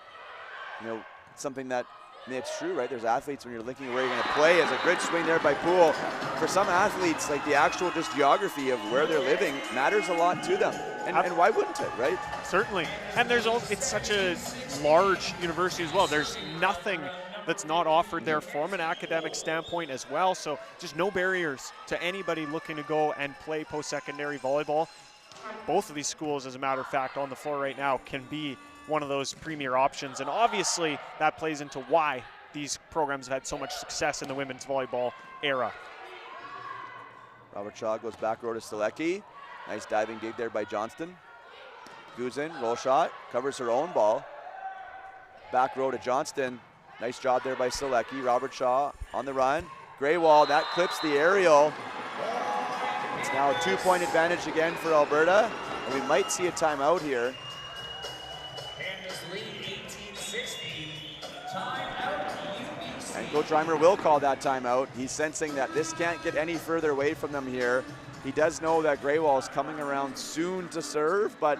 Something that, it's true, right? There's athletes when you're looking where you're going to play, as a good swing there by Poole. For some athletes, like the actual just geography of where they're living matters a lot to them. And why wouldn't it, right? Certainly. And it's such a large university as well. There's nothing that's not offered there from an academic standpoint as well. So just no barriers to anybody looking to go and play post-secondary volleyball. Both of these schools, as a matter of fact, on the floor right now can be one of those premier options. And obviously that plays into why these programs have had so much success in the women's volleyball era. Robert Shaw goes back row to Selecki. Nice diving gig there by Johnston. Guzin, roll shot, covers her own ball. Back row to Johnston. Nice job there by Selecki. Robert Shaw on the run. Greywall, that clips the aerial. It's now a 2-point advantage again for Alberta. And we might see a timeout here. Coach Reimer will call that timeout. He's sensing that this can't get any further away from them here. He does know that Greywall is coming around soon to serve, but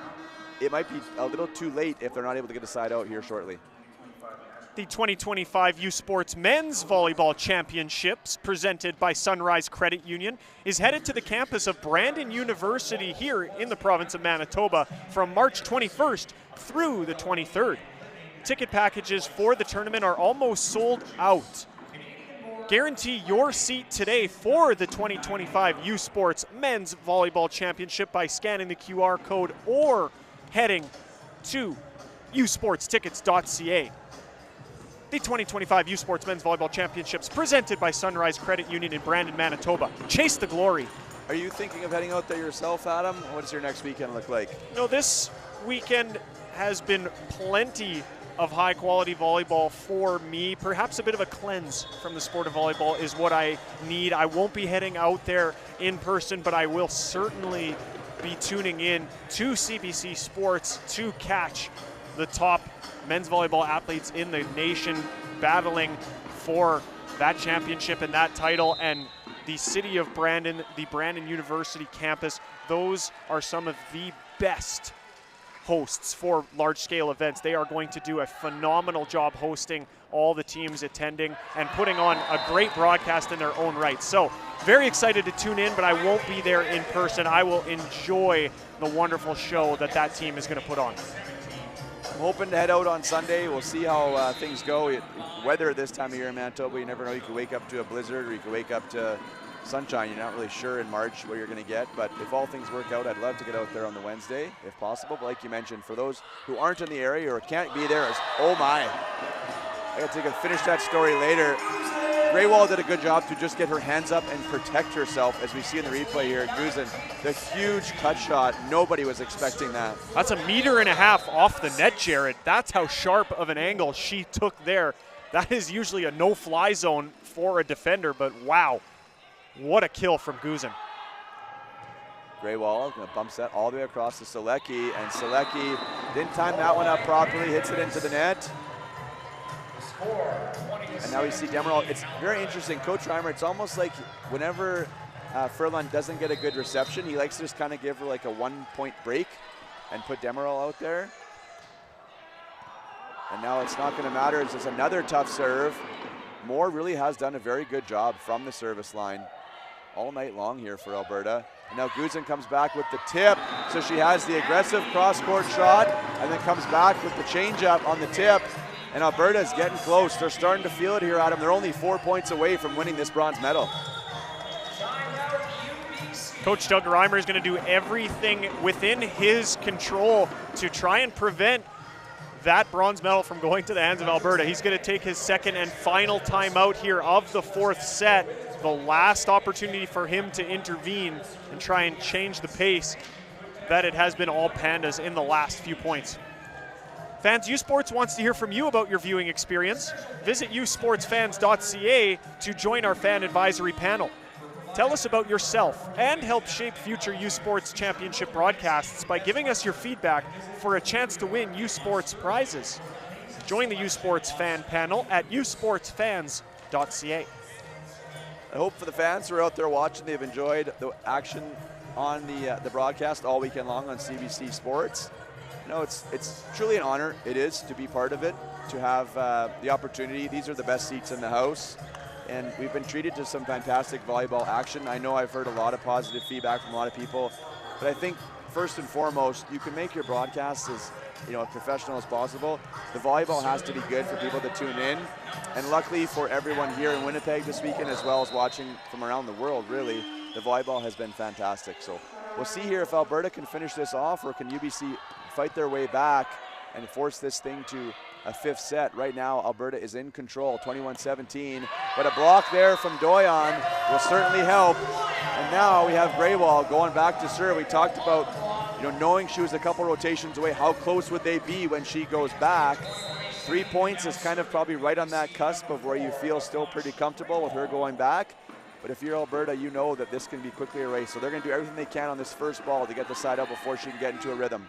it might be a little too late if they're not able to get a side out here shortly. The 2025 U Sports Men's Volleyball Championships, presented by Sunrise Credit Union, is headed to the campus of Brandon University here in the province of Manitoba from March 21st through the 23rd. Ticket packages for the tournament are almost sold out. Guarantee your seat today for the 2025 U Sports Men's Volleyball Championship by scanning the QR code or heading to usportstickets.ca. The 2025 U Sports Men's Volleyball Championships, presented by Sunrise Credit Union in Brandon, Manitoba. Chase the glory. Are you thinking of heading out there yourself, Adam? What does your next weekend look like? No, this weekend has been plenty of high-quality volleyball for me. Perhaps a bit of a cleanse from the sport of volleyball is what I need. I won't be heading out there in person, but I will certainly be tuning in to CBC Sports to catch the top men's volleyball athletes in the nation battling for that championship and that title. And the city of Brandon, the Brandon University campus, those are some of the best hosts for large-scale events. They are going to do a phenomenal job hosting all the teams attending and putting on a great broadcast in their own right. So very excited to tune in, but I won't be there in person. I will enjoy the wonderful show that team is going to put on. I'm hoping to head out on Sunday. We'll see how things go. Weather this time of year in Manitoba, you never know. You could wake up to a blizzard or you could wake up to sunshine. You're not really sure in March what you're going to get, but if all things work out, I'd love to get out there on the Wednesday if possible. But like you mentioned, for those who aren't in the area or can't be there, oh my, I got to finish that story later. Greywall did a good job to just get her hands up and protect herself, as we see in the replay here at Guzin. The huge cut shot, nobody was expecting that. That's 1.5 meters off the net, Jared. That's how sharp of an angle she took there. That is usually a no-fly zone for a defender, but wow, what a kill from Guzin. Greywall gonna bump set all the way across to Selecki, and Selecki didn't time that one up properly, hits it into the net. And now we see Demerol. It's very interesting. Coach Reimer, it's almost like whenever Furlan doesn't get a good reception, he likes to just kind of give her like a 1-point break and put Demerol out there. And now it's not going to matter. It's just another tough serve. Moore really has done a very good job from the service line all night long here for Alberta. And now Guzin comes back with the tip. So she has the aggressive cross-court shot and then comes back with the changeup on the tip. And Alberta is getting close. They're starting to feel it here, Adam. They're only 4 points away from winning this bronze medal. Coach Doug Reimer is going to do everything within his control to try and prevent that bronze medal from going to the hands of Alberta. He's going to take his second and final timeout here of the fourth set. The last opportunity for him to intervene and try and change the pace that it has been all Pandas in the last few points. Fans, U Sports wants to hear from you about your viewing experience. Visit usportsfans.ca to join our fan advisory panel. Tell us about yourself and help shape future U Sports Championship broadcasts by giving us your feedback for a chance to win U Sports prizes. Join the U Sports fan panel at usportsfans.ca. I hope for the fans who are out there watching, they've enjoyed the action on the broadcast all weekend long on CBC Sports. No, it's truly an honor. It is to be part of it, to have the opportunity. These are the best seats in the house, and we've been treated to some fantastic volleyball action. I know I've heard a lot of positive feedback from a lot of people, but I think first and foremost, you can make your broadcasts as professional as possible. The volleyball has to be good for people to tune in, and luckily for everyone here in Winnipeg this weekend, as well as watching from around the world, really, the volleyball has been fantastic. So we'll see here if Alberta can finish this off, or can UBC fight their way back and force this thing to a fifth set. Right now, Alberta is in control, 21-17, but a block there from Doyon will certainly help. And now we have Greywall going back to serve. We talked about, knowing she was a couple rotations away, how close would they be when she goes back? 3 points is kind of probably right on that cusp of where you feel still pretty comfortable with her going back. But if you're Alberta, you know that this can be quickly erased. So they're going to do everything they can on this first ball to get the side out before she can get into a rhythm.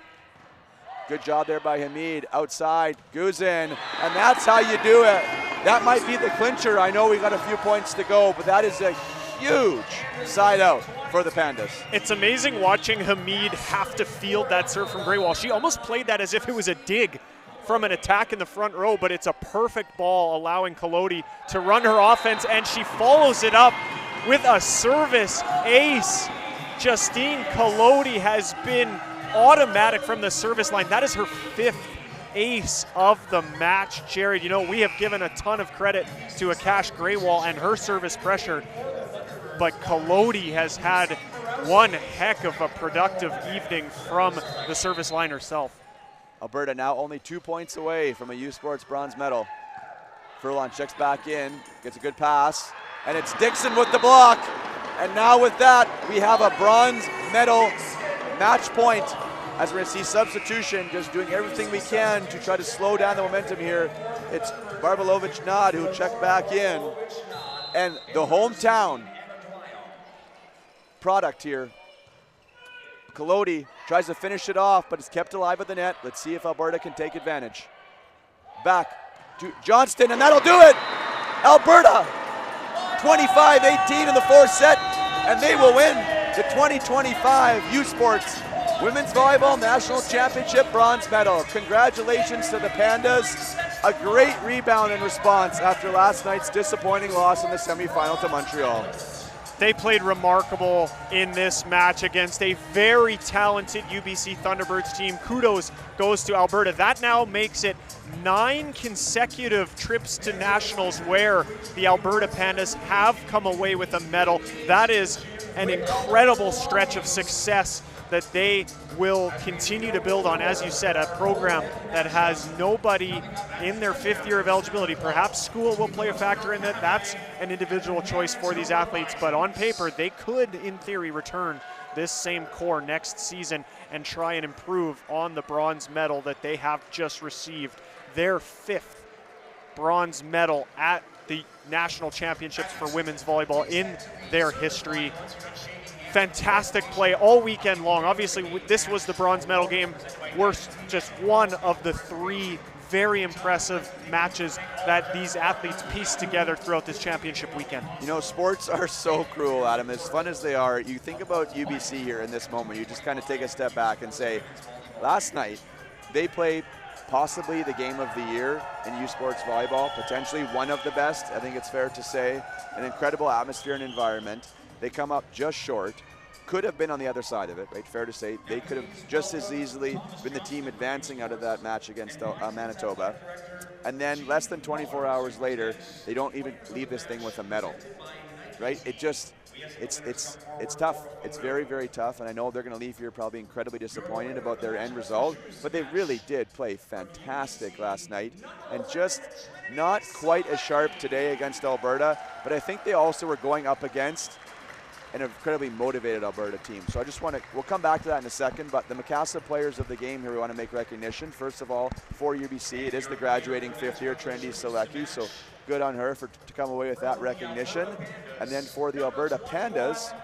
Good job there by Hamid. Outside, Guzin, and that's how you do it. that might be the clincher. I know we got a few points to go, but that is a huge side out for the Pandas. It's amazing watching Hamid have to field that serve from Greywall. She almost played that as if it was a dig from an attack in the front row, but it's a perfect ball allowing Kolodi to run her offense, and she follows it up with a service ace. Justine Kolodi has been automatic from the service line. That is her 5th ace of the match. Jared, you know, we have given a ton of credit to Akash Greywall and her service pressure, but Kolodi has had one heck of a productive evening from the service line herself. Alberta now only 2 points away from a U Sports bronze medal. Furlong checks back in, gets a good pass, and it's Dixon with the block. And now with that, we have a bronze medal match point, as we're gonna see substitution, just doing everything we can to try to slow down the momentum here. It's Barbalovich-Nad who checked back in, and the hometown product here. Kolodi tries to finish it off, but it's kept alive at the net. Let's see if Alberta can take advantage. Back to Johnston, and that'll do it! Alberta, 25-18 in the 4th set, and they will win the 2025 U Sports Women's Volleyball National Championship bronze medal. Congratulations to the Pandas. A great rebound in response after last night's disappointing loss in the semifinal to Montreal. They played remarkable in this match against a very talented UBC Thunderbirds team. Kudos goes to Alberta. That now makes it 9 consecutive trips to nationals where the Alberta Pandas have come away with a medal. That is an incredible stretch of success that they will continue to build on. As you said, a program that has nobody in their 5th year of eligibility. Perhaps school will play a factor in that. That's an individual choice for these athletes, but on paper, they could, in theory, return this same core next season and try and improve on the bronze medal that they have just received. Their 5th bronze medal at the national championships for women's volleyball in their history. Fantastic play all weekend long. Obviously, this was the bronze medal game. We're just one of the 3 very impressive matches that these athletes pieced together throughout this championship weekend. You know, sports are so cruel, Adam. As fun as they are, you think about UBC here in this moment, you just kind of take a step back and say, last night, they played possibly the game of the year in U Sports volleyball, potentially one of the best, I think it's fair to say. An incredible atmosphere and environment. They come up just short. Could have been on the other side of it, right? Fair to say. They could have just as easily been the team advancing out of that match against Manitoba. And then less than 24 hours later, they don't even leave this thing with a medal, right? It just, it's tough. It's very, very tough. And I know they're going to leave here probably incredibly disappointed about their end result, but they really did play fantastic last night and just not quite as sharp today against Alberta, but I think they also were going up against an incredibly motivated Alberta team. So I just want to, we'll come back to that in a second, but the Macassa players of the game here we want to make recognition. First of all, for UBC, it is the graduating 5th year Trendy Selecki, so good on her to come away with that recognition. And then for the Alberta Pandas,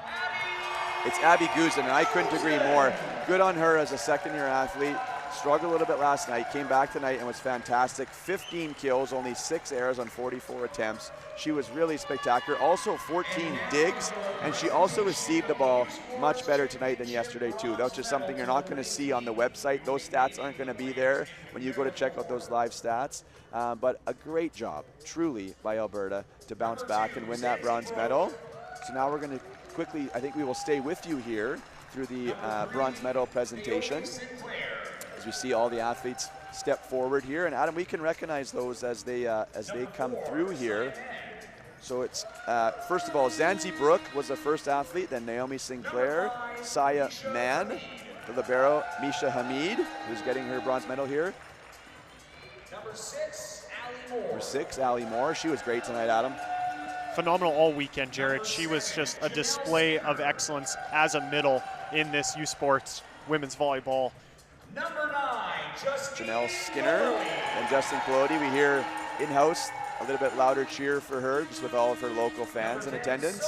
it's Abby Guzin, and I couldn't agree more. Good on her as a 2nd year athlete. Struggled a little bit last night, came back tonight and was fantastic. 15 kills, only 6 errors on 44 attempts. She was really spectacular. Also 14 digs, and she also received the ball much better tonight than yesterday too. That's just something you're not going to see on the website. Those stats aren't going to be there when you go to check out those live stats. But a great job, truly, by Alberta to bounce back and win that bronze medal. So now we're going to quickly, I think we will stay with you here through the bronze medal presentation. We see all the athletes step forward here, and Adam, we can recognize those as they come through here. So it's first of all, Zanzi Brook was the first athlete, then Naomi Sinclair, Saya Mann, the libero Misha Hamid, who's getting her bronze medal here. Number 6, Ali Moore. She was great tonight, Adam. Phenomenal all weekend, Jared. She was just a display of excellence as a middle in this U Sports women's volleyball. Number 9, Janelle Skinner and Justin Kolodi. We hear in-house a little bit louder cheer for her, just with all of her local fans in attendance.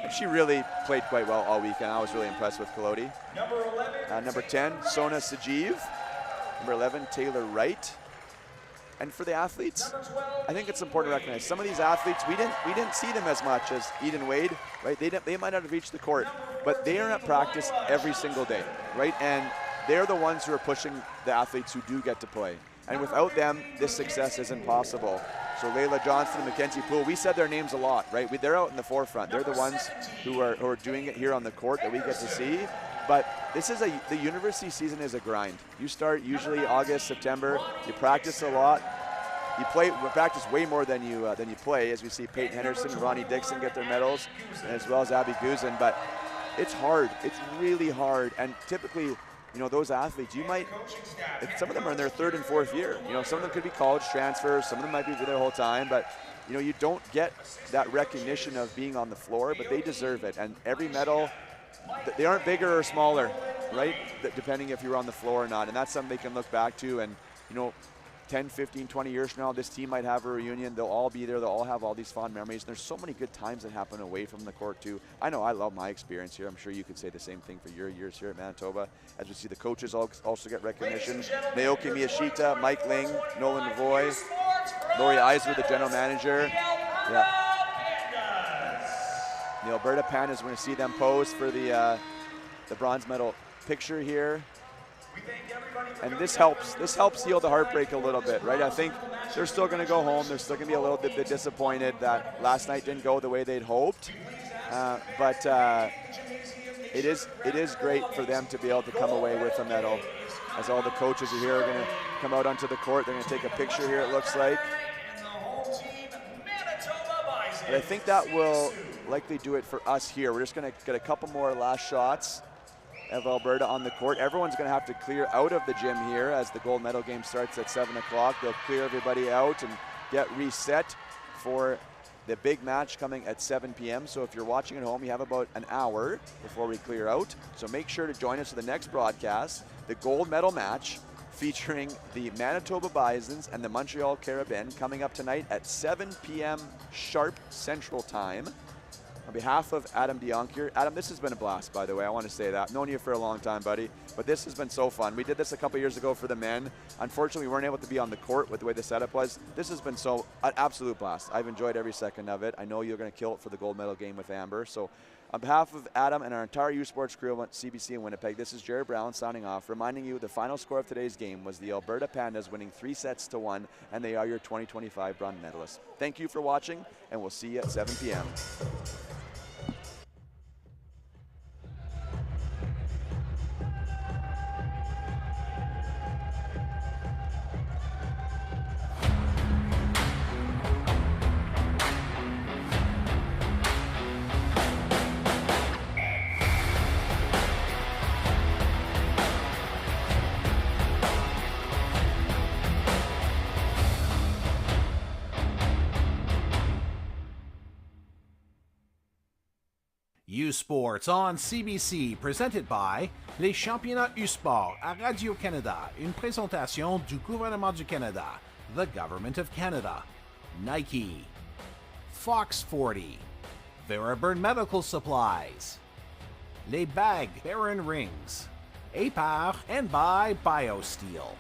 And she really played quite well all weekend. I was really impressed with Kolodi. Number 11, number 10, Sona Sajeev. Number 11, Taylor Wright. And for the athletes, I think it's important to recognize some of these athletes, we didn't see them as much as Eden Wade, right? They might not have reached the court, but they are at practice every single day, right? And they're the ones who are pushing the athletes who do get to play. And without them, this success isn't possible. So Layla Johnston and Mackenzie Poole, we said their names a lot, right? They're out in the forefront. They're the ones who are doing it here on the court that we get to see. But this is the university season is a grind. You start usually August, September. You practice a lot. You practice way more than you play, as we see Peyton Henderson and Ronnie Dixon get their medals, as well as Abby Guzin. But it's hard. It's really hard. And typically, those athletes, some of them are in their third and fourth year. Some of them could be college transfers. Some of them might be there the whole time. But you don't get that recognition of being on the floor, but they deserve it. And every medal, they aren't bigger or smaller, right? Depending if you're on the floor or not. And that's something they can look back to. And 10, 15, 20 years from now, this team might have a reunion. They'll all be there. They'll all have all these fond memories. And there's so many good times that happen away from the court, too. I know I love my experience here. I'm sure you could say the same thing for your years here at Manitoba. As we see the coaches also get recognition. Naoki Miyashita, Mike Ling, Nolan Lavoy, Lori Eisler, the general manager. Yeah. The Alberta Pandas, we're going to see them pose for the bronze medal picture here. And this helps heal the heartbreak a little bit, right? I think they're still going to go home. They're still going to be a little bit disappointed that last night didn't go the way they'd hoped. But it is great for them to be able to come away with a medal. As all the coaches are here are going to come out onto the court. They're going to take a picture here, it looks like. But I think that will likely do it for us here. We're just going to get a couple more last shots of Alberta on the court. Everyone's going to have to clear out of the gym here as the gold medal game starts at 7 o'clock. They'll clear everybody out and get reset for the big match coming at 7 p.m. So if you're watching at home, you have about an hour before we clear out. So make sure to join us for the next broadcast, the gold medal match featuring the Manitoba Bisons and the Montreal Carabins, coming up tonight at 7 p.m. sharp Central Time. On behalf of Adam DeYonkir, Adam, this has been a blast, by the way. I want to say that. I've known you for a long time, buddy, but this has been so fun. We did this a couple years ago for the men. Unfortunately, we weren't able to be on the court with the way the setup was. This has been an absolute blast. I've enjoyed every second of it. I know you're going to kill it for the gold medal game with Amber. So on behalf of Adam and our entire U Sports crew at CBC in Winnipeg, this is Jared Brown signing off, reminding you the final score of today's game was the Alberta Pandas winning 3-1, and they are your 2025 bronze medalists. Thank you for watching, and we'll see you at 7 p.m. U Sports on CBC, presented by les championnats U Sport à Radio-Canada, une présentation du gouvernement du Canada, the Government of Canada, Nike, Fox 40, Thunderbird Medical Supplies, Les Bagues Baron Rings, APAR, and by BioSteel.